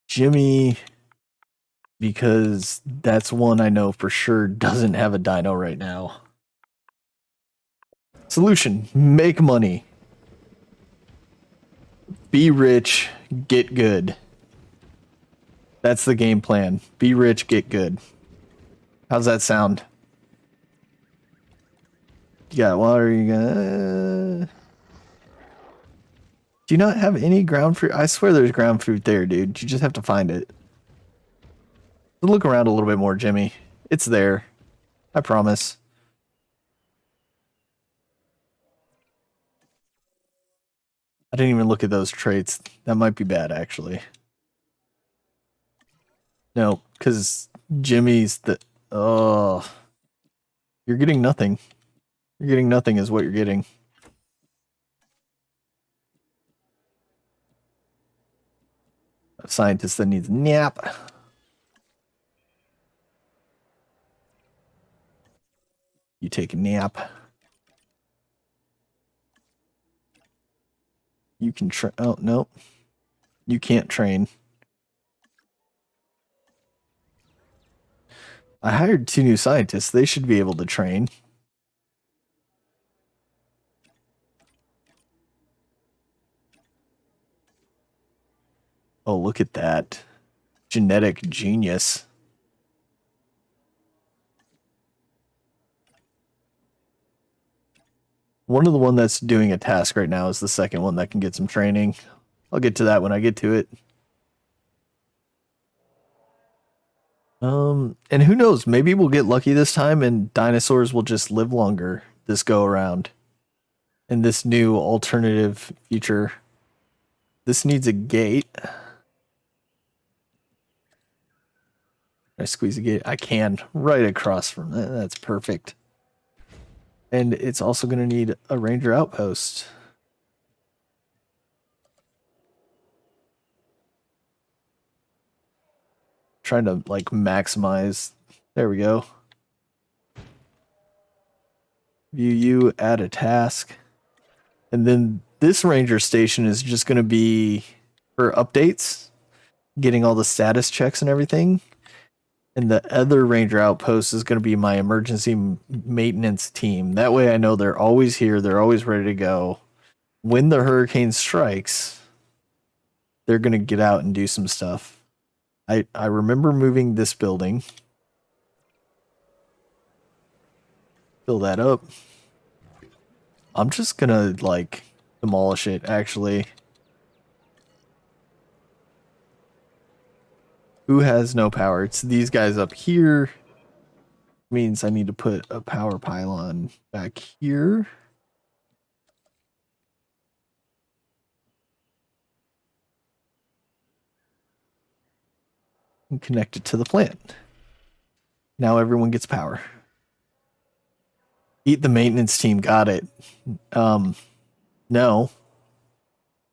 Jimmy because that's one I know for sure doesn't have a dino right now. Solution: make money. Be rich, get good. That's the game plan. Be rich, get good. How's that sound? You got water, you got... Do you not have any ground fruit? I swear there's ground fruit there, dude. You just have to find it. Look around a little bit more, Jimmy. It's there. I promise. I didn't even look at those traits. That might be bad, actually. No, because Jimmy's the... Oh. You're getting nothing. You're getting nothing is what you're getting. A scientist that needs a nap. You take a nap. You can train. Oh, no. You can't train. I hired 2 new scientists. They should be able to train. Oh, look at that. Genetic genius. One of the one that's doing a task right now is the second one that can get some training. I'll get to that when I get to it. And who knows, maybe we'll get lucky this time and dinosaurs will just live longer this go around. In this new alternative future. This needs a gate. Can I squeeze a gate? I can. Right across from that. That's perfect. And it's also going to need a ranger outpost. Trying to like maximize. There we go. View you, add a task. And then this ranger station is just going to be for updates, getting all the status checks and everything. And the other ranger outpost is going to be my emergency maintenance team. That way I know they're always here. They're always ready to go. When the hurricane strikes, they're going to get out and do some stuff. I remember moving this building. Fill that up. I'm just going to like demolish it actually. Who has no power? It's these guys up here. Means I need to put a power pylon back here. and connect it to the plant. Now everyone gets power. Eat the maintenance team. Got it. No,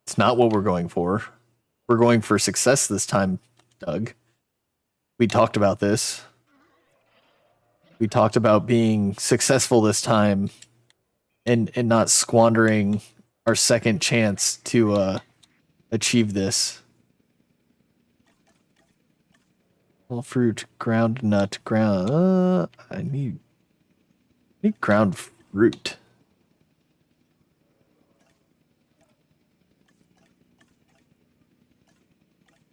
it's not what we're going for. We're going for success this time, Doug. We talked about this. We talked about being successful this time and not squandering our second chance to achieve this. All fruit, ground nut, ground. I need ground fruit.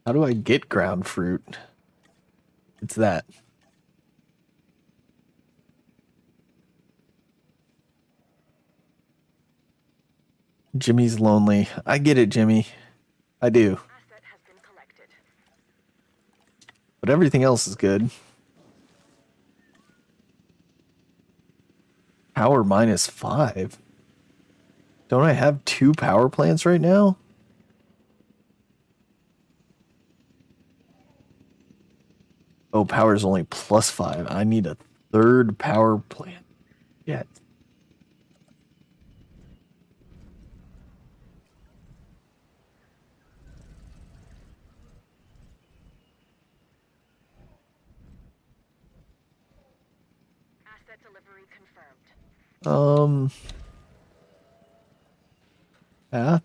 How do I get ground fruit? It's that. Jimmy's lonely. I get it, Jimmy. I do. Asset has been collected. But everything else is good. Power -5. Don't I have 2 power plants right now? Oh, power is only +5. I need a 3rd power plant. Yeah. Asset delivery confirmed. Path.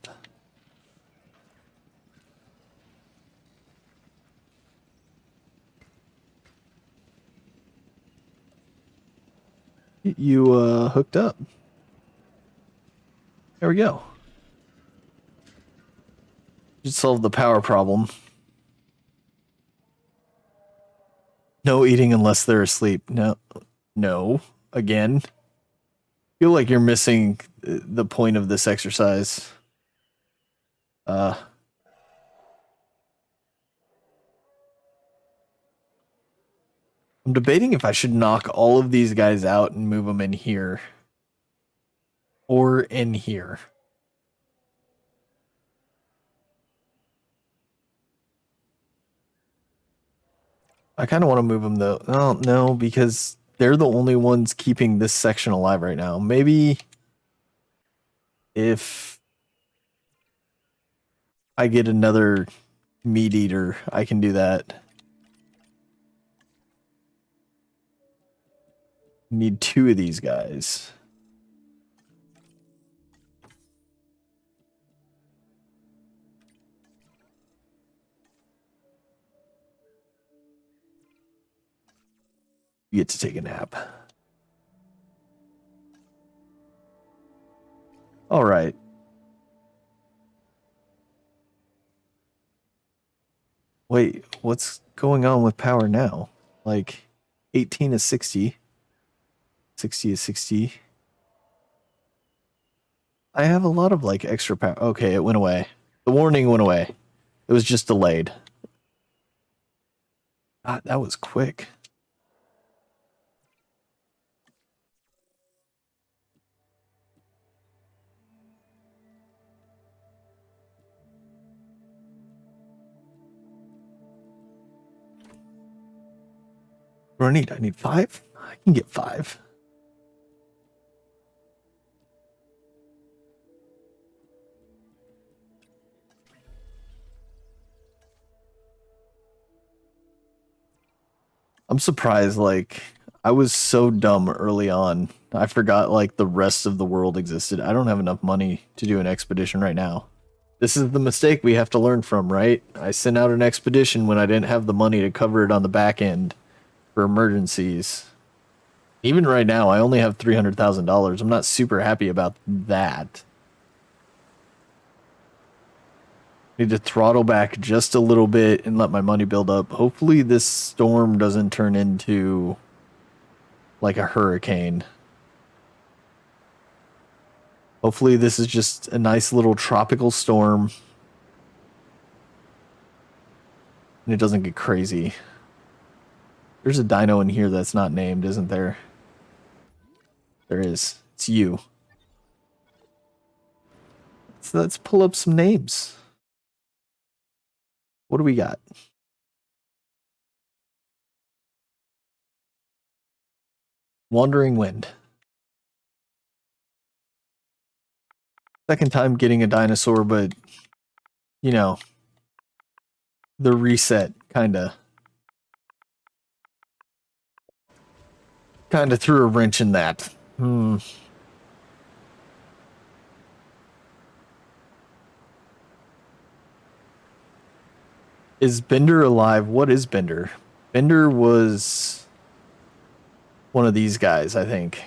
You hooked up. There we go. Should solve the power problem. No eating unless they're asleep. No. Again. Feel like you're missing the point of this exercise. I'm debating if I should knock all of these guys out and move them in here. Or in here. I kind of want to move them though. Oh, no, because they're the only ones keeping this section alive right now. Maybe if I get another meat eater, I can do that. Need 2 of these guys. You get to take a nap. All right. Wait, what's going on with power now? Like 18 is 60. 60 is 60. I have a lot of like extra power. Okay, it went away. The warning went away. It was just delayed. God, that was quick. What do I need? I need 5? I can get 5. I'm surprised, like, I was so dumb early on. I forgot, like, the rest of the world existed. I don't have enough money to do an expedition right now. This is the mistake we have to learn from, right? I sent out an expedition when I didn't have the money to cover it on the back end for emergencies. Even right now, I only have $300,000. I'm not super happy about that. Need to throttle back just a little bit and let my money build up. Hopefully this storm doesn't turn into like a hurricane. Hopefully this is just a nice little tropical storm. And it doesn't get crazy. There's a dino in here that's not named, isn't there? There is. It's you. So let's pull up some names. What do we got? Wandering Wind. Second time getting a dinosaur, but you know, the reset kinda threw a wrench in that. Is Bender alive? What is Bender? Bender was one of these guys, I think.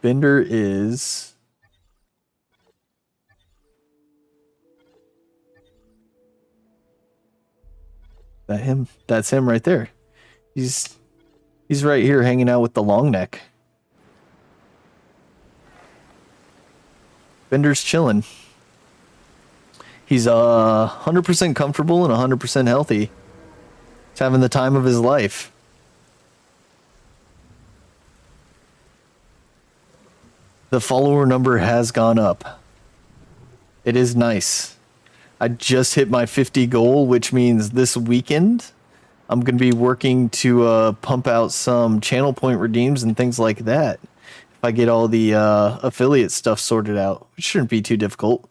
Bender is... that him? That's him right there. He's right here hanging out with the long neck. Bender's chilling. He's 100% comfortable and 100% healthy. He's having the time of his life. The follower number has gone up. It is nice. I just hit my 50 goal, which means this weekend I'm going to be working to pump out some channel point redeems and things like that. If I get all the affiliate stuff sorted out, it shouldn't be too difficult.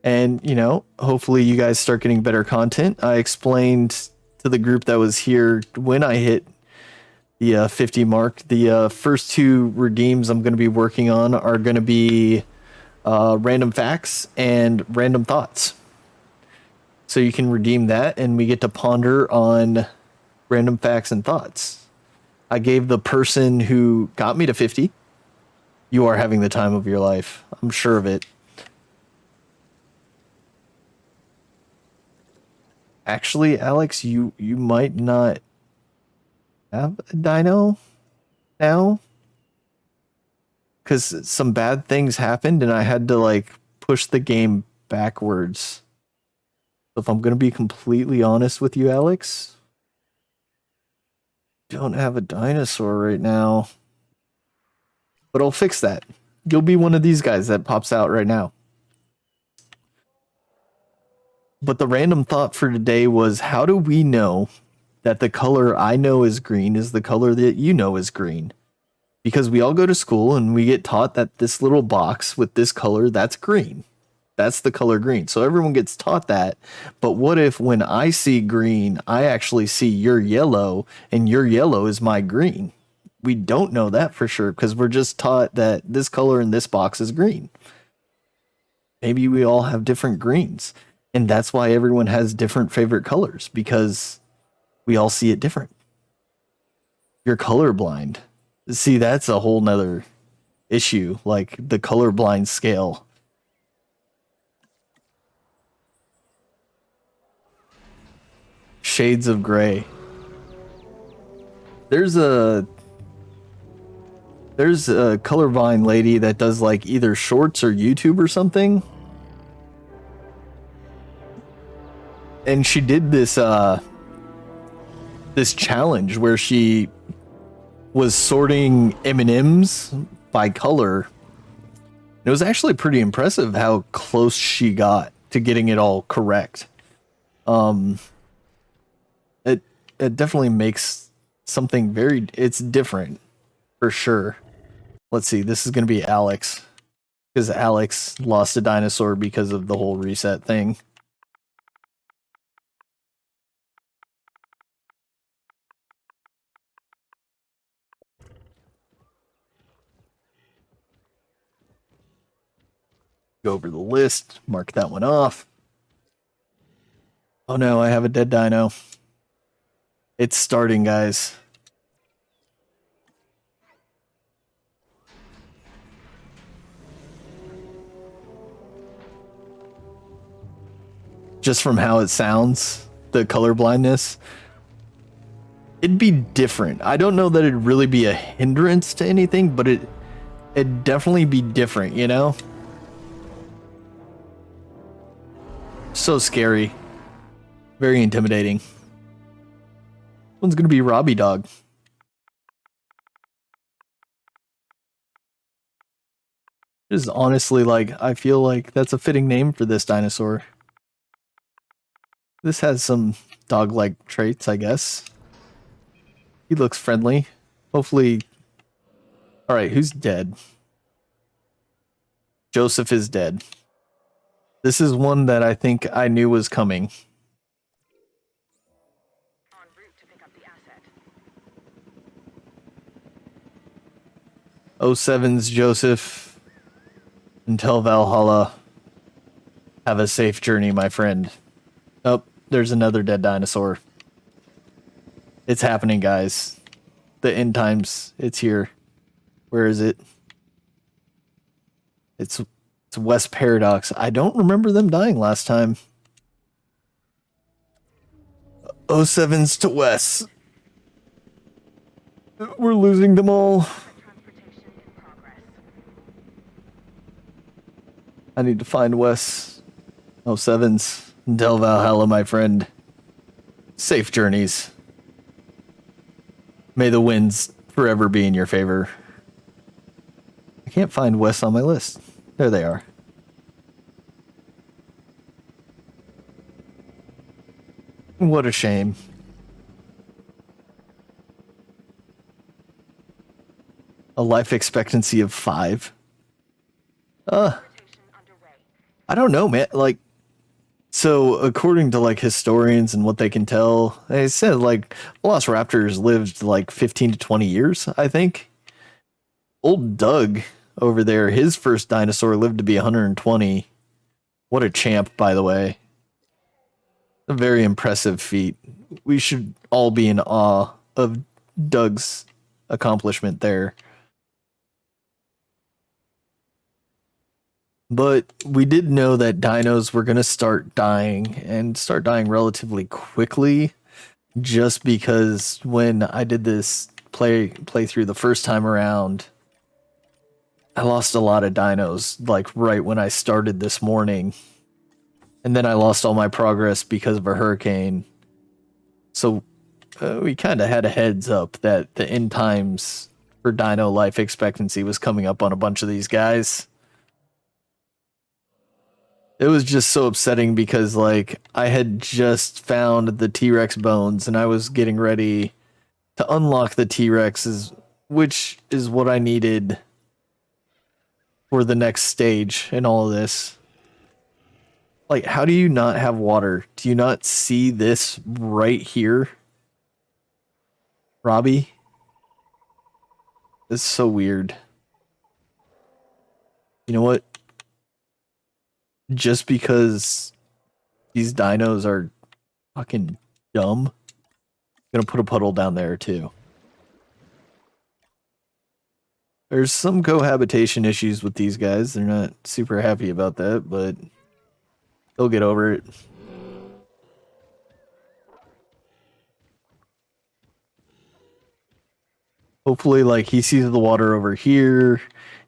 And, you know, hopefully you guys start getting better content. I explained to the group that was here when I hit the 50 mark. The first two redeems I'm going to be working on are going to be random facts and random thoughts. So you can redeem that and we get to ponder on random facts and thoughts. I gave the person who got me to 50. You are having the time of your life. I'm sure of it. Actually, Alex, you might not have a dino now, because some bad things happened and I had to like push the game backwards. So if I'm going to be completely honest with you, Alex, don't have a dinosaur right now, but I'll fix that. You'll be one of these guys that pops out right now. But the random thought for today was, how do we know that the color I know is green is the color that you know is green? Because we all go to school and we get taught that this little box with this color, that's green. That's the color green. So everyone gets taught that. But what if when I see green, I actually see your yellow and your yellow is my green? We don't know that for sure because we're just taught that this color in this box is green. Maybe we all have different greens. And that's why everyone has different favorite colors, because we all see it different. You're colorblind. See, that's a whole nother issue, like the colorblind scale. Shades of gray. There's a colorblind lady that does like either shorts or YouTube or something. And she did this this challenge where she was sorting M&Ms by color. It was actually pretty impressive how close she got to getting it all correct. It definitely makes something it's different for sure. Let's see, this is going to be Alex, because Alex lost a dinosaur because of the whole reset thing. Go over the list, mark that one off. Oh no, I have a dead dino. It's starting, guys. Just from how it sounds, the color blindness, it'd be different. I don't know that it'd really be a hindrance to anything, but it'd definitely be different, you know? So scary. Very intimidating. One's gonna be Robbie Dog. It is honestly like, I feel like that's a fitting name for this dinosaur. This has some dog-like traits, I guess. He looks friendly. Hopefully... Alright, who's dead? Joseph is dead. This is one that I think I knew was coming. En route to pick up the asset. 07's Joseph. Until Valhalla. Have a safe journey, my friend. Oh, there's another dead dinosaur. It's happening, guys. The end times. It's here. Where is it? It's West Paradox. I don't remember them dying last time. 07's to West. We're losing them all. Transportation in progress. I need to find Wes. 07's. Del Valhalla, my friend. Safe journeys. May the winds forever be in your favor. I can't find Wes on my list. There they are. What a shame. A life expectancy of 5. Transportation underway. I don't know, man. Like, so according to like historians and what they can tell, they said like velociraptors lived like 15 to 20 years, I think. Old Doug over there, his first dinosaur lived to be 120. What a champ, by the way. A very impressive feat. We should all be in awe of Doug's accomplishment there. But we did know that dinos were going to start dying and start dying relatively quickly, just because when I did this playthrough the first time around, I lost a lot of dinos like right when I started this morning. And then I lost all my progress because of a hurricane. So we kind of had a heads up that the end times for dino life expectancy was coming up on a bunch of these guys. It was just so upsetting because, like, I had just found the T-Rex bones and I was getting ready to unlock the T-Rexes, which is what I needed for the next stage in all of this. Like, how do you not have water? Do you not see this right here? Robbie? It's so weird. You know what? Just because these dinos are fucking dumb, I'm gonna put a puddle down there too. There's some cohabitation issues with these guys. They're not super happy about that, but they'll get over it. Hopefully, like, he sees the water over here,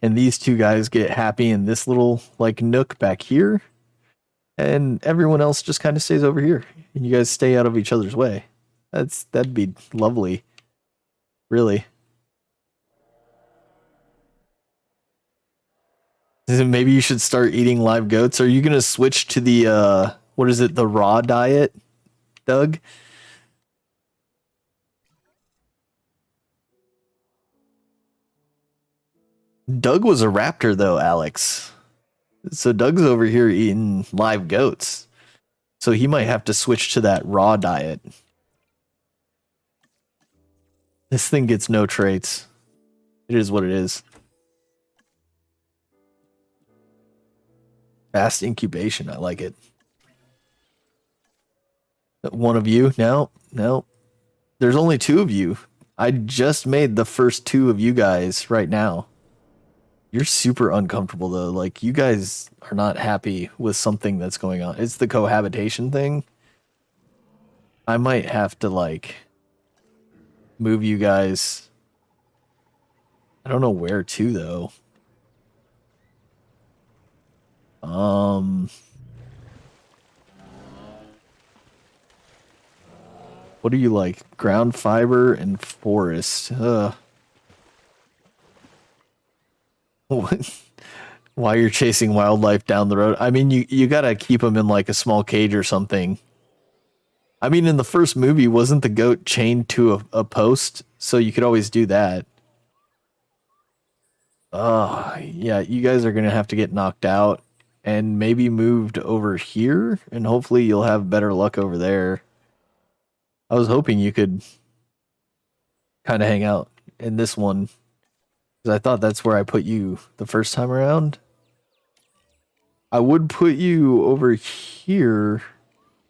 and these two guys get happy in this little, like, nook back here, and everyone else just kind of stays over here, and you guys stay out of each other's way. That'd be lovely. Really. Maybe you should start eating live goats. Are you gonna switch to the, what is it, the raw diet, Doug? Doug was a raptor, though, Alex. So Doug's over here eating live goats. So he might have to switch to that raw diet. This thing gets no traits. It is what it is. Fast incubation. I like it. One of you? No. There's only 2 of you. I just made the first 2 of you guys right now. You're super uncomfortable, though. Like, you guys are not happy with something that's going on. It's the cohabitation thing. I might have to, like, move you guys. I don't know where to, though. What do you like? Ground fiber and forest. Why you're chasing wildlife down the road? I mean, you gotta keep them in like a small cage or something. I mean, in the first movie, wasn't the goat chained to a post? So you could always do that. Oh, yeah, you guys are going to have to get knocked out and maybe moved over here, and hopefully you'll have better luck over there. I was hoping you could kind of hang out in this one because I thought that's where I put you the first time around. I would put you over here,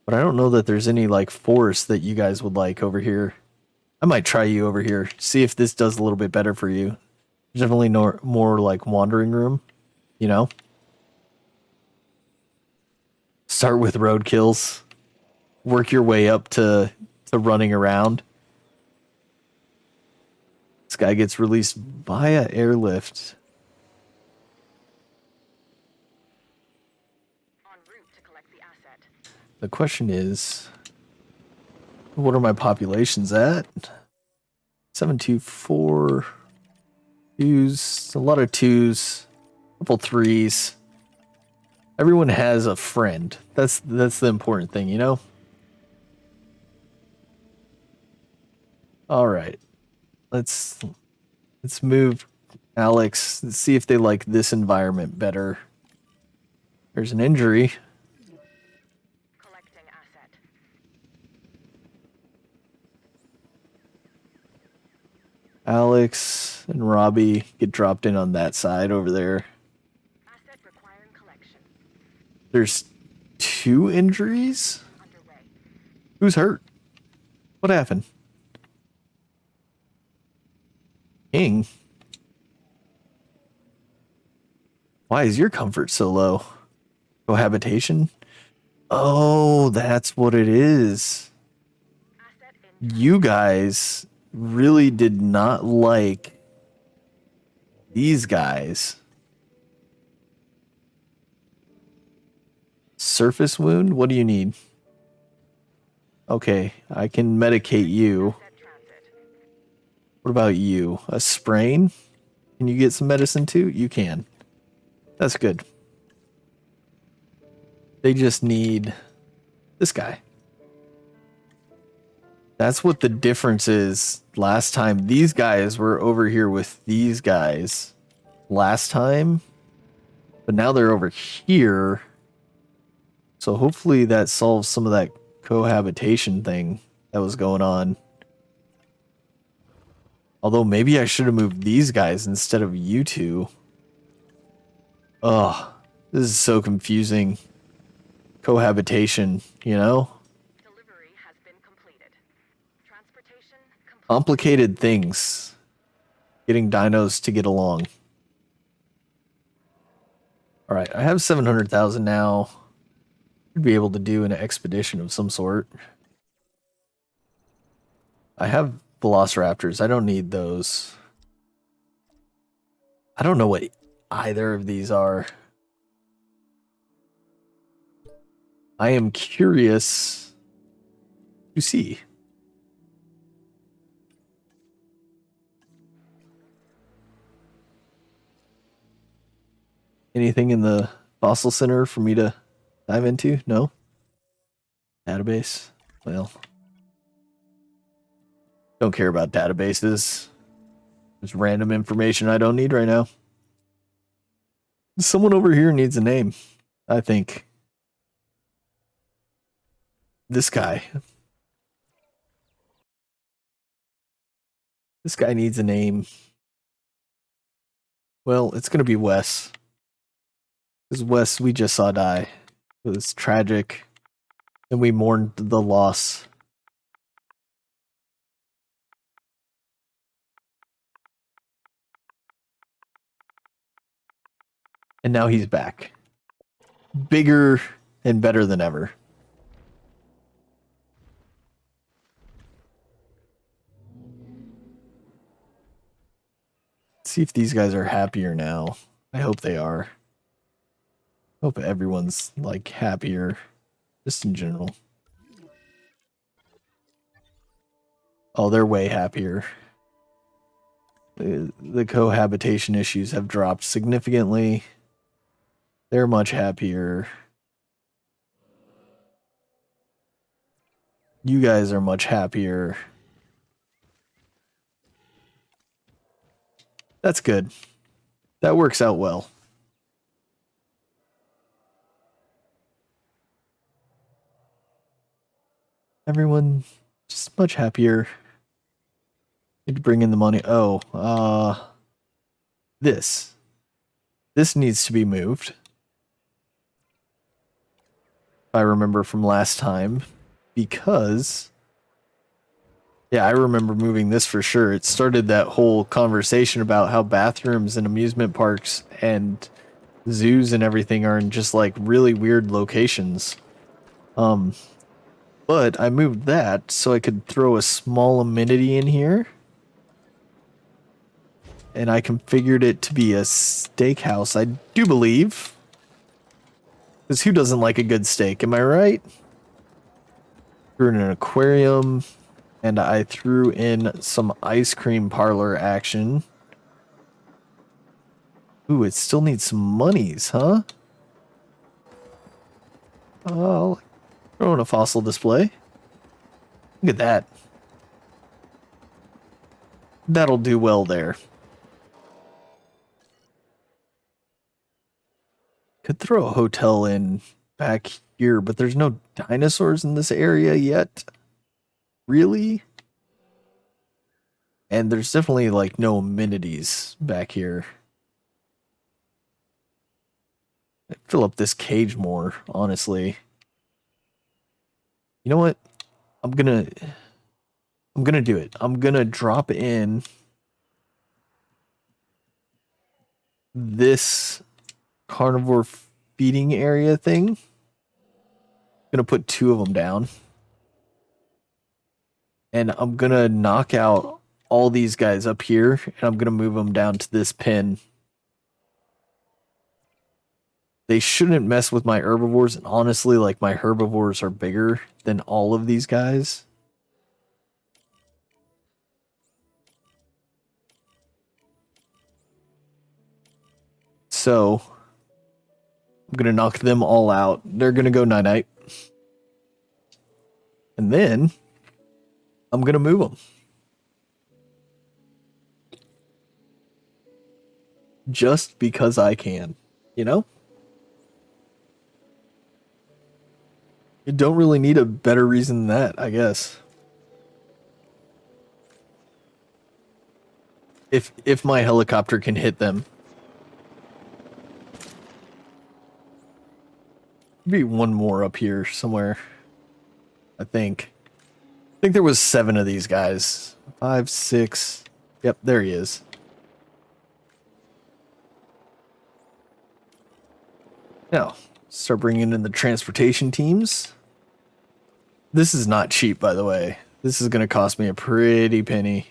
but I don't know that there's any like forest that you guys would like over here. I might try you over here, see if this does a little bit better for you. There's definitely more like wandering room, you know? Start with road kills, work your way up to running around. This guy gets released via airlift. En route to collect the asset. The question is, what are my populations at? 724 twos, a lot of twos, a couple threes. Everyone has a friend. That's the important thing, you know? All right. Let's move Alex. Let's see if they like this environment better. There's an injury. Collecting asset. Alex and Robbie get dropped in on that side over there. Asset requiring collection. There's 2 injuries? Underway. Who's hurt? What happened? King? Why is your comfort so low? Cohabitation? Oh, that's what it is. Asset in You guys really did not like these guys. Surface wound? What do you need? Okay, I can medicate you. asset transit. What about you? A sprain? Can you get some medicine too? You can. That's good. They just need this guy. That's what the difference is. Last time, these guys were over here with these guys last time, but now they're over here. So hopefully that solves some of that cohabitation thing that was going on. Although maybe I should have moved these guys instead of you two. Ugh, this is so confusing. Cohabitation, you know? Delivery has been completed. Transportation complete. Complicated things. Getting dinos to get along. Alright, I have 700,000 now. Should be able to do an expedition of some sort. I have velociraptors. I don't need those. I don't know what either of these are. I am curious to see. Anything in the fossil center for me to dive into? No? Database? Well, don't care about databases. There's random information I don't need right now. Someone over here needs a name, I think. This guy. This guy needs a name. Well, it's going to be Wes. Because Wes, we just saw die. It was tragic. And we mourned the loss. And now he's back. Bigger and better than ever. Let's see if these guys are happier now. I hope they are. Hope everyone's like happier. Just in general. Oh, they're way happier. The cohabitation issues have dropped significantly. They're much happier. You guys are much happier. That's good. That works out well. Everyone just much happier. Need to bring in the money. Oh, this. This needs to be moved. If I remember from last time. Because... yeah, I remember moving this for sure. It started that whole conversation about how bathrooms and amusement parks and zoos and everything are in just like really weird locations. But I moved that so I could throw a small amenity in here. And I configured it to be a steakhouse, I do believe. Because who doesn't like a good steak, am I right? Threw in an aquarium. And I threw in some ice cream parlor action. Ooh, it still needs some monies, huh? I'll throw in a fossil display. Look at that. That'll do well there. Could throw a hotel in back here, but there's no dinosaurs in this area yet. Really? And there's definitely like no amenities back here. I'd fill up this cage more, honestly. You know what? I'm gonna do it. I'm gonna drop in this carnivore feeding area thing. Gonna put 2 of them down. And I'm gonna knock out all these guys up here, and I'm gonna move them down to this pin. They shouldn't mess with my herbivores, and honestly, like, my herbivores are bigger than all of these guys. So, I'm gonna knock them all out. They're gonna go night-night. And then, I'm gonna move them. Just because I can, you know? You don't really need a better reason than that, I guess. If my helicopter can hit them. Maybe one more up here somewhere. I think there was 7 of these guys. 5, 6. Yep, there he is. Now, start bringing in the transportation teams. This is not cheap, by the way. This is going to cost me a pretty penny.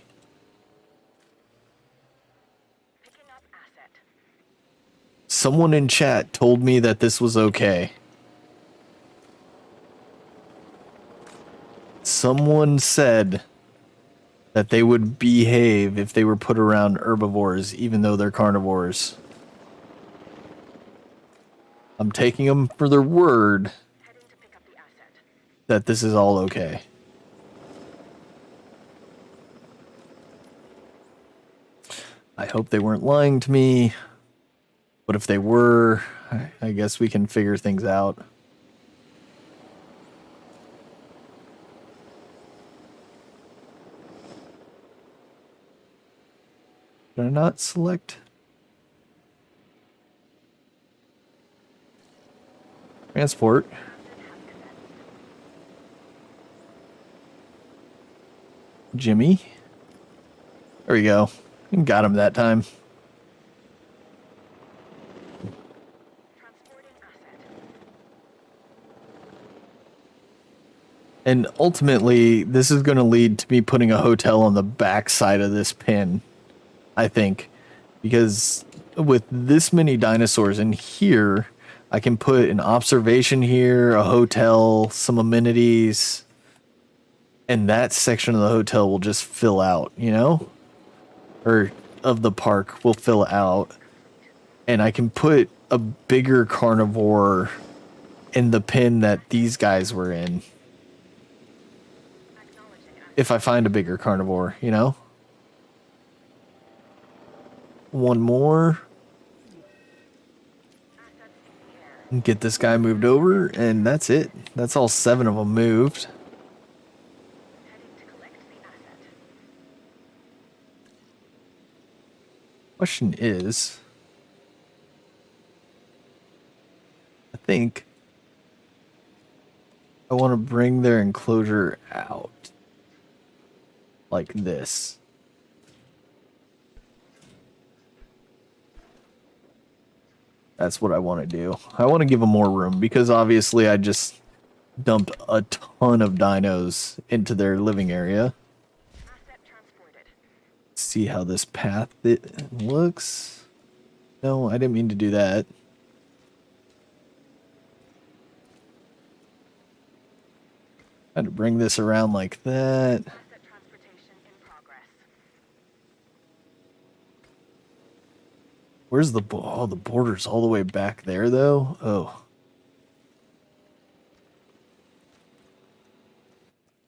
Picking up asset. Someone in chat told me that this was okay. Someone said that they would behave if they were put around herbivores, even though they're carnivores. I'm taking them for their word Heading to pick up the asset. that this is all okay. I hope they weren't lying to me. But if they were, I guess we can figure things out. Did I not select? Transport. Jimmy. There we go. Got him that time. Transporting asset. And ultimately, this is going to lead to me putting a hotel on the back side of this pin, I think. Because with this many dinosaurs in here, I can put an observation here, a hotel, some amenities, and that section of the hotel will just fill out, you know? Or of the park will fill out. And I can put a bigger carnivore in the pin that these guys were in. If I find a bigger carnivore, you know? One more. Get this guy moved over, and that's it. That's all 7 of them moved. Heading to collect the asset. Question is, I think I want to bring their enclosure out like this. That's what I want to do. I want to give them more room because obviously I just dumped a ton of dinos into their living area. Asset transported. See how this path it looks. No, I didn't mean to do that. I had to bring this around like that. Asset transportation in progress. Where's the oh, the border's all the way back there though? Oh.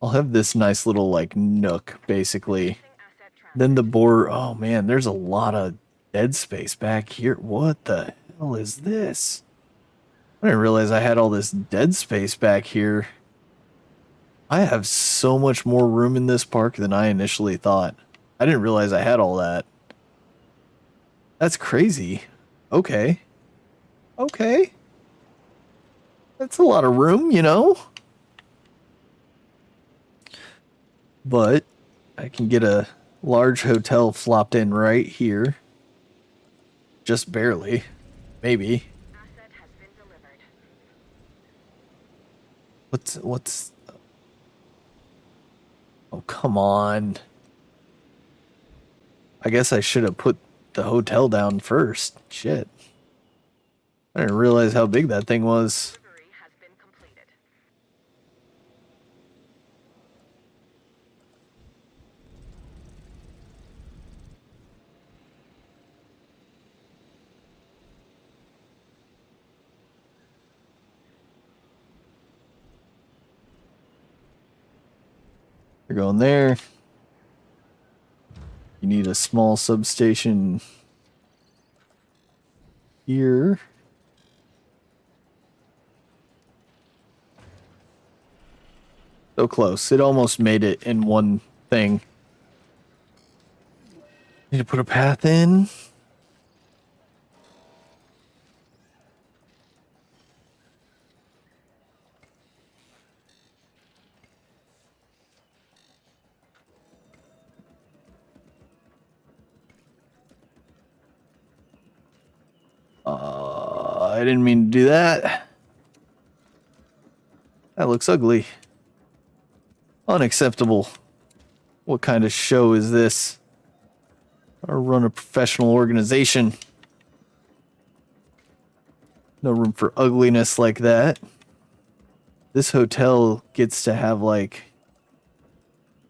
I'll have this nice little like nook basically. Asset Then the border, oh man, there's a lot of dead space back here. What the hell is this? I didn't realize I had all this dead space back here. I have so much more room in this park than I initially thought. I didn't realize I had all that. That's crazy. Okay. Okay. That's a lot of room, you know? But I can get a large hotel flopped in right here. Just barely. Maybe. Asset has been delivered. What's Oh, come on. I guess I should have put the hotel down first. Shit. I didn't realize how big that thing was. Delivery has been completed. You're going there. You need a small substation here. So close. It almost made it in one thing. Need to put a path in. I didn't mean to do that. That looks ugly. Unacceptable. What kind of show is this? I run a professional organization. No room for ugliness like that. This hotel gets to have like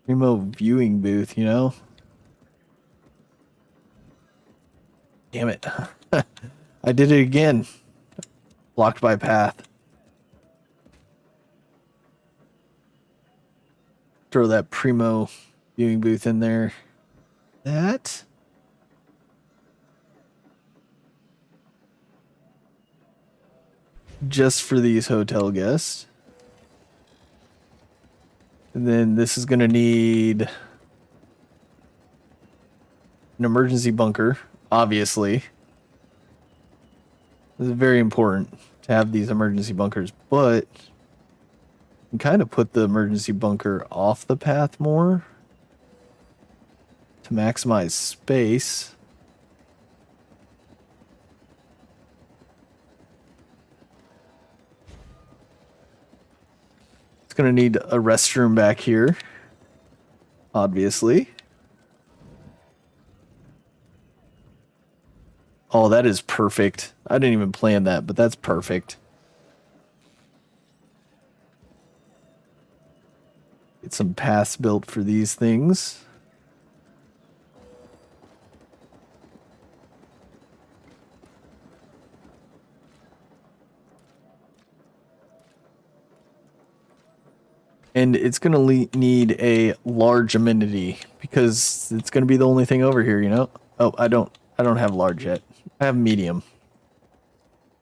remote viewing booth, you know? Damn it. I did it again. Blocked by path. Throw that primo viewing booth in there. That? Just for these hotel guests. And then this is going to need an emergency bunker, obviously. This is very important to have these emergency bunkers, but you can kind of put the emergency bunker off the path more to maximize space. It's going to need a restroom back here, obviously. Oh, that is perfect. I didn't even plan that, but that's perfect. Get some paths built for these things. And it's going to need a large amenity because it's going to be the only thing over here, you know? Oh, I don't have large yet. I have medium.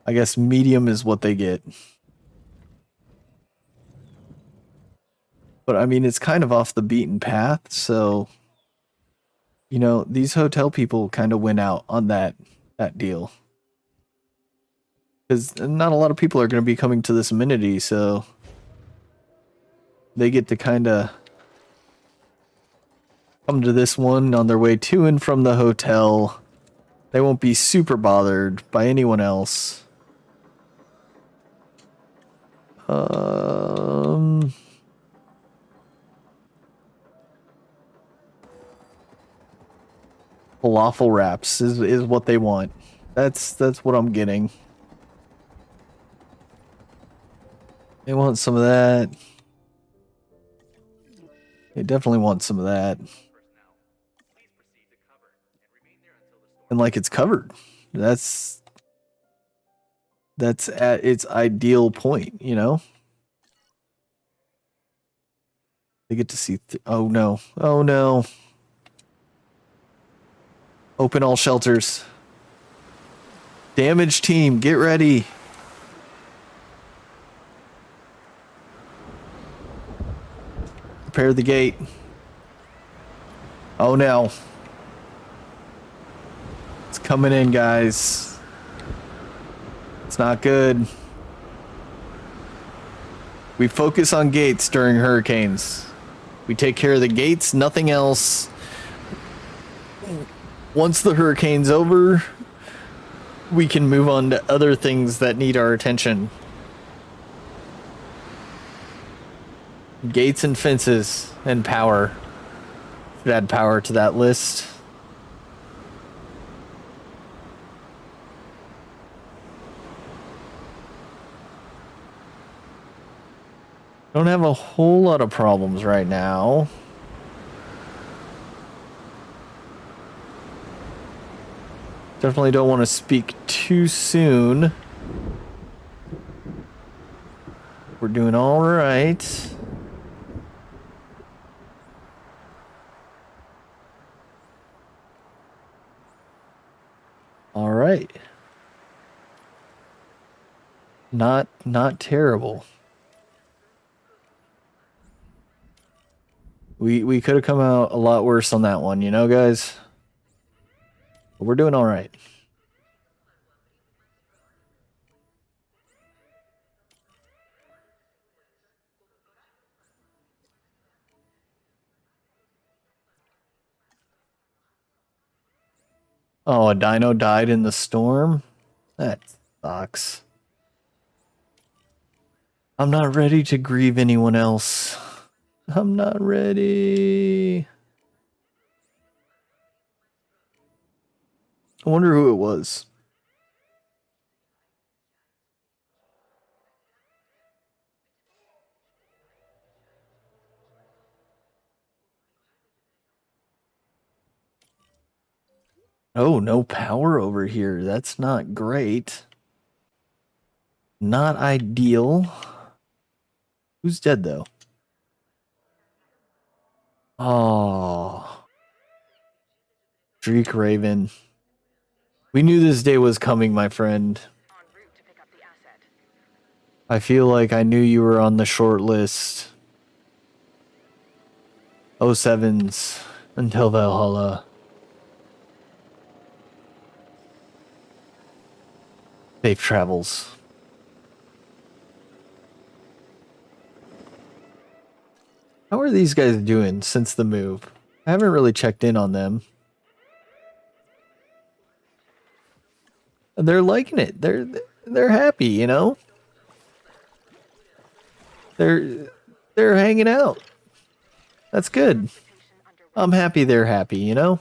I guess medium is what they get. But I mean, it's kind of off the beaten path, so you know, these hotel people kind of went out on that deal. Cuz not a lot of people are going to be coming to this amenity, so they get to kind of come to this one on their way to and from the hotel. They won't be super bothered by anyone else. Falafel wraps is what they want. That's what I'm getting. They want some of that. They definitely want some of that. And like it's covered. That's at its ideal point, you know? They get to see oh no. Oh no. Open all shelters. Damage team, get ready. Prepare the gate. Oh no. It's coming in, guys. It's not good. We focus on gates during hurricanes. We take care of the gates, nothing else. Once the hurricane's over, we can move on to other things that need our attention. Gates and fences and power. Should add power to that list. Don't have a whole lot of problems right now. Definitely don't want to speak too soon. We're doing all right. All right. Not terrible. We could have come out a lot worse on that one, you know, guys? But we're doing all right. Oh, a dino died in the storm? That sucks. I'm not ready to grieve anyone else. I'm not ready. I wonder who it was. Oh, no power over here. That's not great. Not ideal. Who's dead, though? Oh. Streak Raven. We knew this day was coming, my friend. En route to pick up the asset. I feel like I knew you were on the short list. 07s until Valhalla. Safe travels. How are these guys doing since the move? I haven't really checked in on them. They're liking it. They're happy, you know? They're hanging out. That's good. I'm happy they're happy, you know?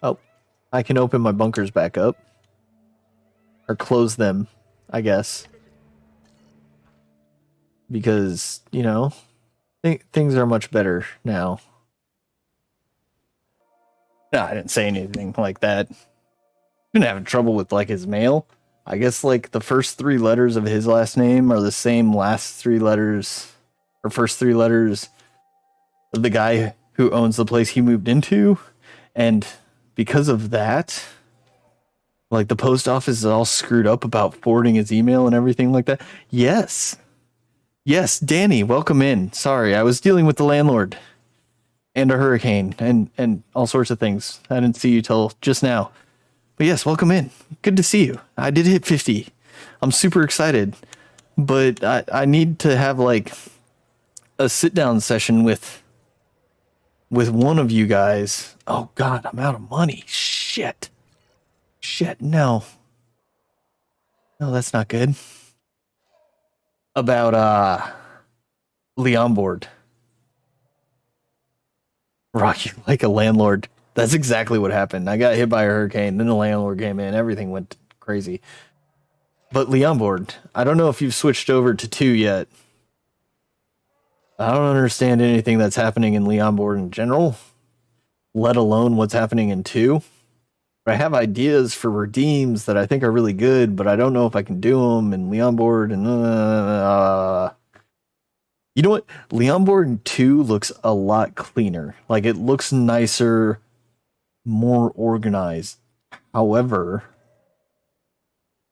Oh, I can open my bunkers back up. Or close them, I guess. Because, you know, things are much better now. No, I didn't say anything like that. Been having trouble with, like, his mail. I guess like the first 3 letters of his last name are the same last 3 letters or first 3 letters of the guy who owns the place he moved into. And because of that, like the post office is all screwed up about forwarding his email and everything like that. Yes. Yes, Danny, welcome in. Sorry, I was dealing with the landlord and a hurricane and all sorts of things. I didn't see you till just now. But yes, welcome in. Good to see you. I did hit 50. I'm super excited. But I need to have like a sit down session with one of you guys. Oh god, I'm out of money. Shit. No. No, that's not good. About Leon board. Rock you like a landlord. That's exactly what happened. I got hit by a hurricane, then the landlord came in, everything went crazy. But Leon board, I don't know if you've switched over to 2 yet. I don't understand anything that's happening in Leon board in general, let alone what's happening in 2. But I have ideas for redeems that I think are really good, but I don't know if I can do them in Leon board and you know what? Leon board 2 looks a lot cleaner. Like it looks nicer, more organized. However,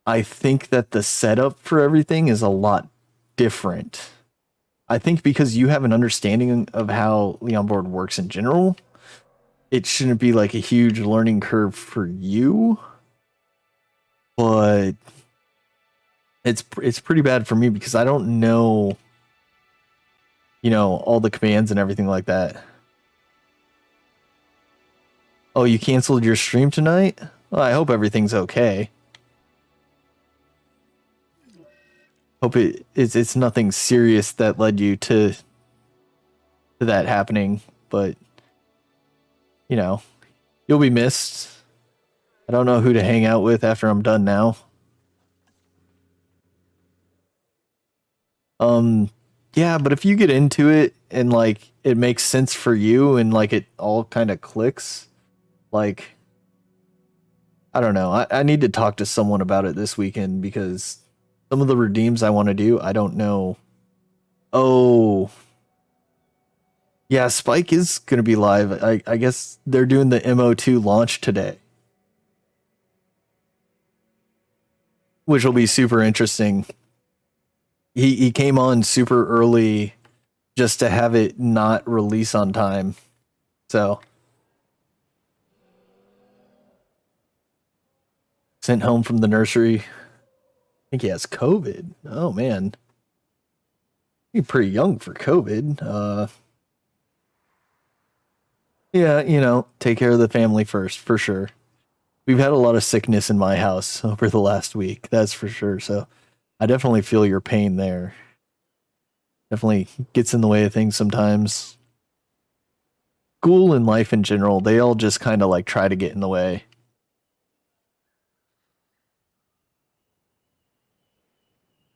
I think that the setup for everything is a lot different. I think because you have an understanding of how Leon board works in general, it shouldn't be like a huge learning curve for you. But it's pretty bad for me because I don't know, all the commands and everything like that. Oh, you canceled your stream tonight? Well, I hope everything's okay. Hope it's nothing serious that led you to that happening, but you'll be missed. I don't know who to hang out with after I'm done now. Yeah, but if you get into it and like it makes sense for you and like it all kind of clicks, like I don't know. I need to talk to someone about it this weekend because some of the redeems I want to do, I don't know. Oh, yeah, Spike is going to be live. I guess they're doing the MO2 launch today, which will be super interesting. He came on super early just to have it not release on time. So sent home from the nursery. I think he has COVID. Oh man. He's pretty young for COVID. Yeah, take care of the family first, for sure. We've had a lot of sickness in my house over the last week, that's for sure. So I definitely feel your pain there. Definitely gets in the way of things sometimes. School and life in general, they all just kind of like try to get in the way.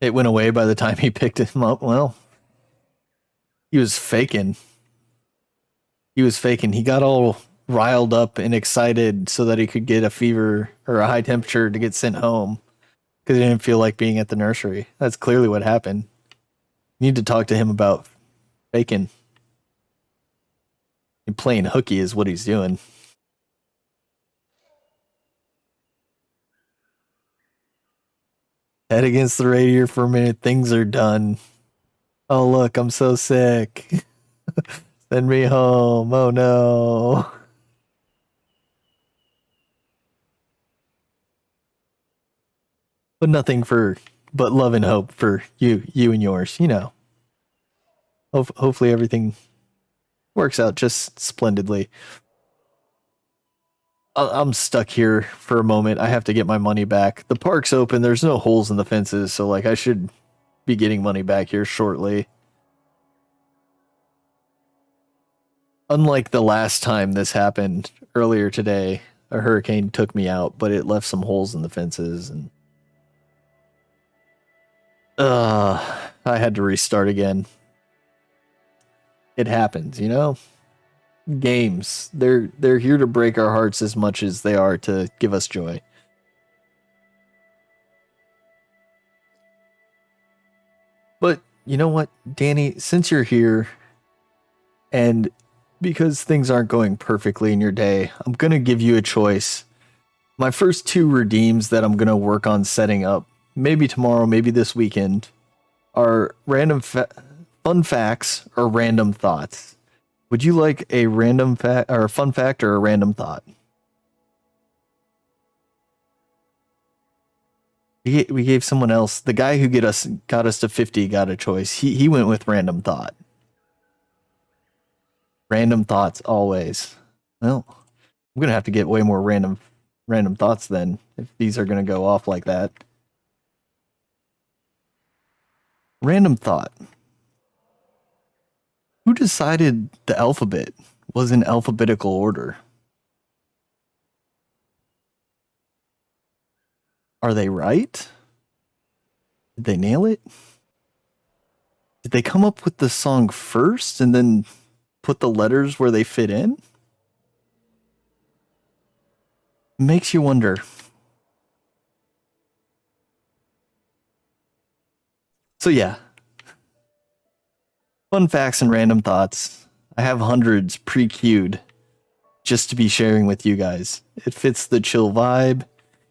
It went away by the time he picked him up. Well, he was faking. He got all riled up and excited so that he could get a fever or a high temperature to get sent home because he didn't feel like being at the nursery. That's clearly what happened. You need to talk to him about faking. And playing hooky is what he's doing. Head against the radiator for a minute. Things are done. Oh, look, I'm so sick. Send me home. Oh, no. But nothing but love and hope for you and yours, Hopefully everything works out just splendidly. I'm stuck here for a moment. I have to get my money back. The park's open. There's no holes in the fences, so like I should be getting money back here shortly. Unlike the last time this happened earlier today, a hurricane took me out, but it left some holes in the fences and I had to restart again. It happens, Games. They're here to break our hearts as much as they are to give us joy. But you know what, Danny, since you're here and because things aren't going perfectly in your day, I'm going to give you a choice. My first two redeems that I'm going to work on setting up, maybe tomorrow, maybe this weekend, are fun facts or random thoughts. Would you like a random fact or a fun fact or a random thought? We gave someone else, the guy who got us to 50 got a choice. He went with random thought. Random thoughts always. Well, I'm gonna have to get way more random thoughts then if these are gonna go off like that. Random thought. Who decided the alphabet was in alphabetical order? Are they right? Did they nail it? Did they come up with the song first and then put the letters where they fit in? Makes you wonder. So yeah. Fun facts and random thoughts. I have hundreds pre-queued just to be sharing with you guys. It fits the chill vibe,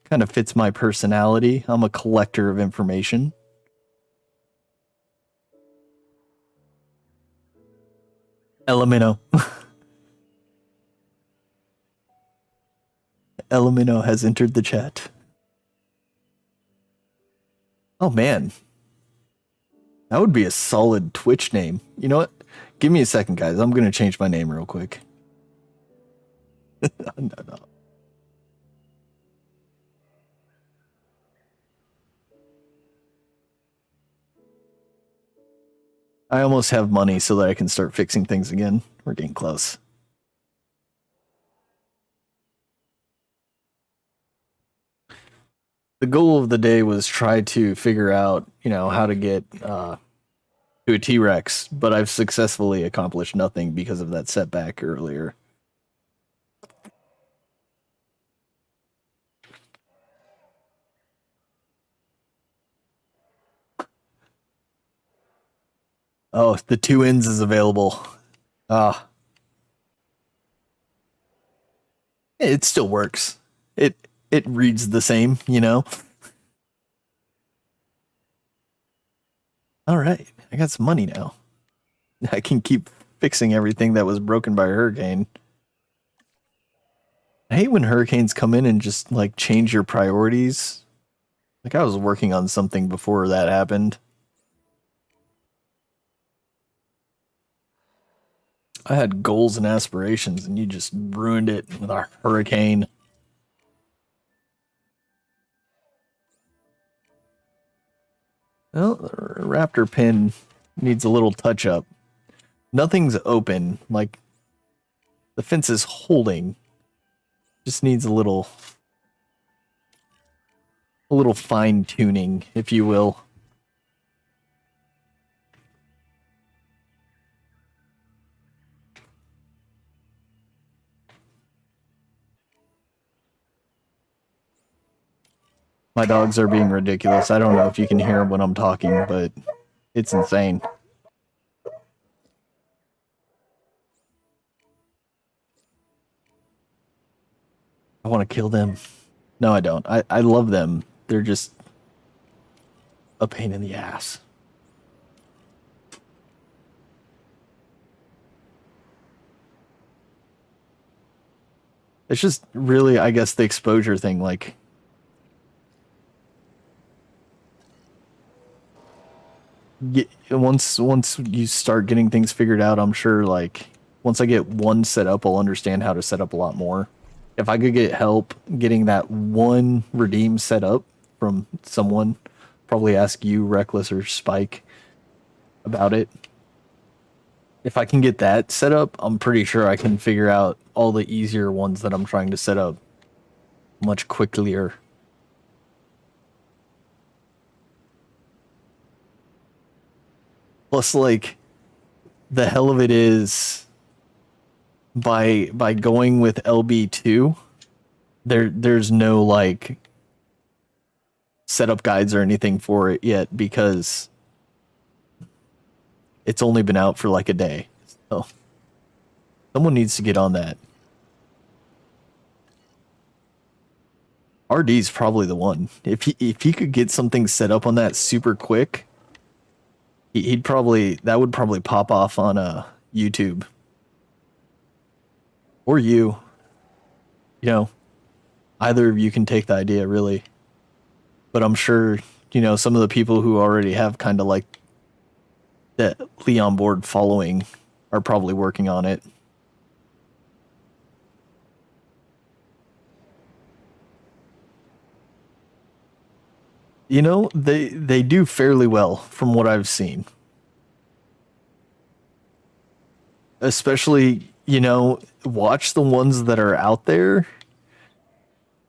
kind of fits my personality. I'm a collector of information. Elemento. Elemento has entered the chat. Oh man. That would be a solid Twitch name. You know what? Give me a second, guys. I'm going to change my name real quick. No. I almost have money so that I can start fixing things again. We're getting close. The goal of the day was try to figure out, how to get to a T-Rex, but I've successfully accomplished nothing because of that setback earlier. Oh, the two ends is available. It still works. It reads the same, All right, I got some money now. I can keep fixing everything that was broken by a hurricane. I hate when hurricanes come in and just like change your priorities. Like I was working on something before that happened. I had goals and aspirations and you just ruined it with our hurricane. Well, the raptor pin needs a little touch up. Nothing's open, like the fence is holding. Just needs a little fine tuning, if you will. My dogs are being ridiculous. I don't know if you can hear them when I'm talking, but it's insane. I want to kill them. No, I don't. I love them. They're just a pain in the ass. It's just really, I guess, the exposure thing. Like, once you start getting things figured out, I'm sure, like, once I get one set up, I'll understand how to set up a lot more. If I could get help getting that one redeem set up from someone, probably ask you, Reckless, or Spike about it. If I can get that set up, I'm pretty sure I can figure out all the easier ones that I'm trying to set up much quicker. Plus, like, the hell of it is by going with LB2, there's no like setup guides or anything for it yet because it's only been out for like a day. So someone needs to get on that. RD's probably the one. If he could get something set up on that super quick, he'd probably, that would probably pop off on YouTube. Or you. You know, either of you can take the idea, really. But I'm sure, you know, some of the people who already have kind of like that Leon board following are probably working on it. You know, they do fairly well from what I've seen. Especially, you know, watch the ones that are out there.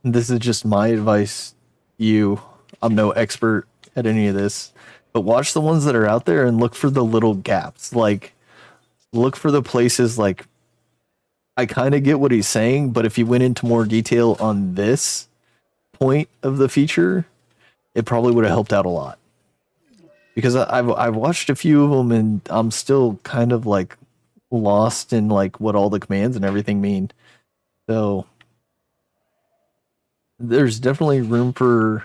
This is just my advice to you. I'm no expert at any of this, but watch the ones that are out there and look for the little gaps. Like, look for the places like, I kind of get what he's saying, but if you went into more detail on this point of the feature, it probably would have helped out a lot. Because I've watched a few of them and I'm still kind of like lost in like what all the commands and everything mean. So there's definitely room for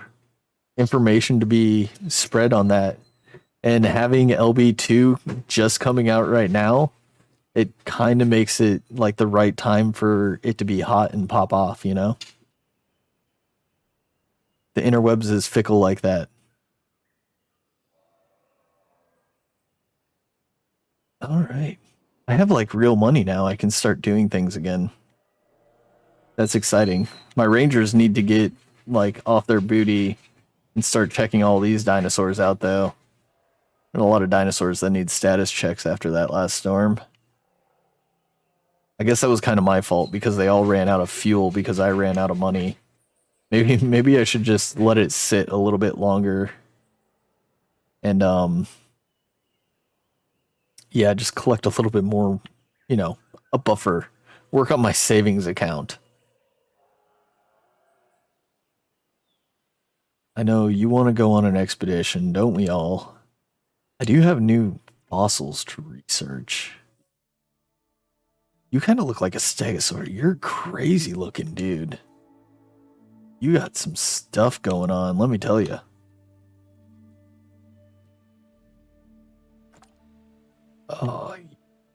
information to be spread on that. And having LB2 just coming out right now, it kind of makes it like the right time for it to be hot and pop off, you know? The interwebs is fickle like that. All right. I have like real money now. I can start doing things again. That's exciting. My rangers need to get like off their booty and start checking all these dinosaurs out though. And a lot of dinosaurs that need status checks after that last storm. I guess that was kind of my fault because they all ran out of fuel because I ran out of money. Maybe I should just let it sit a little bit longer. And yeah, just collect a little bit more, you know, a buffer. Work on my savings account. I know you want to go on an expedition, don't we all? I do have new fossils to research. You kind of look like a stegosaur. You're a crazy looking dude. You got some stuff going on, let me tell you. Oh, it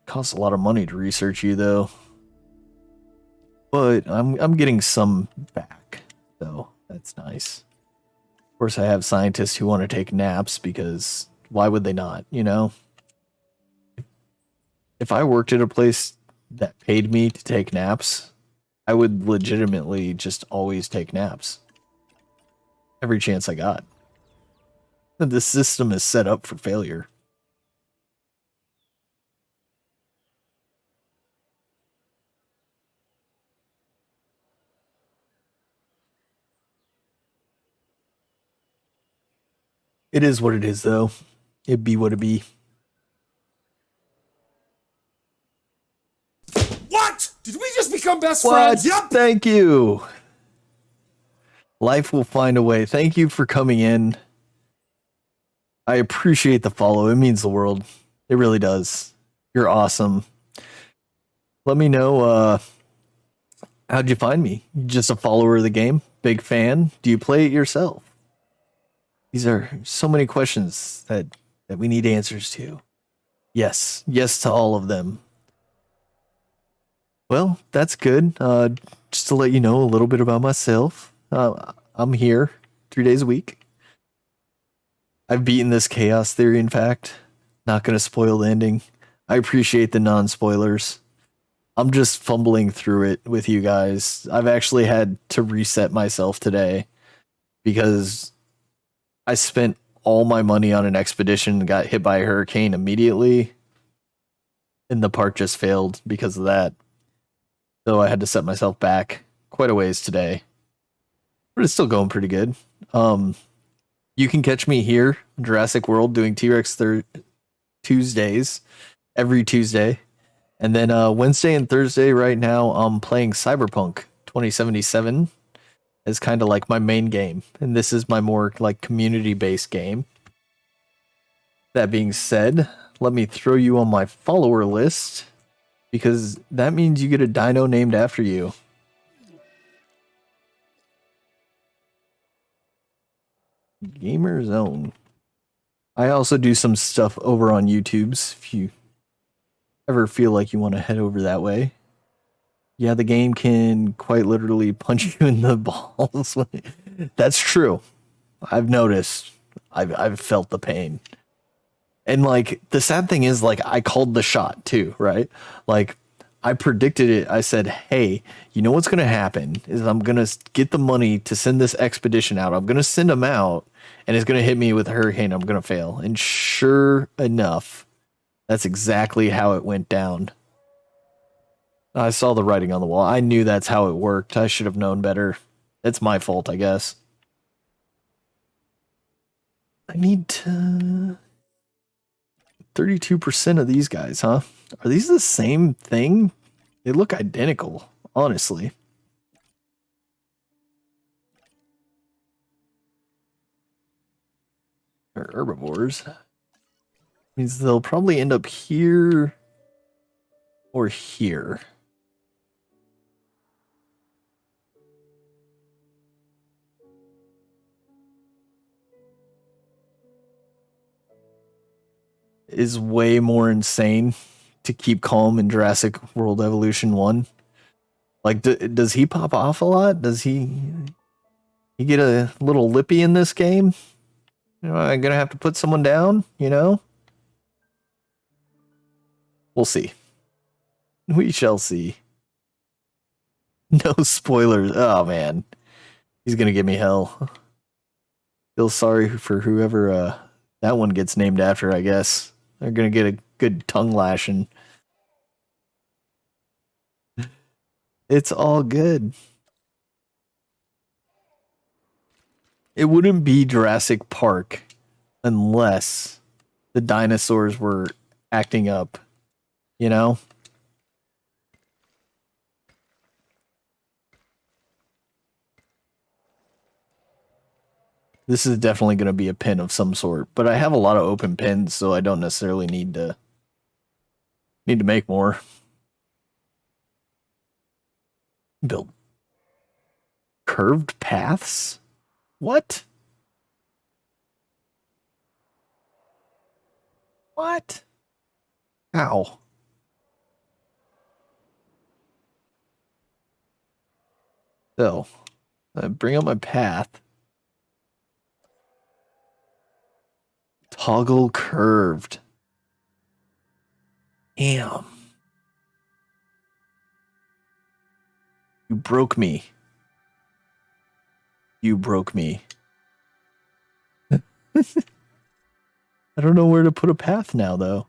costs a lot of money to research you though. But I'm getting some back, so that's nice. Of course, I have scientists who want to take naps because why would they not, you know? If I worked at a place that paid me to take naps, I would legitimately just always take naps. Every chance I got. The system is set up for failure. It is what it is, though. It be what it be. What? Did we just become best What? friends? Yep. Thank you. Life will find a way. Thank you for coming in. I appreciate the follow. It means the world. It really does. You're awesome. Let me know, how'd you find me? Just a follower of the game? Big fan? Do you play it yourself? These are so many questions that we need answers to. Yes. Yes to all of them. Well, that's good. Just to let you know a little bit about myself. I'm here 3 days a week. I've beaten this chaos theory, in fact. Not going to spoil the ending. I appreciate the non-spoilers. I'm just fumbling through it with you guys. I've actually had to reset myself today because I spent all my money on an expedition and got hit by a hurricane immediately. And the part just failed because of that. So I had to set myself back quite a ways today. But it's still going pretty good. You can catch me here in Jurassic World doing T-Rex Tuesdays every Tuesday. And then Wednesday and Thursday right now I'm playing Cyberpunk 2077 as kind of like my main game. And this is my more like community-based game. That being said, let me throw you on my follower list, because that means you get a dino named after you. Gamer Zone. I also do some stuff over on YouTube's if you ever feel like you want to head over that way. Yeah, the game can quite literally punch you in the balls. That's true. I've noticed. I've felt the pain. And like the sad thing is, like, I called the shot too, right? Like, I predicted it. I said, "Hey, you know what's going to happen is I'm going to get the money to send this expedition out. I'm going to send them out, and it's going to hit me with a hurricane. I'm going to fail." And sure enough, that's exactly how it went down. I saw the writing on the wall. I knew that's how it worked. I should have known better. It's my fault, I guess. I need to... 32% of these guys, huh? Are these the same thing? They look identical, honestly. They're herbivores. Means they'll probably end up here or here. Is way more insane to keep calm in Jurassic World Evolution 1. Like, does he pop off a lot? Does he get a little lippy in this game? You know, I'm gonna have to put someone down, you know? We'll see. We shall see. No spoilers. Oh, man. He's gonna give me hell. Feel sorry for whoever that one gets named after, I guess. They're gonna get a good tongue lashing. It's all good. It wouldn't be Jurassic Park unless the dinosaurs were acting up, you know? This is definitely going to be a pin of some sort, but I have a lot of open pins, so I don't necessarily need to make more. Build curved paths? What? What? Ow. So, bring up my path. Toggle curved. Damn. You broke me. You broke me. I don't know where to put a path now, though.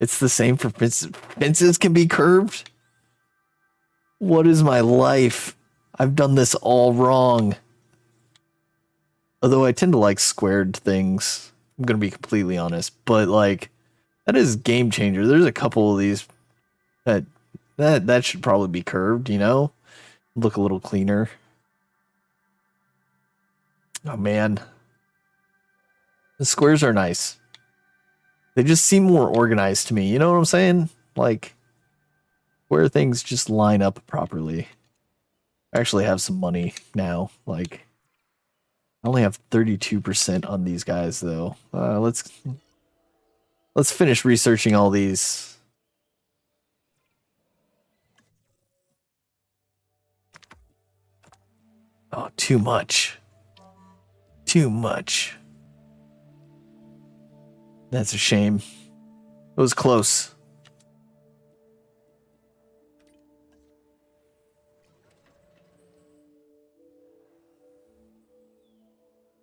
It's the same for fences. Fences can be curved? What is my life? I've done this all wrong. Although I tend to like squared things. I'm going to be completely honest. But, like, that is game changer. There's a couple of these that should probably be curved, you know? Look a little cleaner. Oh, man. The squares are nice. They just seem more organized to me. You know what I'm saying? Like, where things just line up properly. I actually have some money now. Like, I only have 32% on these guys, though. Let's finish researching all these. Oh, too much. Too much. That's a shame. It was close.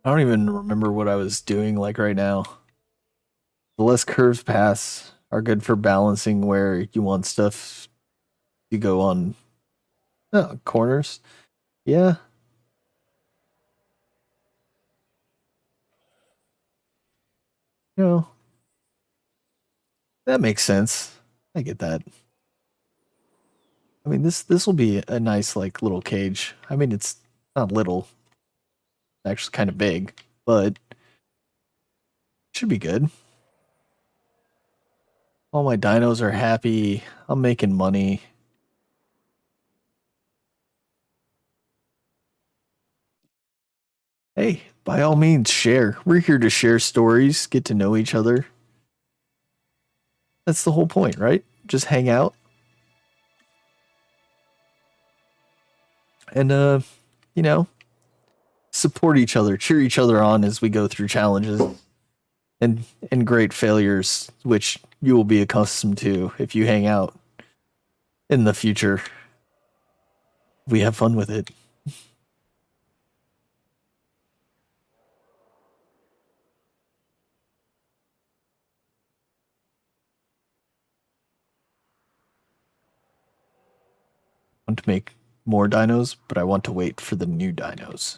I don't even remember what I was doing like right now. The less curved paths are good for balancing where you want stuff to go on corners. Yeah. You know, that makes sense. I get that. I mean, this will be a nice, like, little cage. I mean, it's not little. It's actually kind of big, but Should be good. All my dinos are happy. I'm making money. Hey, by all means, share. We're here to share stories, get to know each other. That's the whole point, right? Just hang out. And, you know, support each other, cheer each other on as we go through challenges and great failures, which you will be accustomed to if you hang out in the future. We have fun with it. I want to make more dinos, but I want to wait for the new dinos.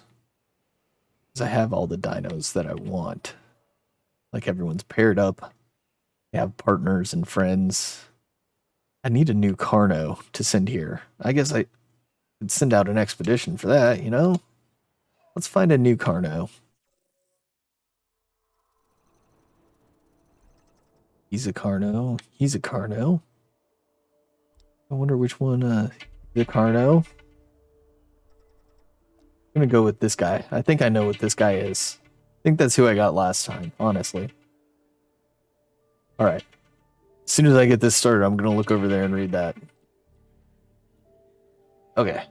Because I have all the dinos that I want. Like everyone's paired up. They have partners and friends. I need a new Carno to send here. I guess I could send out an expedition for that, you know? Let's find a new Carno. He's a Carno. He's a Carno. I wonder which one, the Carno. I'm gonna go with this guy. I think I know what this guy is. I think that's who I got last time, honestly. Alright. As soon as I get this started, I'm gonna look over there and read that. Okay.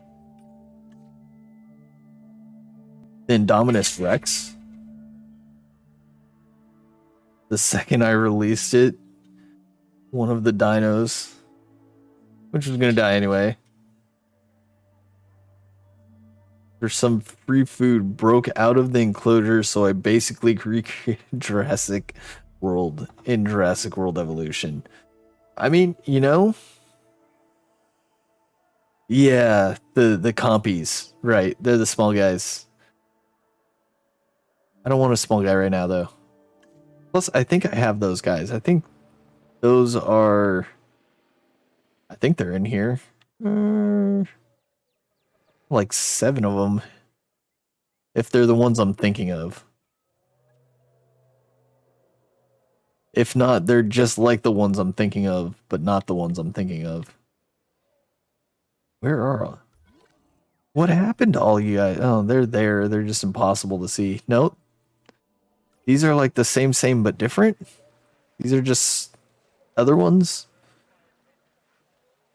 Indominus Rex. The second I released it, one of the dinos, which was gonna die anyway, there's some free food broke out of the enclosure, so I basically recreated Jurassic World in Jurassic World Evolution. I mean, you know, yeah, the compies, right? They're the small guys. I don't want a small guy right now, though. Plus, I think I have those guys. I think those are. I think they're in here. Like 7 of them. If they're the ones I'm thinking of. If not, they're just like the ones I'm thinking of, but not the ones I'm thinking of. Where are? What happened to all you guys? Oh, they're there. They're just impossible to see. Nope. These are like the same, but different. These are just other ones.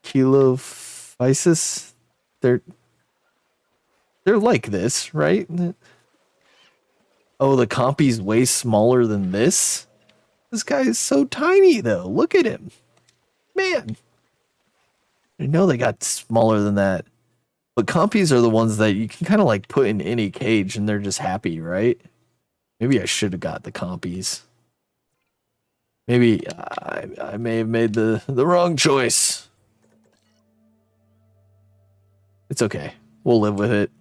Kilophysis. They're like this, right? Oh, the compy's way smaller than this? This guy is so tiny, though. Look at him. Man. I know they got smaller than that. But compies are the ones that you can kind of like put in any cage and they're just happy, right? Maybe I should have got the compies. Maybe I may have made the wrong choice. It's okay. We'll live with it.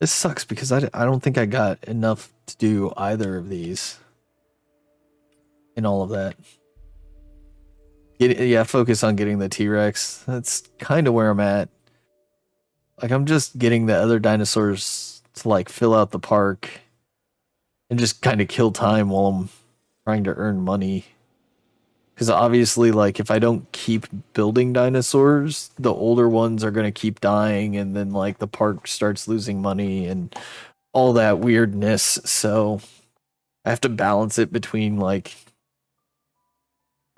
This sucks because I don't think I got enough to do either of these. And all of that. Focus on getting the T-Rex. That's kind of where I'm at. Like, I'm just getting the other dinosaurs to, like, fill out the park. And just kind of kill time while I'm trying to earn money. Because obviously, like, if I don't keep building dinosaurs, the older ones are going to keep dying. And then, like, the park starts losing money and all that weirdness. So, I have to balance it between, like...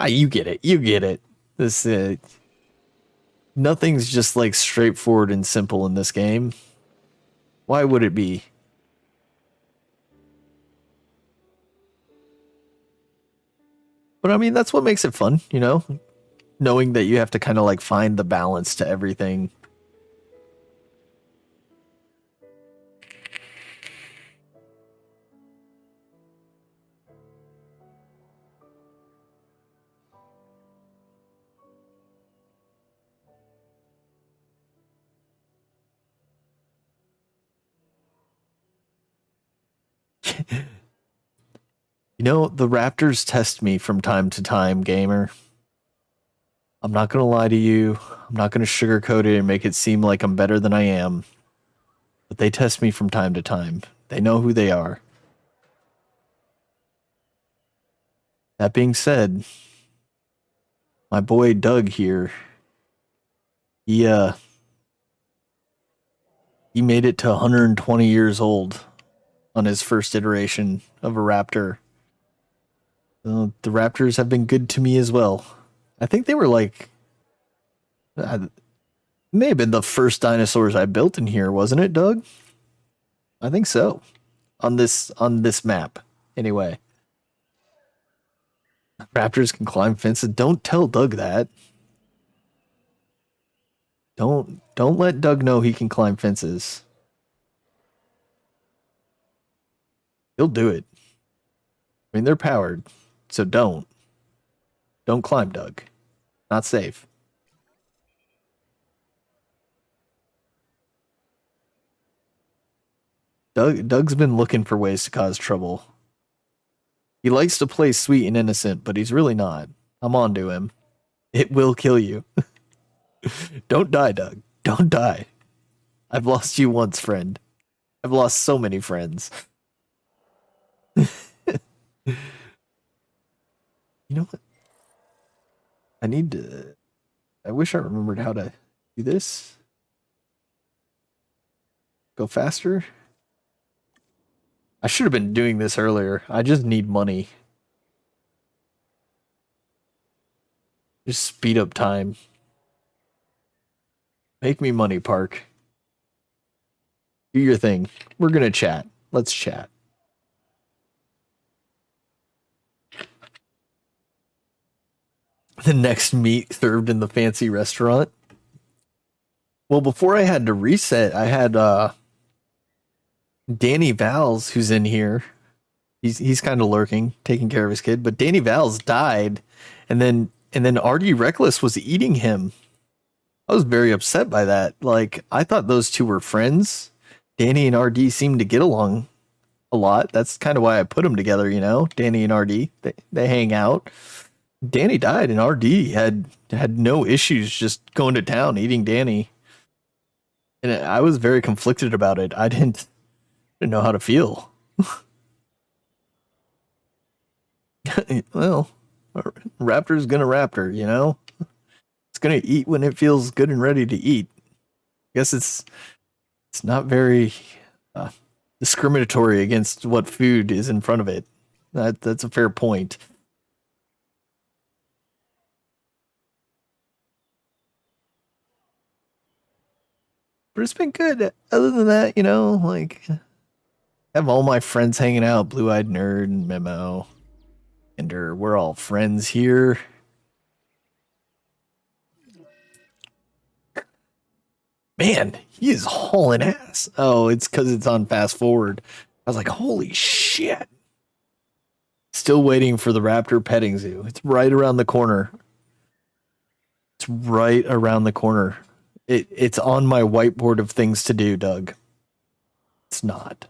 you get it. You get it. This nothing's just like straightforward and simple in this game. Why would it be? But I mean, that's what makes it fun, you know? Knowing that you have to kind of like find the balance to everything. You know, the Raptors test me from time to time, gamer. I'm not going to lie to you. I'm not going to sugarcoat it and make it seem like I'm better than I am. But they test me from time to time. They know who they are. That being said, my boy Doug here, he made it to 120 years old on his first iteration of a raptor. The raptors have been good to me as well. I think they were like, may have been the first dinosaurs I built in here, wasn't it, Doug? I think so. On this map, anyway. Raptors can climb fences. Don't tell Doug that. Don't let Doug know he can climb fences. He'll do it. I mean, they're powered, so don't climb, Doug. Not safe. Doug's been looking for ways to cause trouble. He likes to play sweet and innocent, but he's really not. I'm on to him. It will kill you. Don't die, Doug. Don't die. I've lost you once, friend. I've lost so many friends. You know what? I wish I remembered how to do this. Go faster. I should have been doing this earlier. I just need money. Just speed up time. Make me money, Park. Do your thing. We're gonna chat. Let's chat. The next meat served in the fancy restaurant. Well, before I had to reset, I had Danny Valls, who's in here. He's kind of lurking, taking care of his kid. But Danny Valls died, and then RD Reckless was eating him. I was very upset by that. Like, I thought those two were friends. Danny and RD seemed to get along a lot. That's kind of why I put them together, you know. Danny and RD, they hang out. Danny died, and RD had no issues just going to town eating Danny. And I was very conflicted about it. I didn't know how to feel. Well, raptor's gonna raptor, you know? It's gonna eat when it feels good and ready to eat. I guess it's not very discriminatory against what food is in front of it. That's a fair point. But it's been good. Other than that, you know, like, I have all my friends hanging out. Blue-Eyed Nerd and Memo. And we're all friends here. Man, he is hauling ass. Oh, it's because it's on fast forward. I was like, holy shit. Still waiting for the Raptor petting zoo. It's right around the corner. It's right around the corner. It's on my whiteboard of things to do, Doug. It's not.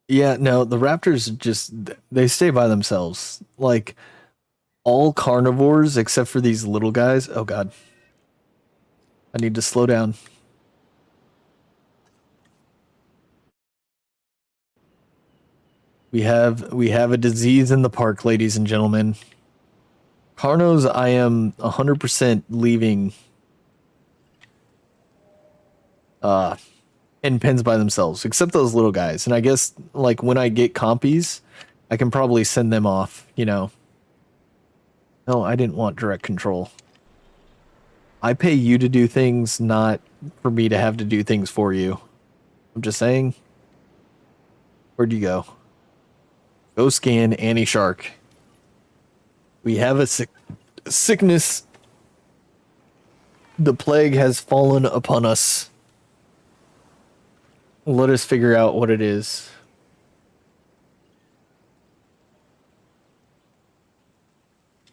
Yeah, no, the raptors just, they stay by themselves. Like, all carnivores except for these little guys. Oh god. I need to slow down. We have a disease in the park, ladies and gentlemen. Carnos, I am 100% leaving in pens by themselves, except those little guys. And I guess, like, when I get compies, I can probably send them off, you know. No, I didn't want direct control. I pay you to do things, not for me to have to do things for you. I'm just saying. Where'd you go? Go scan Annie Shark. We have a sickness. The plague has fallen upon us. Let us figure out what it is.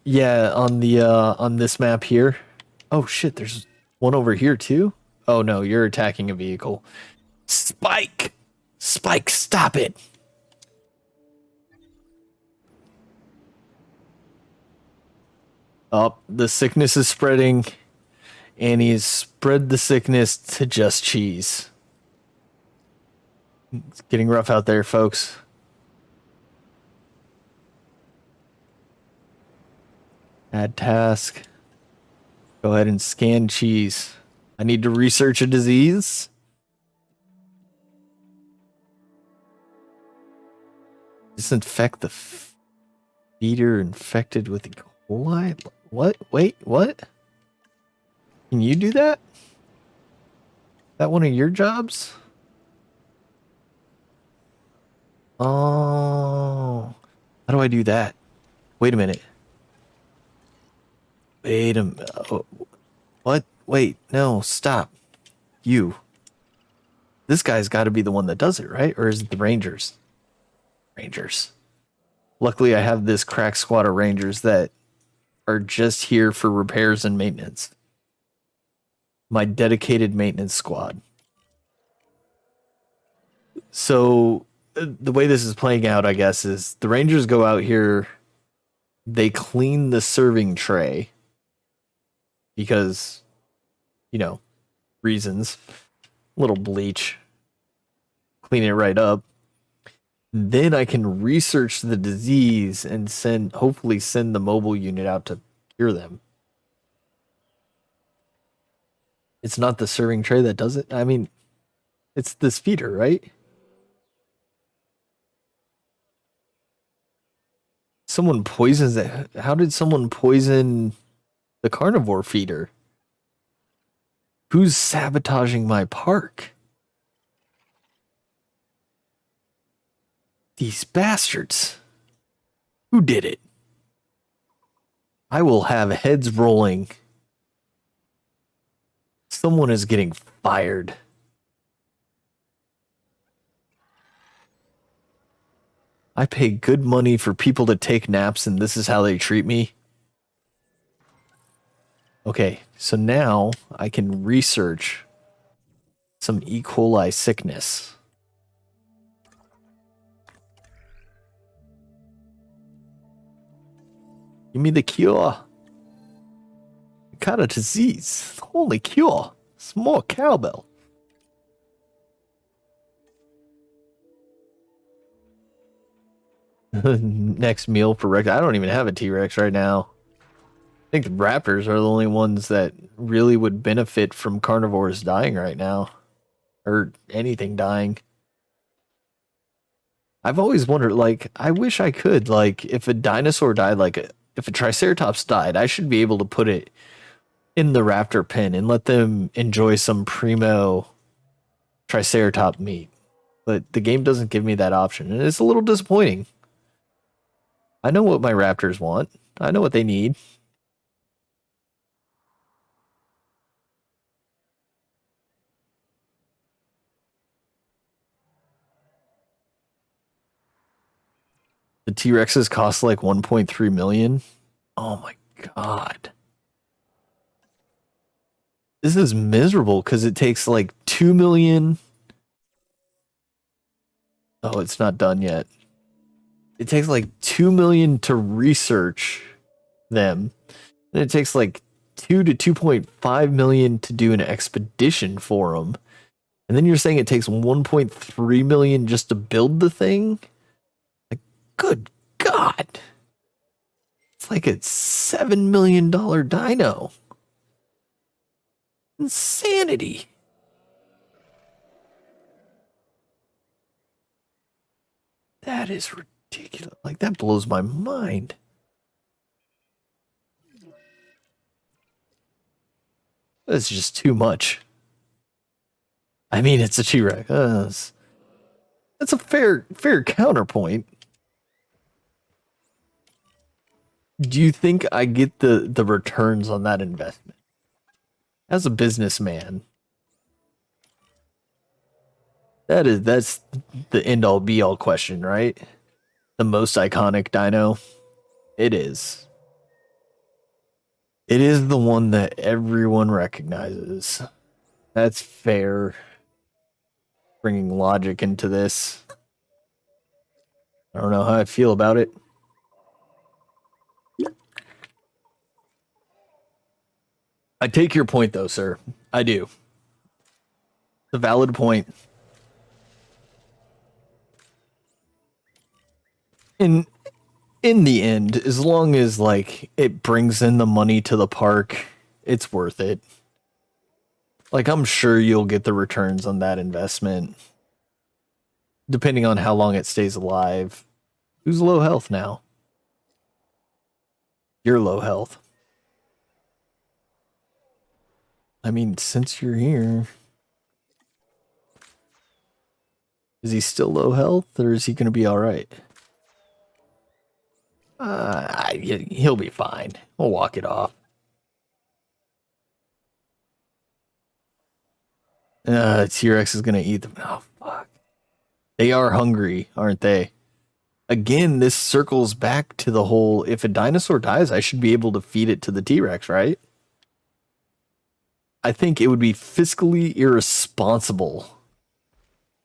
Yeah, on this map here. Oh shit, there's one over here too? Oh no, you're attacking a vehicle. Spike! Spike, stop it! Oh, the sickness is spreading. And he's spread the sickness to just cheese. It's getting rough out there, folks. Add task. Go ahead and scan cheese. I need to research a disease. Disinfect the feeder infected with E. coli. What? Wait, what? Can you do that? Is that one of your jobs? Oh. How do I do that? Wait a minute. Wait a minute. Oh, what? Wait, no, stop. You. This guy's got to be the one that does it, right? Or is it the Rangers? Rangers. Luckily, I have this crack squad of Rangers that are just here for repairs and maintenance. My dedicated maintenance squad. So, the way this is playing out, I guess, is the Rangers go out here, they clean the serving tray because, you know, reasons. Little bleach. Clean it right up. Then I can research the disease and hopefully send the mobile unit out to cure them. It's not the serving tray that does it. I mean, it's this feeder, right? Someone poisons it. How did someone poison the carnivore feeder? Who's sabotaging my park? These bastards. Who did it? I will have heads rolling. Someone is getting fired. I pay good money for people to take naps, and this is how they treat me. Okay, so now I can research some E. coli sickness. Give me the cure. What kind of disease? Holy cure. It's more cowbell. Next meal for Rex. I don't even have a T-Rex right now. I think the raptors are the only ones that really would benefit from carnivores dying right now. Or anything dying. I've always wondered, like, I wish I could, like, if a dinosaur died, like, if a Triceratops died, I should be able to put it in the raptor pen and let them enjoy some primo Triceratops meat. But the game doesn't give me that option, and it's a little disappointing. I know what my raptors want. I know what they need. The T-Rexes cost like 1.3 million. Oh my god. This is miserable because it takes like 2 million. Oh, it's not done yet. It takes like 2 million to research them. And it takes like 2 to 2.5 million to do an expedition for them. And then you're saying it takes 1.3 million just to build the thing? Like, good God. It's like a $7 million dino. Insanity. That is ridiculous. Like, that blows my mind. That's just too much. I mean, it's a T-Rex. That's a fair counterpoint. Do you think I get the returns on that investment? As a businessman, that's the end all be all question, right? The most iconic dino. It is. It is the one that everyone recognizes. That's fair. Bringing logic into this. I don't know how I feel about it. I take your point, though, sir. I do. It's a valid point. In the end, as long as like it brings in the money to the park, it's worth it. Like I'm sure you'll get the returns on that investment, depending on how long it stays alive. Who's low health now? You're low health. I mean, since you're here, is he still low health or is he going to be all right? He'll be fine. We'll walk it off. T-Rex is going to eat them. Oh, fuck. They are hungry, aren't they? Again, this circles back to the whole, if a dinosaur dies, I should be able to feed it to the T-Rex, right? I think it would be fiscally irresponsible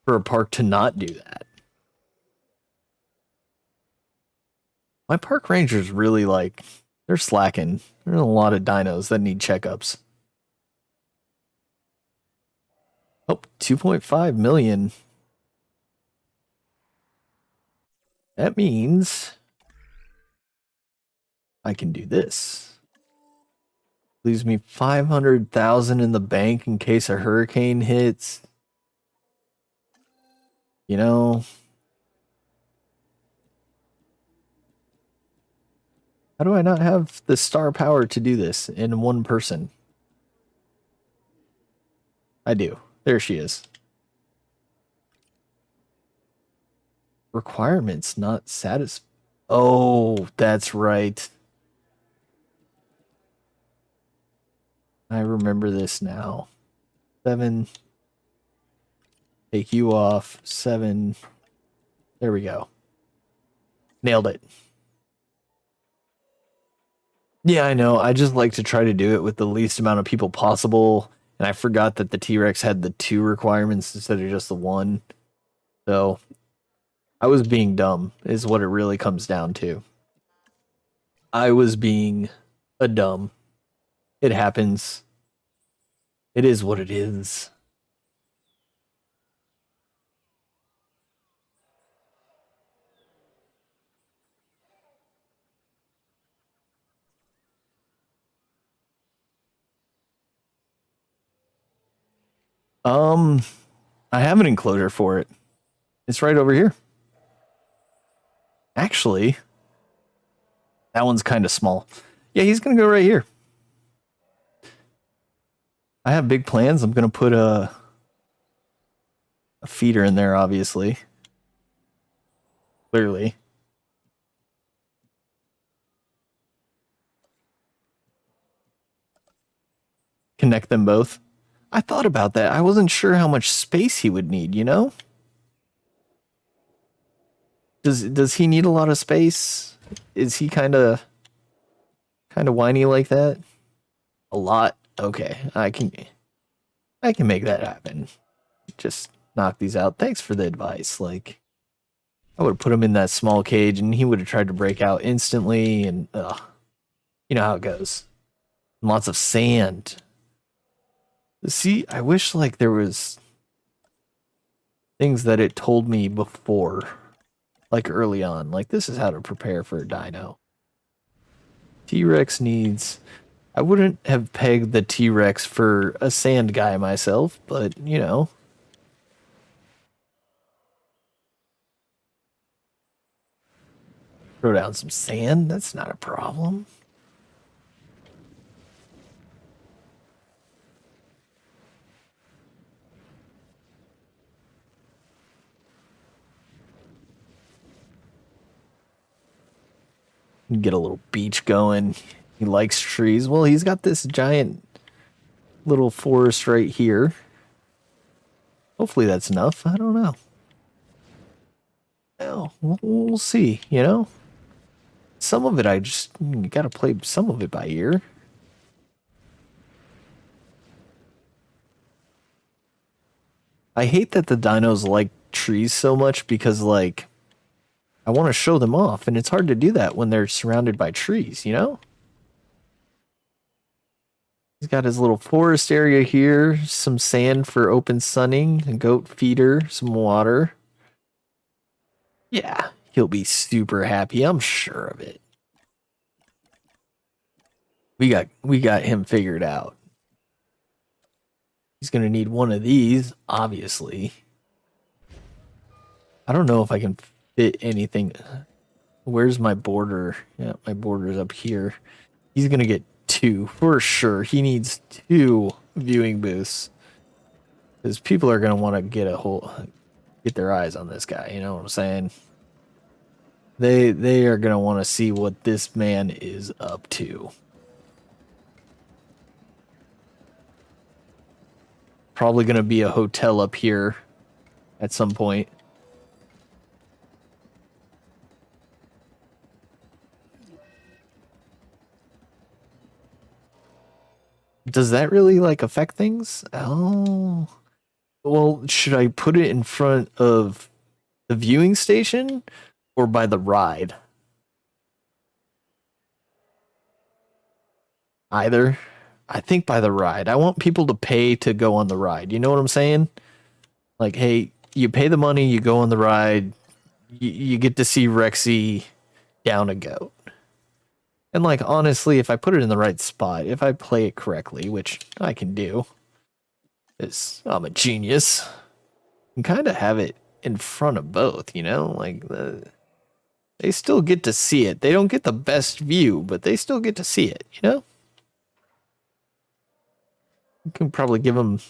for a park to not do that. My park rangers really they're slacking. There's a lot of dinos that need checkups. Oh, 2.5 million. That means I can do this. Leaves me 500,000 in the bank in case a hurricane hits. You know, how do I not have the star power to do this in one person? I do. There she is. Requirements not satisfied. Oh, that's right. I remember this now. 7. Take you off. 7. There we go. Nailed it. Yeah, I know. I just like to try to do it with the least amount of people possible. And I forgot that the T-Rex had the 2 requirements instead of just the 1. So I was being dumb, is what it really comes down to. I was being a dumb. It happens. It is what it is. I have an enclosure for it. It's right over here. Actually, that one's kind of small. Yeah, he's gonna go right here. I have big plans. I'm gonna put a feeder in there, obviously. Clearly. Connect them both. I thought about that. I wasn't sure how much space he would need, you know? Does he need a lot of space? Is he kind of whiny like that? A lot. Okay, I can make that happen. Just knock these out. Thanks for the advice. Like, I would have put him in that small cage, and he would have tried to break out instantly. And you know how it goes. Lots of sand. See, I wish like there was things that it told me before, like early on. Like this is how to prepare for a dino. T-Rex needs. I wouldn't have pegged the T-Rex for a sand guy myself, but you know. Throw down some sand, that's not a problem. Get a little beach going. He likes trees. Well, he's got this giant little forest right here. Hopefully that's enough. I don't know. Well, we'll see, you know? Some of it you gotta play some of it by ear. I hate that the dinos like trees so much because, like, I want to show them off, and it's hard to do that when they're surrounded by trees, you know? He's got his little forest area here, some sand for open sunning, a goat feeder, some water. Yeah, he'll be super happy. I'm sure of it. We got him figured out. He's gonna need one of these, obviously. I don't know if I can fit anything. Where's my border? Yeah, my border's up here. He's gonna get 2 for sure. He needs 2 viewing booths because people are gonna want to get their eyes on this guy. You know what I'm saying? They are gonna want to see what this man is up to. Probably gonna be a hotel up here at some point. Does that really like affect things? Oh. Well, should I put it in front of the viewing station or by the ride? Either. I think by the ride. I want people to pay to go on the ride. You know what I'm saying? Like, hey, you pay the money, you go on the ride, you get to see Rexy down a goat. And like, honestly, if I put it in the right spot, if I play it correctly, which I can do, because I'm a genius, you can kind of have it in front of both, you know? Like, they still get to see it. They don't get the best view, but they still get to see it, you know? You can probably give them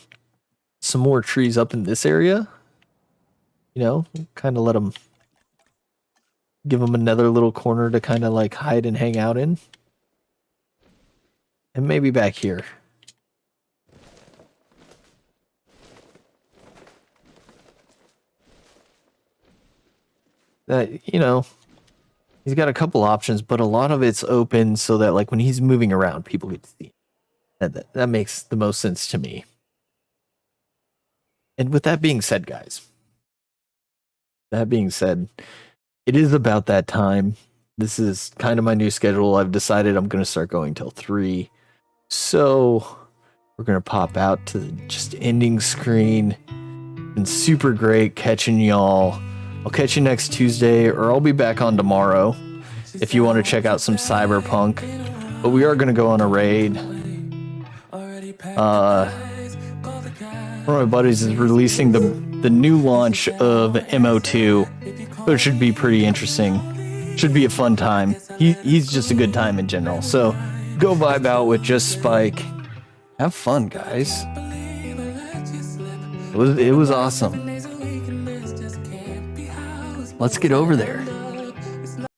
some more trees up in this area. You know, kind of let them, give them another little corner to kind of like hide and hang out in. And maybe back here. That, you know, he's got a couple options, but a lot of it's open so that like when he's moving around, people get to see. That makes the most sense to me. And with that being said, guys, it is about that time. This is kind of my new schedule. I've decided I'm going to start going till 3. So we're going to pop out to the just ending screen. Been super great catching y'all. I'll catch you next Tuesday, or I'll be back on tomorrow if you want to check out some Cyberpunk. But we are going to go on a raid. One of my buddies is releasing the new launch of MO2, so it should be pretty interesting. Should be a fun time. He's just a good time in general. So go vibe out with Just Spike. Have fun, guys. It was awesome. Let's get over there.